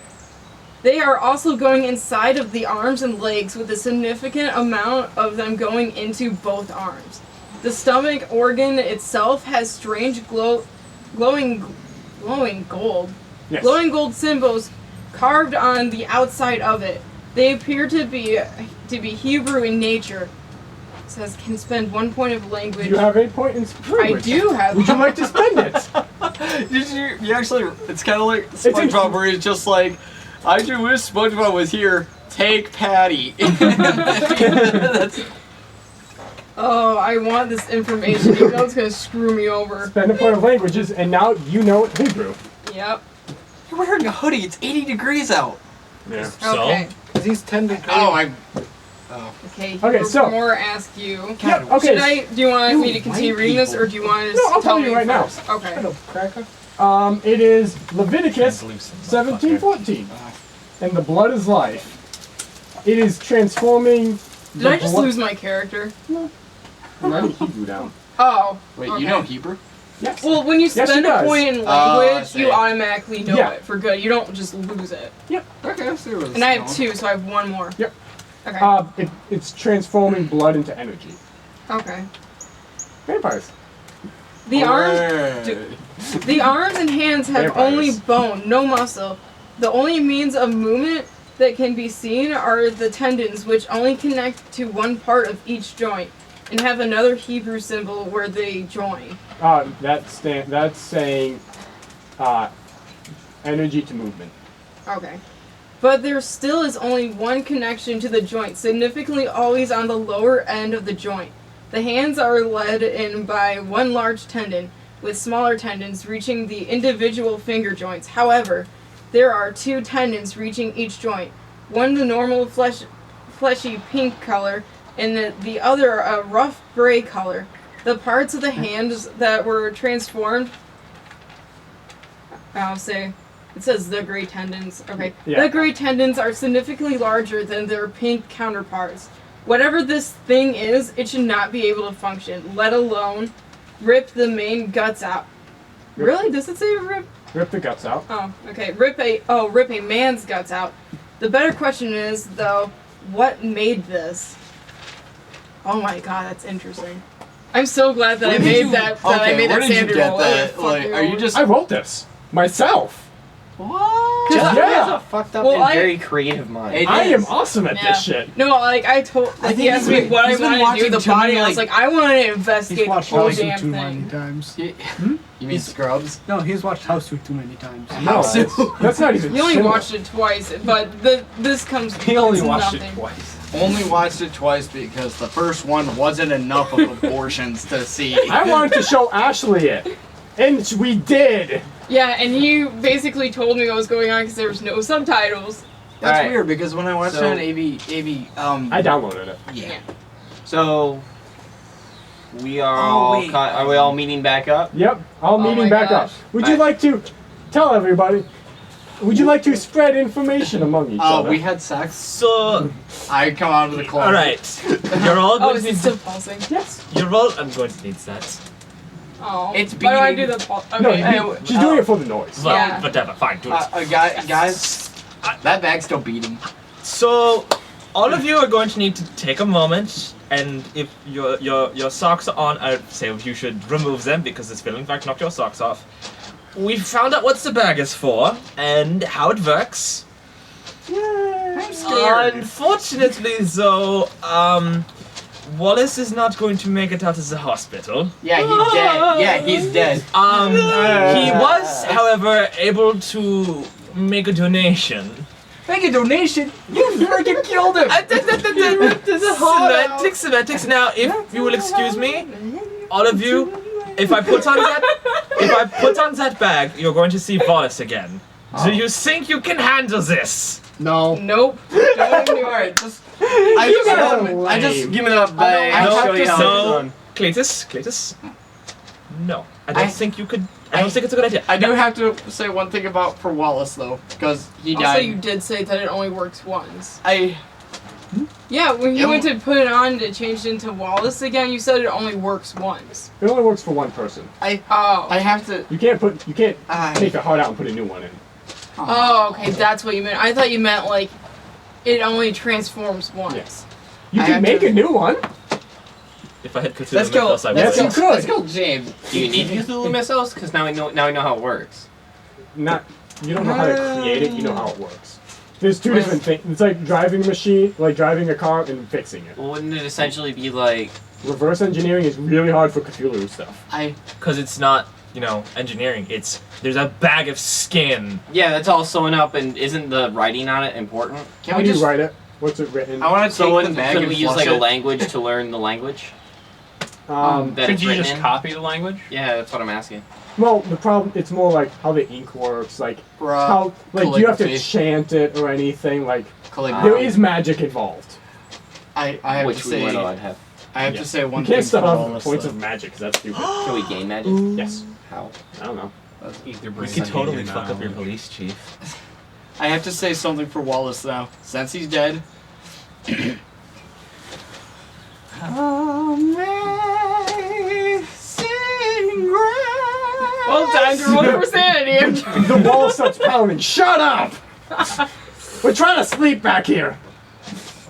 are also going inside of the arms and legs with a significant amount of them going into both arms. The stomach organ itself has strange glowing gold. Yes. Glowing gold symbols carved on the outside of it. They appear to be Hebrew in nature. It says can spend 1 point of language. Do you have 8 point in I language? do have. Would you like to spend it? You actually, it's kind of like SpongeBob where he's just like, I do wish SpongeBob was here. Take Patty. That's, Oh, I want this information. You know it's gonna screw me over. Spend a point of languages, and now you know Hebrew. Yep. you're wearing a hoodie. It's 80 degrees out. Yeah. So? Okay. Because he's 10 degrees. Okay. Okay, so- more ask you. Yeah, okay. Should I? Do you want You me to continue white reading this, people. or do you want to No, I'll tell tell me you right now. first? Okay. Hello, cracker. It is Leviticus Translucent, 17:14, and the blood is life. It is transforming. Did I just lose my character? I'm writing Hebrew down. Oh. Wait, okay. you know Hebrew? Yes. Well, when you Yes, spend she a does. point in I language, see. you automatically know Yeah. it for good. You don't just lose it. Okay, I see where this And I is have going. 2, so I have 1 more. Yep. Okay. It's transforming blood into energy. Okay. Vampires. The arms. Hooray. The arms and hands have Vampires. only bone, no muscle. The only means of movement that can be seen are the tendons, which only connect to one part of each joint, and have another Hebrew symbol where they join. That's saying energy to movement. Okay. But there still is only one connection to the joint, significantly always on the lower end of the joint. The hands are led in by one large tendon, with smaller tendons reaching the individual finger joints. However, there are 2 tendons reaching each joint. One the normal fleshy pink color, and the other a rough gray color. The parts of the hands that were transformed, I'll say, it says the gray tendons. Okay. Yeah. The gray tendons are significantly larger than their pink counterparts. Whatever this thing is, it should not be able to function, let alone rip the main guts out. Rip- Really? Does it say rip? Rip the guts out. Oh, okay. Rip a man's guts out. The better question is, though, what made this? Oh my god, that's interesting. I'm so glad that I made that. That I made where that did you Sandy get roll. that? Fuck Like, you are you over. just I wrote this myself. what? Just Yeah. has a fucked up Well, and I- very creative mind. It I am is. awesome at Yeah. this shit. No, like I told. I Like, think he asked he's me been- what I he's been wanted to do watching with the too many, body. I was like- like, I want to He's investigate the watched whole House damn Suit too many thing. times. You mean Scrubs? No, he's watched House Suit too many times. No, that's not even. You only similar. watched it twice, but this comes. He only it's watched nothing. it twice. Only watched it twice because the first one wasn't enough of abortions to see. I wanted to show Ashley it, and we did. Yeah, and you basically told me what was going on because there was no subtitles. That's Alright. weird because when I watched So- it on AV, I downloaded it. yeah. So we are Oh, all wait. are we all meeting back up? Yep, all Oh meeting my back gosh. up. Would you like to tell everybody? Would you like to spread information among each Oh, other? we had sex. So, I come out of the closet. alright. You're all Oh, going is to it need still pulsing? Yes. You're all. I'm going to need that. Oh. It's Why do I do beating. the pulse? No, Okay. Hey, she's doing it for the noise. Well, Yeah. whatever. Fine, do it. Guys, that bag's still beating. So, all of you are going to need to take a moment, and if your socks are on, I'd say you should remove them because this will in fact knock your socks off. We found out what the bag is for and how it works. I'm scared. Unfortunately, though, Wallace is not going to make it out of the hospital. Yeah, he's dead. Yeah, he's dead. He was, however, able to make a donation. Make a donation. You freaking killed him. Semantics. Now, if you will excuse me, all of you, if I put on that bag, you're going to see Wallace again. Do you think you can handle this? No. Nope. Don't do Alright, it. just. I just lame. Give me that bag. I I'll have show to you how say- it's done. Cletus. No, I don't I- think you could. I don't think it's a good idea. I do have to say one thing about for Wallace though, because he Also, died. you did say that it only works once. Yeah, when you went to put it on to change it into Wallace again, you said it only works once. It only works for one person. I Oh. have to. You can't take a heart out and put a new one in. Oh, okay, that's what you meant. I thought you meant like it only transforms once. Yes. You can make a new one. If I had Cthulhu Let's go. Mythos, I would. Yes, you could. Let's go, James. Do you need Cthulhu Mythos? Because now we know how it works. You don't know how to create it. You know how it works. There's two different things. It's like driving a machine, like driving a car and fixing it. Well, wouldn't it essentially be like... Reverse engineering is really hard for Cthulhu stuff. Because it's not, engineering. There's a bag of skin. Yeah, that's all sewn up, and isn't the writing on it important? How do you write it? What's it written? I want to So take the bag could and we use flush like a it. language to learn the language? Um, That Could it's you written just in? copy the language? Yeah, that's what I'm asking. well, the problem, it's more like how the ink works, like Bruh. how, like do you have to Calligraphy. chant it or anything, like Calligraphy. there is magic involved. I have Which to we say. would I'd have. I have to say one You thing. can't start for off Wallace, with points though. of magic, because that's stupid. Can we gain magic? Yes. How? I don't know. Either We could totally fuck up your police chief. I have to say something for Wallace now. Since he's dead. Well, time to roll for sanity. The wall starts pounding. Shut up! We're trying to sleep back here.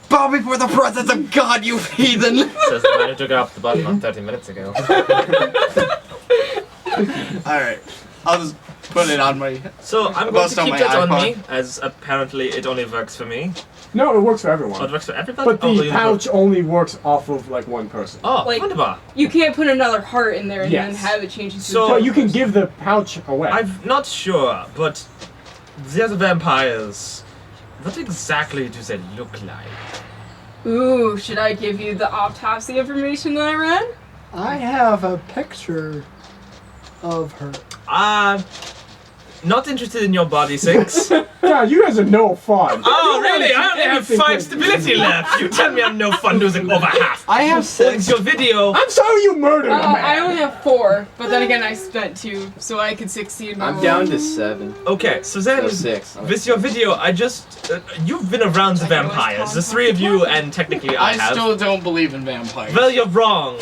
Bow before the presence of God, you heathen! Says the man who took off the button not 30 minutes ago. Alright. I'll just put it on my. So I'm going Bust to on keep my that on iPod. me, as apparently it only works for me. No, it works for Oh, it everyone. works for everybody? But the pouch only works off of like one person. Oh, Like- wunderbar. You can't put another heart in there and then Yes. have it change into So- a But you can give the pouch away. I'm not sure, but the other vampires, what exactly do they look like? Ooh, should I give you the autopsy information that I read? I have a picture of her. Not interested in your body, Six. God, you guys are no fun. Oh, really? I only have 5 stability left. You tell me I'm no fun losing over half. I have It's 6. your video. I'm sorry you murdered a man. I only have 4, but then again I spent 2, so I could succeed. I'm down to 7. Okay, so then, No, 6. with your video, I just... you've been around the vampires, the 3 of you, and technically I have. still don't believe in vampires. Well, you're wrong.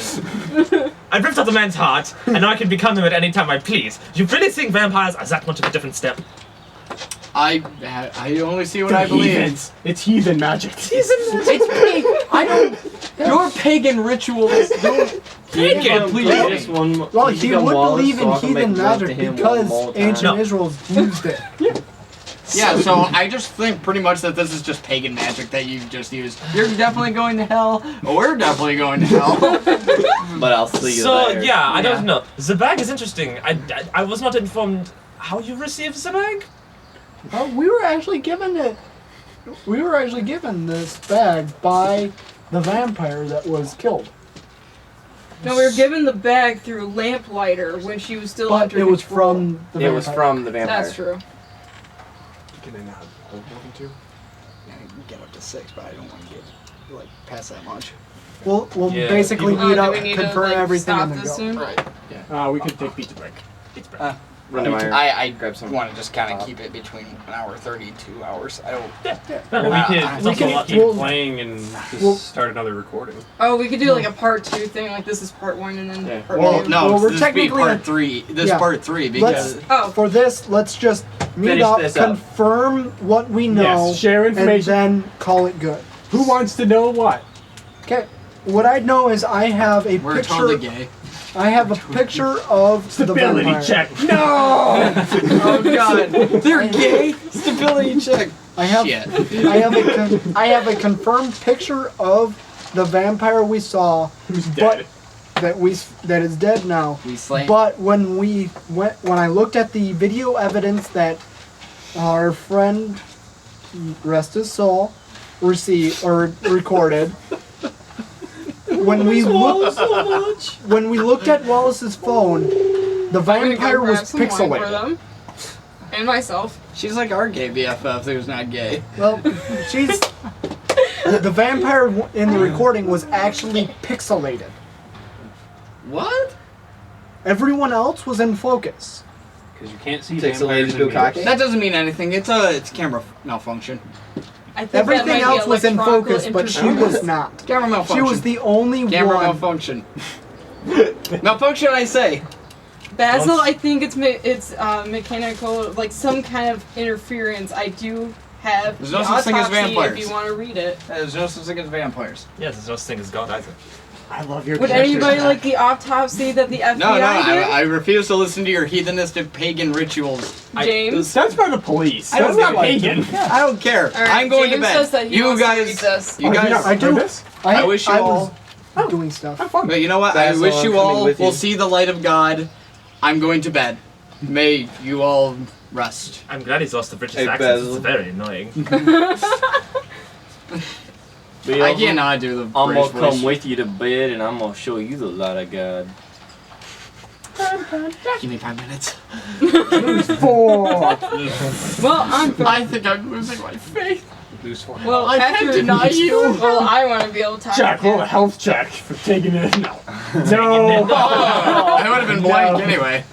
I ripped out the man's heart, and now I can become him at any time I please. You really think vampires are that much of a different step? I only see what The I believe in. heathens. It's heathen magic. Your pagan rituals don't. Pagan? Well, he would believe in heathen magic because ancient No. Israel's used it. Yeah, so I just think pretty much that this is just pagan magic that you just used. You're definitely going to hell. We're definitely going to hell. But I'll see you So, there. yeah, I Yeah. don't know. The bag is interesting. I was not informed how you received the bag. We were actually given it. We were actually given this bag by the vampire that was killed. No, we were given the bag through Lamplighter when she was still But under it was control. from the It was vampire. from the vampire. That's true. Can they not hold more than 2? I can get up to 6, but I don't want to get like past that much. We'll Yeah. basically Oh, meet do up, we need confirm to, like, everything, stop and then this go. soon? Right. We could take pizza break. Run to my I grab some. want to just kind of keep it between 1 hour 30 and 2 hours. I don't. Well, we could, we also can- keep we'll- playing and just we'll- start another recording. Oh, we could do like a part 2 thing, like this is part 1 and then Yeah. part Well, 2. no, Well, we're this would be technically part at- 3. This yeah. part 3 because Oh, For this, let's just meet Finish up, this up. confirm what we know, Yes, share and information. then call it good. Who wants to know what? Okay. What I know is I have a we're picture. totally gay. I have a picture of Stability the vampire. check. No! Oh god, they're gay. Stability check. I have Shit. I have a confirmed picture of the vampire we saw Who's dead? that is dead now. We slay. But when I looked at the video evidence that our friend, rest his soul, recorded, when we looked at Wallace's phone, the I'm gonna go vampire grab was some wine for pixelated. them. And myself. She's like our gay BFF who's not gay. Well, the vampire in the recording was actually pixelated. What? Everyone else was in focus. Because you can't see Takes a lady vampires to go in mirrors. cocky. That doesn't mean anything. It's camera malfunction. I think that Everything might be else was in electronic focus, but she interference. was not. Camera malfunction. She was the only camera one. malfunction. Malfunction, I say. Basil, I think it's mechanical, like some kind of interference. I do have There's the no such thing as autopsy vampires. if you want to read it. There's no such thing as vampires. Yes, there's no such thing as God either. I love your Would character anybody attack. like the autopsy that the FBI No, did? I refuse to listen to your heathenistic pagan rituals. James? That's by the police. I That's don't not give a- pagan. I don't care. All right, I'm going James to bed. says that he You wants to guys, read this. you Oh, guys. yeah, I do this. I wish you was all. doing stuff. Have fun. But you know what? Basil, I wish I'm you coming all with will you. see the light of God. I'm going to bed. May you all rest. I'm glad he's lost the British Hey, accent. Basil. It's very annoying. I cannot do the I'm British gonna come voice. with you to bed and I'm gonna show you the light of God. Give me 5 minutes. 4. Well, I'm fine. I think I'm losing my faith. Lose 4. Well, I can't after deny you. Well, I want to be able to talk. Jack, to roll a him. health check for taking it. No. No. I would have been blank No. anyway.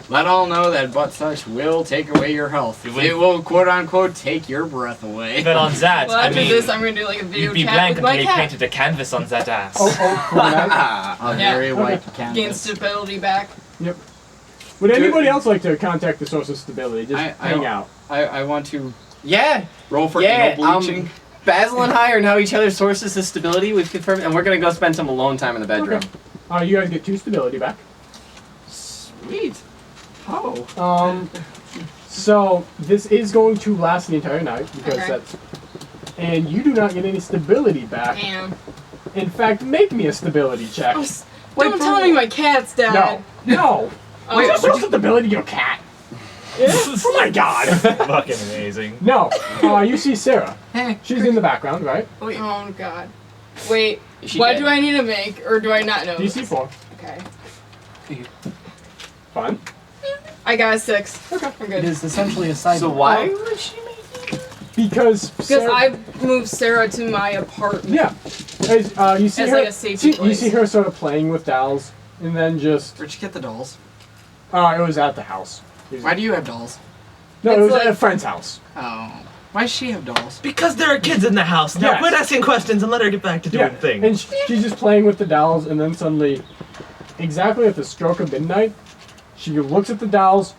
Let all know that butt touch will take away your health. It will quote unquote take your breath away. But on that, Well, I after mean, this, I'm gonna do like a video you'd be chat blank with my until he cat. painted a canvas on that ass. For the night. A Yeah. very white Gain canvas. stability back. Yep. Would anybody else like to contact the source of stability? Just hang out. I want to Yeah, roll for yeah. anal bleaching. Basil and I are now each other's sources of stability. We've confirmed, and we're gonna go spend some alone time in the bedroom. Okay. You guys get 2 stability back. Sweet. Oh. So this is going to last the entire night because Okay. that's. And you do not get any stability back. Damn. In fact, make me a stability check. Don't tell me my cat's dead. No. No. Oh, Wait, what's your stability, your cat? Oh my god. Fucking amazing. No. You see Sarah. She's in the background, right? oh god. Wait. Is she What dead? do I need to make, or do I not know? DC this? 4. Okay. Fun. I got a 6. Okay. I'm It good. is essentially a side. So why would she make it? Because Because Sarah, I moved Sarah to my apartment. Yeah. As, you see As her. like a safety You place. see her sort of playing with dolls, and then just. Where'd you get the dolls? It was at the house. Why do you have dolls? No, it It's was like- at a friend's house. Oh. Why does she have dolls? Because there are kids in the house. Now Yes. quit asking questions and let her get back to doing things. And she's just playing with the dolls, and then suddenly, exactly at the stroke of midnight, she looks at the dolls,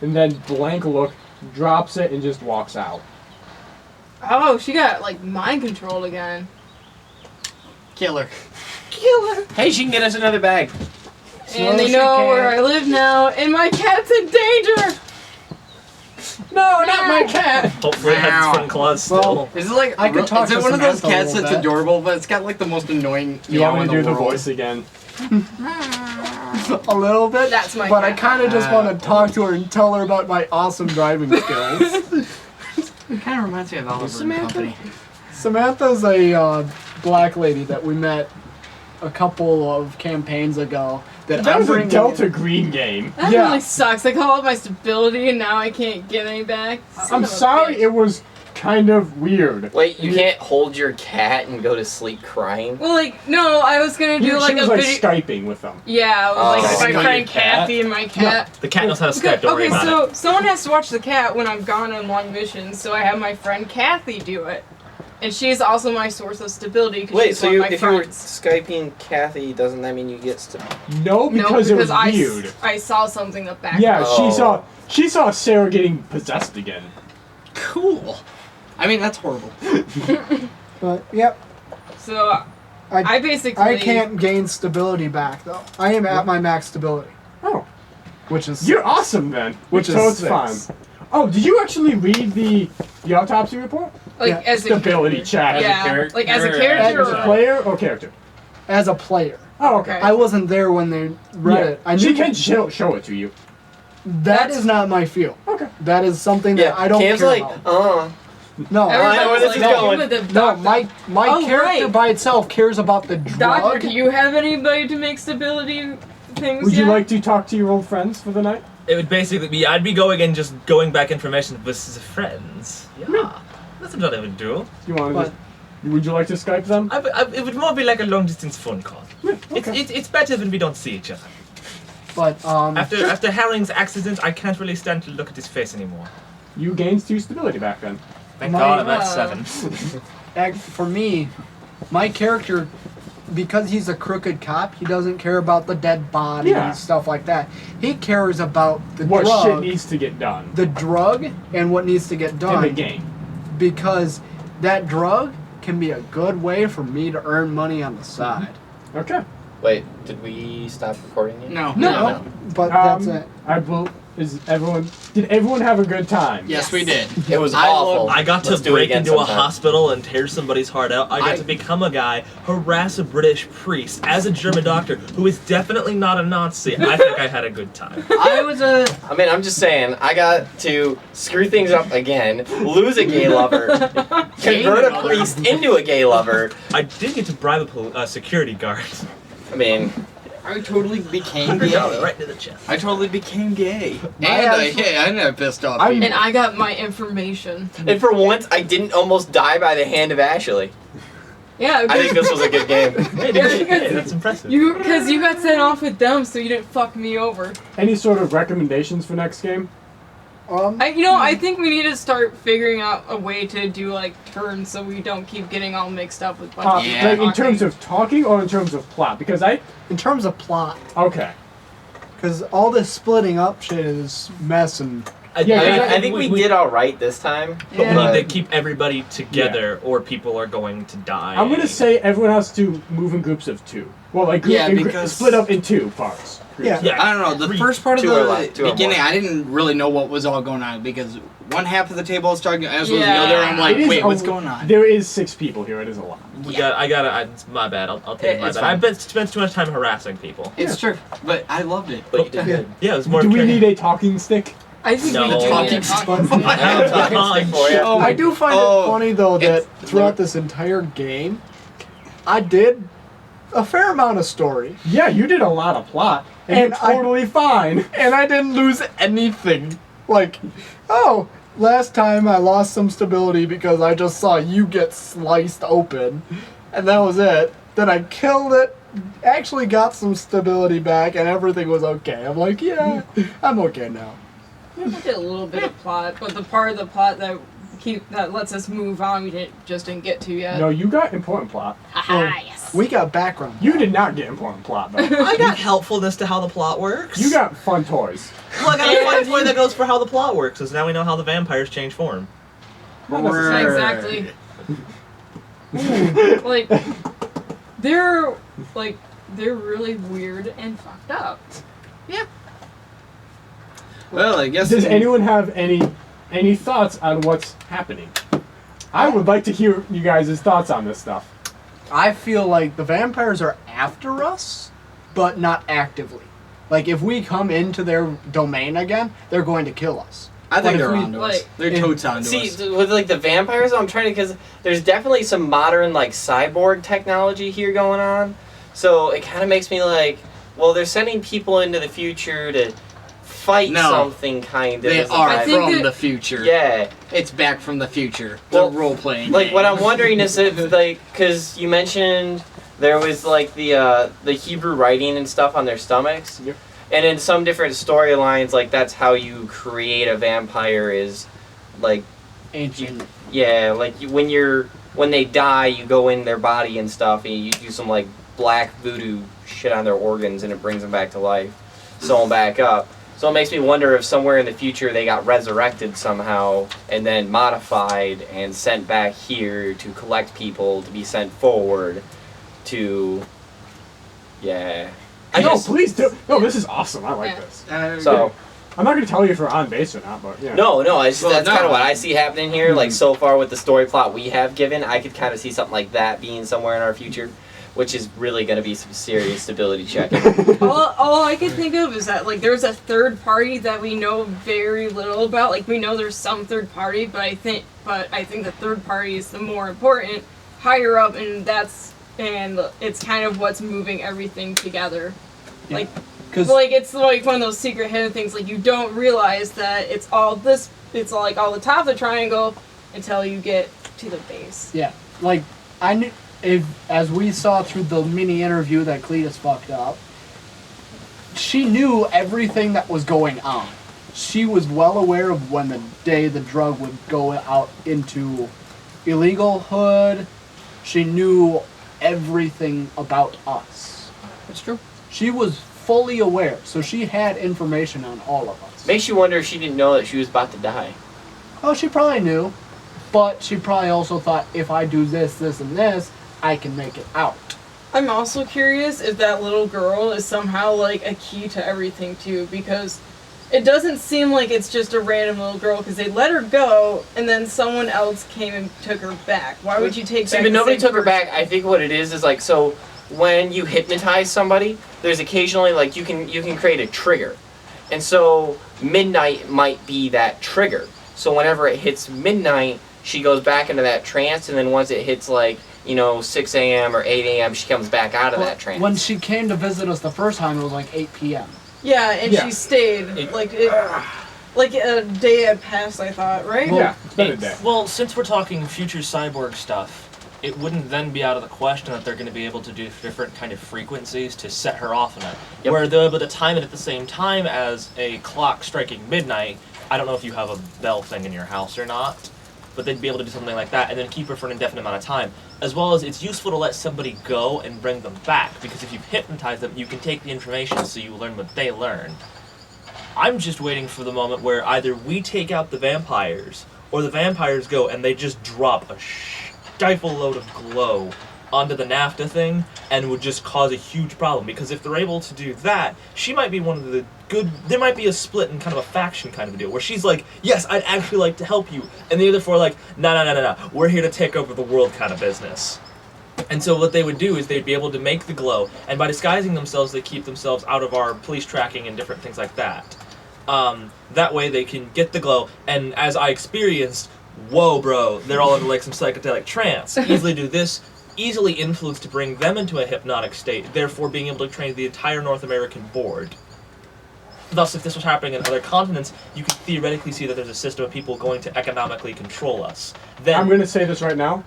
and then blank look, drops it, and just walks out. Oh, she got like mind controlled again. Killer. Killer. Hey, she can get us another bag. And they she know can. where I live now, and my cat's in danger. No, not my cat! Hopefully it has its front claws still. Well, Is it like I could talk is it to one of those Samantha a cats little that's bit. adorable, but it's got like the most annoying You meow want in me to do the world? voice again? a little bit. That's my But cat. I kind of just want to talk to her and tell her about my awesome driving skills. It kind of reminds me of Oliver and Company. Samantha's a black lady that we met a couple of campaigns ago. That I'm was a bringing Delta in. Green game. That Yeah. really sucks. I call up my stability, and now I can't get any back. Son I'm of a sorry, bitch. it was kind of weird. Wait, you can't hold your cat and go to sleep crying? Well, like, no, I was gonna do like she was a like video. Skyping with them. Yeah, Oh. like Skyping my with friend your cat? Kathy and my cat. The cat knows how to Skype, Okay, don't worry about so it. someone has to watch the cat when I'm gone on long missions, so I have my friend Kathy do it. And she's also my source of stability because Wait, she's so one of my if you were friends. Skyping Kathy, doesn't that mean you get No, because it was I, weird. I saw something the back. Yeah, Oh. she saw Sarah getting possessed again. Cool. I mean, that's horrible. But yep, So I basically. I can't gain stability back though. I am at my max stability, Oh, which is you're awesome then. Which is so it's 6. fine. Oh, did you actually read the autopsy report? like yeah, as a Stability check. yeah, character like as a or character. As a player or character? as a player. Oh, okay. Okay. I wasn't there when they read it. I she knew can show it to you. that is not my field. Okay. That is something that I don't Cam's care like, about. No, I know where this is going. With the no, doctor. my Oh, character right. by itself cares about the drug. Doctor, do you have anybody to make stability things? Would you yet? like to talk to your old friends for the night? It would basically be I'd be going and just going back information with his friends. Yeah, that's what I would do. You want to But- just? Would you like to Skype them? It would more be like a long distance phone call. Okay. It's better when we don't see each other. But After Halling's accident, I can't really stand to look at his face anymore. You gained 2 stability back then. Thank My- God I'm at 7. for me, my character, because he's a crooked cop, he doesn't care about the dead body Yeah. and stuff like that. He cares about the What drug, shit needs to get done the drug, and what needs to get in done. the game. Because that drug can be a good way for me to earn money on the side. Okay. Wait, did we stop recording yet? No. No, but that's it. Did everyone have a good time? Yes, we did. It was I awful. loved- I got to Let's do it break again into a sometime. hospital and tear somebody's heart out. I got to become a guy, harass a British priest as a German doctor who is definitely not a Nazi. I think I had a good time. I mean, I'm just saying, I got to screw things up again, lose a gay lover, convert a priest into a gay lover. I did get to bribe a security guard. I mean, I totally became $100 gay. right to the chest. I totally became gay. My And actual- I never pissed off I'm- people. And I got my information. and for once, I didn't almost die by the hand of Ashley. Yeah, I think this was a good game. Hey, that's impressive. because you got sent off with them, so you didn't fuck me over. Any sort of recommendations for next game? I think we need to start figuring out a way to do like turns so we don't keep getting all mixed up with bunch of Yeah. people Like in talking. terms of talking or in terms of plot? Because In terms of plot, okay. because all this splitting up shit is messing. I think we did all right this time. But we Yeah. need to keep everybody together, or people are going to die. I'm gonna say everyone has to move in groups of 2. Well, like Yeah, because- split up in 2 parts. Yeah. Yeah, I don't know. The three- first part of two or the less, two or beginning, more. I didn't really know what was all going on because one half of the table was talking as well as the Yeah. other. I'm like, It is wait, a- what's going on? There is 6 people here. It is a lot. It's my bad. I'll take my It's bad. fine. I've been spent too much time harassing people. It's true, but I loved it. But you did good. Yeah, it was more. Do we training. need a talking stick? I think No. we do Talking need a talking stick. stick. I have a talking stick for you. Oh, I do find oh, it funny though that it's- throughout this entire game, I did a fair amount of story, Yeah, you did a lot of plot, and And you're totally fine. and I didn't lose anything. Like, oh, last time I lost some stability because I just saw you get sliced open, and that was it. Then I killed it, actually got some stability back, and everything was okay. I'm like, yeah, I'm okay now. We did a little bit of plot, but the part of the plot that lets us move on, we didn't get to yet. No, you got important plot. Haha, yes. We got background. You did not get important plot though. I got helpfulness to how the plot works. You got fun toys. Well, I got a fun toy that goes for how the plot works, because now we know how the vampires change form. Not necessarily. Exactly. like they're really weird and fucked up. Well, I guess. Does anyone have any thoughts on what's happening? I would like to hear you guys' thoughts on this stuff. I feel like the vampires are after us, but not actively. Like, if we come into their domain again, they're going to kill us. I think But if they're we- onto us. like- They're totes onto See, us. with like the vampires, I'm trying to, because there's definitely some modern like cyborg technology here going on. So it kind of makes me like, well, they're sending people into the future to fight No. something kind of. They as a are I think from that- the future. Yeah. It's back from the future. Well, The role playing. Like what I'm wondering is if like, because you mentioned there was like the Hebrew writing and stuff on their stomachs. Yep. And in some different storylines, like that's how you create a vampire is, like, Ancient. yeah, like when they die, you go in their body and stuff, and you do some like black voodoo shit on their organs, and it brings them back to life, sew them back up. So it makes me wonder if somewhere in the future they got resurrected somehow, and then modified and sent back here to collect people to be sent forward to, yeah. Please do. No, this is awesome. I like Yeah. this. So. I'm not gonna tell you if we're on base or not, but yeah. No, Well, that's no. kind of what I see happening here. Like so far with the story plot we have given, I could kind of see something like that being somewhere in our future, which is really going to be some serious stability checking. all I can think of is that like there's a third party that we know very little about. Like we know there's some third party, but I think the third party is the more important, higher up, and it's kind of what's moving everything together. Yeah. Like. Because Like it's like one of those secret hidden things. Like you don't realize that it's all like all the top of the triangle until you get to the base. yeah, like I knew as we saw through the mini interview that Cletus fucked up. she knew everything that was going on. She was well aware of when the day the drug would go out into illegal hood. She knew everything about us. That's true. She was fully aware, so she had information on all of us. Makes you wonder if she didn't know that she was about to die. Oh, she probably knew, but she probably also thought, if I do this, this, and this, I can make it out. I'm also curious if that little girl is somehow like a key to everything too, because it doesn't seem like it's just a random little girl, because they let her go and then someone else came and took her back. Why would you take See, back but the nobody same took her person? back. I think what it is like, so when you hypnotize somebody, there's occasionally like you can create a trigger, and so midnight might be that trigger. So whenever it hits midnight, she goes back into that trance, and then once it hits like 6 a.m. or 8 a.m., she comes back out of that trance. When she came to visit us the first time, it was like 8 p.m. Yeah, and Yeah. she stayed like a day had passed. I thought, right? Yeah, it's been a day. Well, since we're talking future cyborg stuff, it wouldn't then be out of the question that they're going to be able to do different kind of frequencies to set her off on it. Yep. Where they're able to time it at the same time as a clock striking midnight. I don't know if you have a bell thing in your house or not, but they'd be able to do something like that and then keep her for an indefinite amount of time. As well as it's useful to let somebody go and bring them back, because if you've hypnotized them, you can take the information so you learn what they learned. I'm just waiting for the moment where either we take out the vampires, or the vampires go and they just drop a stifle load of glow onto the NAFTA thing and would just cause a huge problem. Because if they're able to do that, she might be one of the good... There might be a split in kind of a faction kind of a deal, where she's like, yes, I'd actually like to help you. And the other four are like, no, we're here to take over the world kind of business. And so what they would do is they'd be able to make the glow, and by disguising themselves, they keep themselves out of our police tracking and different things like that. That way they can get the glow, and as I experienced, whoa bro, they're all in like some psychedelic trance. Easily do this, easily influence to bring them into a hypnotic state, therefore being able to train the entire North American board. Thus, if this was happening in other continents, you could theoretically see that there's a system of people going to economically control us. Then, I'm going to say this right now.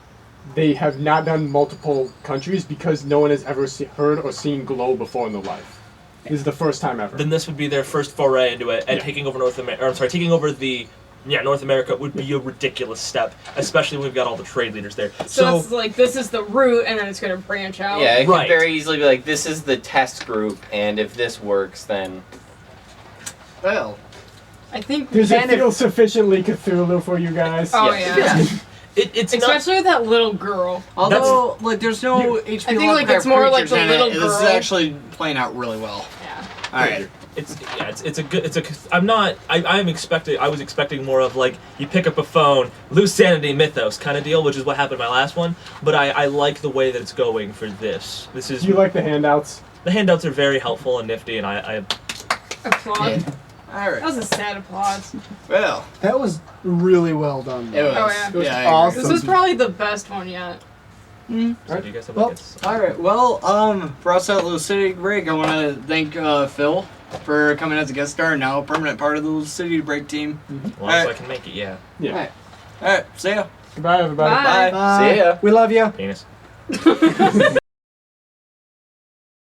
They have not done multiple countries because no one has ever heard or seen glow before in their life. This is the first time ever. then this would be their first foray into it, and Yeah. taking over taking over the North America would be a ridiculous step, especially when we've got all the trade leaders there. So it's like this is the root, and then it's going to branch out. Yeah, it Right. could very easily be like, this is the test group, and if this works, then... Well, I think. Does it And if- feel sufficiently Cthulhu for you guys? Oh Yes. yeah. it's not. Especially with that little girl. although like there's no HP I think, like, Lovecraft it's more like creatures the in little it, this is girl. actually playing out really well. Yeah. All right. I was expecting more of like you pick up a phone, loose sanity mythos kind of deal, which is what happened in my last one. But I like the way that it's going for this. This is Do you like the handouts? the handouts are very helpful and nifty, and I Applaud. All That right. was a sad applause. Well, That was really well done. it was. Oh, yeah. It was I agree. awesome. This is probably the best one yet. so do you guys have Well, like it's All right. Well, for us at Lucidity Break, I want to thank Phil for coming as a guest star, now a permanent part of the Lucidity Break team. as long as I can make it, yeah. Yeah. All right. All right. See ya. Goodbye, everybody. Bye. Bye. See ya. We love you. Penis.